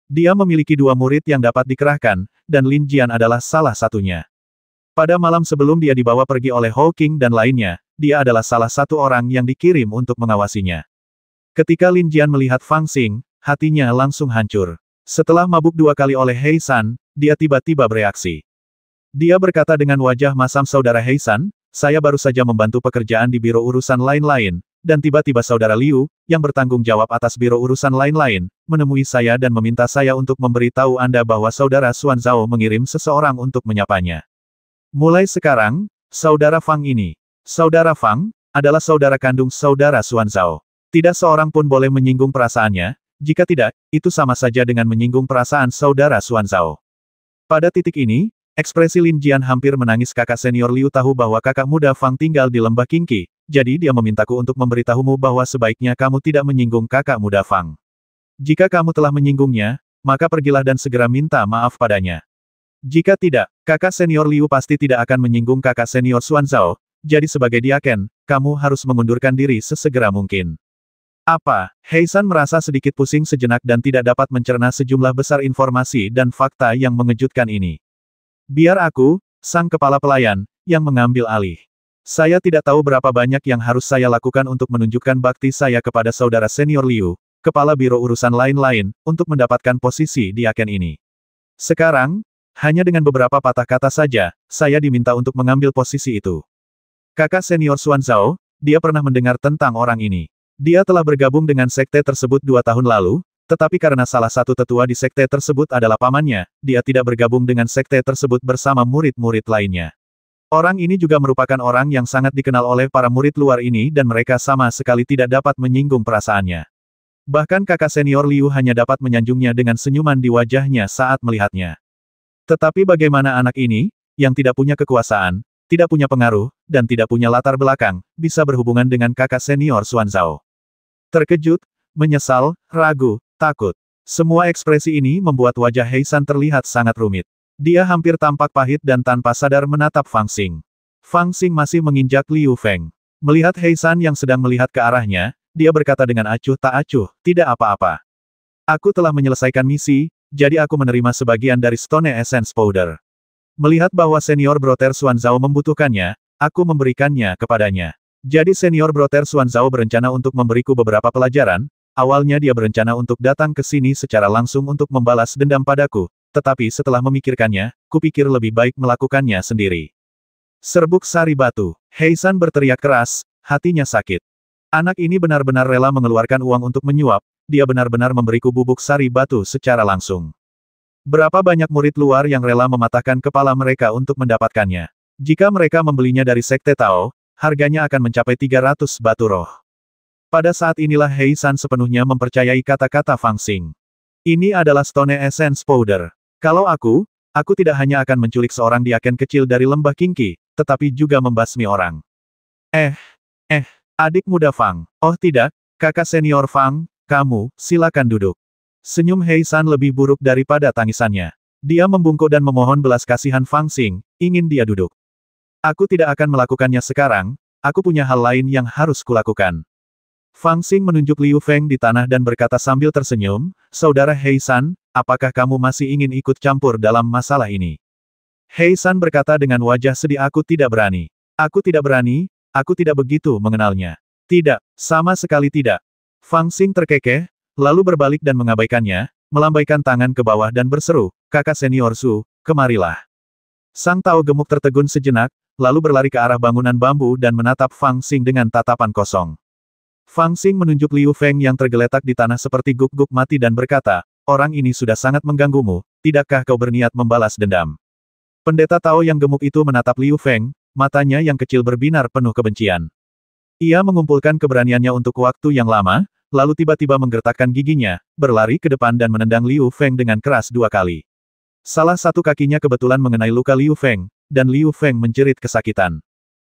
Dia memiliki 2 murid yang dapat dikerahkan, dan Lin Jian adalah salah satunya. Pada malam sebelum dia dibawa pergi oleh Hou Qing dan lainnya, dia adalah salah satu orang yang dikirim untuk mengawasinya. Ketika Lin Jian melihat Fang Xing, hatinya langsung hancur. Setelah mabuk 2 kali oleh Heisan, dia tiba-tiba bereaksi. Dia berkata dengan wajah masam saudara Heisan, saya baru saja membantu pekerjaan di biro urusan lain-lain, dan tiba-tiba saudara Liu, yang bertanggung jawab atas biro urusan lain-lain, menemui saya dan meminta saya untuk memberitahu Anda bahwa saudara Xuan Zhao mengirim seseorang untuk menyapanya. Mulai sekarang, saudara Fang ini, saudara Fang, adalah saudara kandung saudara Xuan Zhao. Tidak seorang pun boleh menyinggung perasaannya, jika tidak, itu sama saja dengan menyinggung perasaan saudara Xuan Zhao. Pada titik ini, ekspresi Lin Jian hampir menangis. Kakak senior Liu tahu bahwa kakak muda Fang tinggal di lembah Qingqi. Jadi dia memintaku untuk memberitahumu bahwa sebaiknya kamu tidak menyinggung kakak muda Fang. Jika kamu telah menyinggungnya, maka pergilah dan segera minta maaf padanya. Jika tidak, kakak senior Liu pasti tidak akan menyinggung kakak senior Xuan Zhao, jadi sebagai diaken, kamu harus mengundurkan diri sesegera mungkin. Apa? Heisan merasa sedikit pusing sejenak dan tidak dapat mencerna sejumlah besar informasi dan fakta yang mengejutkan ini. Biar aku, sang kepala pelayan, yang mengambil alih. Saya tidak tahu berapa banyak yang harus saya lakukan untuk menunjukkan bakti saya kepada saudara senior Liu, kepala biro urusan lain-lain, untuk mendapatkan posisi diaken ini. Sekarang, hanya dengan beberapa patah kata saja, saya diminta untuk mengambil posisi itu. Kakak senior Xuan Zhao, dia pernah mendengar tentang orang ini. Dia telah bergabung dengan sekte tersebut 2 tahun lalu, tetapi karena salah satu tetua di sekte tersebut adalah pamannya, dia tidak bergabung dengan sekte tersebut bersama murid-murid lainnya. Orang ini juga merupakan orang yang sangat dikenal oleh para murid luar ini dan mereka sama sekali tidak dapat menyinggung perasaannya. Bahkan kakak senior Liu hanya dapat menyanjungnya dengan senyuman di wajahnya saat melihatnya. Tetapi bagaimana anak ini, yang tidak punya kekuasaan, tidak punya pengaruh, dan tidak punya latar belakang, bisa berhubungan dengan kakak senior Xuan Zhao? Terkejut, menyesal, ragu, takut. Semua ekspresi ini membuat wajah Heisan terlihat sangat rumit. Dia hampir tampak pahit dan tanpa sadar menatap Fang Xing. Fang Xing masih menginjak Liu Feng. Melihat Heisan yang sedang melihat ke arahnya, dia berkata dengan acuh tak acuh, tidak apa-apa. Aku telah menyelesaikan misi, jadi aku menerima sebagian dari Stone Essence Powder. Melihat bahwa senior Brother Xuan Zhao membutuhkannya, aku memberikannya kepadanya. Jadi senior Brother Xuan Zhao berencana untuk memberiku beberapa pelajaran. Awalnya dia berencana untuk datang ke sini secara langsung untuk membalas dendam padaku. Tetapi setelah memikirkannya, kupikir lebih baik melakukannya sendiri. Serbuk sari batu. Heisan berteriak keras, hatinya sakit. Anak ini benar-benar rela mengeluarkan uang untuk menyuap, dia benar-benar memberiku bubuk sari batu secara langsung. Berapa banyak murid luar yang rela mematahkan kepala mereka untuk mendapatkannya? Jika mereka membelinya dari Sekte Tao, harganya akan mencapai 300 batu roh. Pada saat inilah Heisan sepenuhnya mempercayai kata-kata Fang Xing. Ini adalah Stone Essence Powder. Kalau aku tidak hanya akan menculik seorang diaken kecil dari lembah Qingqi, tetapi juga membasmi orang. Adik muda Fang. Oh tidak, kakak senior Fang, kamu, silakan duduk. Senyum Heisan lebih buruk daripada tangisannya. Dia membungkuk dan memohon belas kasihan Fang Xing, ingin dia duduk. Aku tidak akan melakukannya sekarang, aku punya hal lain yang harus kulakukan. Fang Xing menunjuk Liu Feng di tanah dan berkata sambil tersenyum, Saudara Heisan, apakah kamu masih ingin ikut campur dalam masalah ini? Heisan berkata dengan wajah sedih, aku tidak berani. Aku tidak berani, aku tidak begitu mengenalnya. Tidak, sama sekali tidak. Fang Xing terkekeh, lalu berbalik dan mengabaikannya, melambaikan tangan ke bawah dan berseru, kakak senior Su, kemarilah. Sang Tao gemuk tertegun sejenak, lalu berlari ke arah bangunan bambu dan menatap Fang Xing dengan tatapan kosong. Fang Xing menunjuk Liu Feng yang tergeletak di tanah seperti guk-guk mati dan berkata, orang ini sudah sangat mengganggumu, tidakkah kau berniat membalas dendam? Pendeta Tao yang gemuk itu menatap Liu Feng, matanya yang kecil berbinar penuh kebencian. Ia mengumpulkan keberaniannya untuk waktu yang lama, lalu tiba-tiba menggertakkan giginya, berlari ke depan dan menendang Liu Feng dengan keras 2 kali. Salah satu kakinya kebetulan mengenai luka Liu Feng, dan Liu Feng menjerit kesakitan.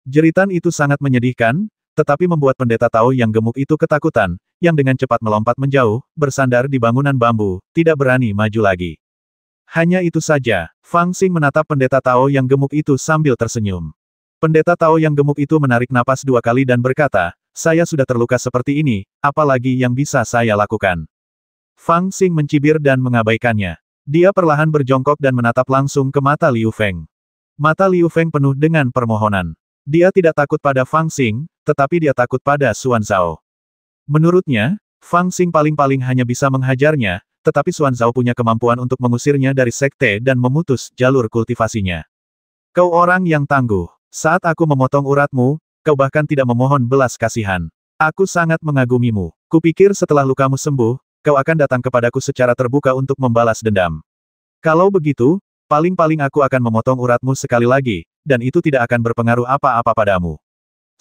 Jeritan itu sangat menyedihkan, tetapi membuat pendeta Tao yang gemuk itu ketakutan, yang dengan cepat melompat menjauh, bersandar di bangunan bambu, tidak berani maju lagi. Hanya itu saja, Fang Xing menatap pendeta Tao yang gemuk itu sambil tersenyum. Pendeta Tao yang gemuk itu menarik napas 2 kali dan berkata, saya sudah terluka seperti ini, apalagi yang bisa saya lakukan? Fang Xing mencibir dan mengabaikannya. Dia perlahan berjongkok dan menatap langsung ke mata Liu Feng. Mata Liu Feng penuh dengan permohonan. Dia tidak takut pada Fang Xing, tetapi dia takut pada Xuan Zhao. Menurutnya, Fang Xing paling-paling hanya bisa menghajarnya, tetapi Xuan Zhao punya kemampuan untuk mengusirnya dari sekte dan memutus jalur kultivasinya. Kau orang yang tangguh. Saat aku memotong uratmu, kau bahkan tidak memohon belas kasihan. Aku sangat mengagumimu. Kupikir setelah lukamu sembuh, kau akan datang kepadaku secara terbuka untuk membalas dendam. Kalau begitu, paling-paling aku akan memotong uratmu sekali lagi, dan itu tidak akan berpengaruh apa-apa padamu.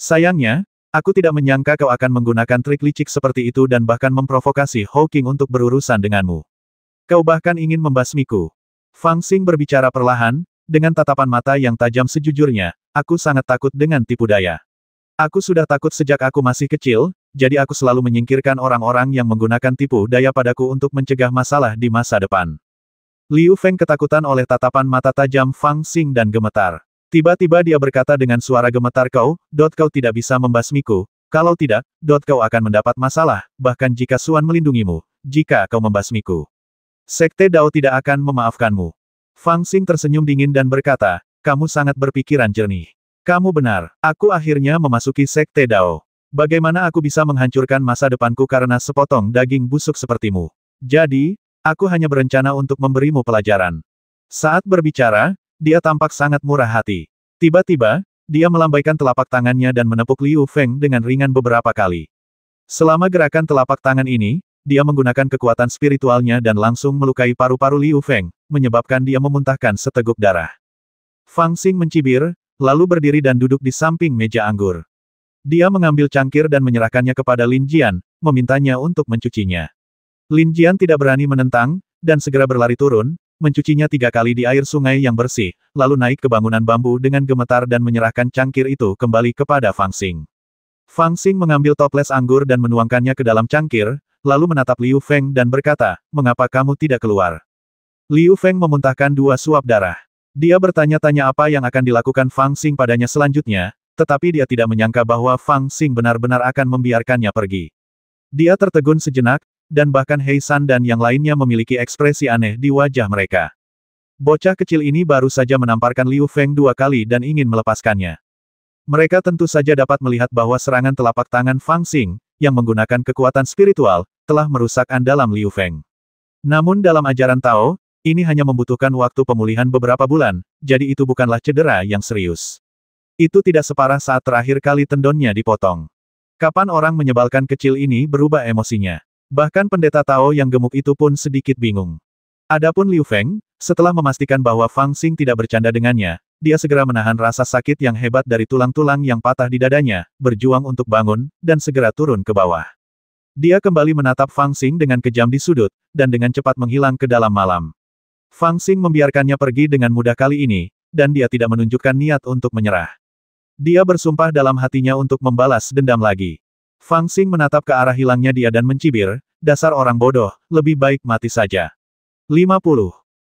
Sayangnya, aku tidak menyangka kau akan menggunakan trik licik seperti itu dan bahkan memprovokasi Hawking untuk berurusan denganmu. Kau bahkan ingin membasmiku. Fang Xing berbicara perlahan, dengan tatapan mata yang tajam sejujurnya, aku sangat takut dengan tipu daya. Aku sudah takut sejak aku masih kecil, jadi aku selalu menyingkirkan orang-orang yang menggunakan tipu daya padaku untuk mencegah masalah di masa depan. Liu Feng ketakutan oleh tatapan mata tajam Fang Xing dan gemetar. Tiba-tiba dia berkata dengan suara gemetar, kau tidak bisa membasmiku, kalau tidak, kau akan mendapat masalah, bahkan jika Xuan melindungimu, jika kau membasmiku. Sekte Dao tidak akan memaafkanmu. Fang Xing tersenyum dingin dan berkata, kamu sangat berpikiran jernih. Kamu benar, aku akhirnya memasuki Sekte Dao. Bagaimana aku bisa menghancurkan masa depanku karena sepotong daging busuk sepertimu? Jadi, aku hanya berencana untuk memberimu pelajaran. Saat berbicara, dia tampak sangat murah hati. Tiba-tiba, dia melambaikan telapak tangannya dan menepuk Liu Feng dengan ringan beberapa kali. Selama gerakan telapak tangan ini, dia menggunakan kekuatan spiritualnya dan langsung melukai paru-paru Liu Feng, menyebabkan dia memuntahkan seteguk darah. Fang Xing mencibir, lalu berdiri dan duduk di samping meja anggur. Dia mengambil cangkir dan menyerahkannya kepada Lin Jian, memintanya untuk mencucinya. Lin Jian tidak berani menentang, dan segera berlari turun, mencucinya 3 kali di air sungai yang bersih, lalu naik ke bangunan bambu dengan gemetar dan menyerahkan cangkir itu kembali kepada Fang Xing. Fang Xing mengambil toples anggur dan menuangkannya ke dalam cangkir, lalu menatap Liu Feng dan berkata, mengapa kamu tidak keluar? Liu Feng memuntahkan 2 suap darah. Dia bertanya-tanya apa yang akan dilakukan Fang Xing padanya selanjutnya, tetapi dia tidak menyangka bahwa Fang Xing benar-benar akan membiarkannya pergi. Dia tertegun sejenak, dan bahkan Hei San dan yang lainnya memiliki ekspresi aneh di wajah mereka. Bocah kecil ini baru saja menamparkan Liu Feng 2 kali dan ingin melepaskannya. Mereka tentu saja dapat melihat bahwa serangan telapak tangan Fang Xing, yang menggunakan kekuatan spiritual, telah merusak andalan Liu Feng. Namun dalam ajaran Tao, ini hanya membutuhkan waktu pemulihan beberapa bulan, jadi itu bukanlah cedera yang serius. Itu tidak separah saat terakhir kali tendonnya dipotong. Kapan orang menyebalkan kecil ini berubah emosinya? Bahkan pendeta Tao yang gemuk itu pun sedikit bingung. Adapun Liu Feng, setelah memastikan bahwa Fang Xing tidak bercanda dengannya, dia segera menahan rasa sakit yang hebat dari tulang-tulang yang patah di dadanya, berjuang untuk bangun, dan segera turun ke bawah. Dia kembali menatap Fang Xing dengan kejam di sudut, dan dengan cepat menghilang ke dalam malam. Fang Xing membiarkannya pergi dengan mudah kali ini, dan dia tidak menunjukkan niat untuk menyerah. Dia bersumpah dalam hatinya untuk membalas dendam lagi. Fang Xing menatap ke arah hilangnya dia dan mencibir, dasar orang bodoh, lebih baik mati saja. 50.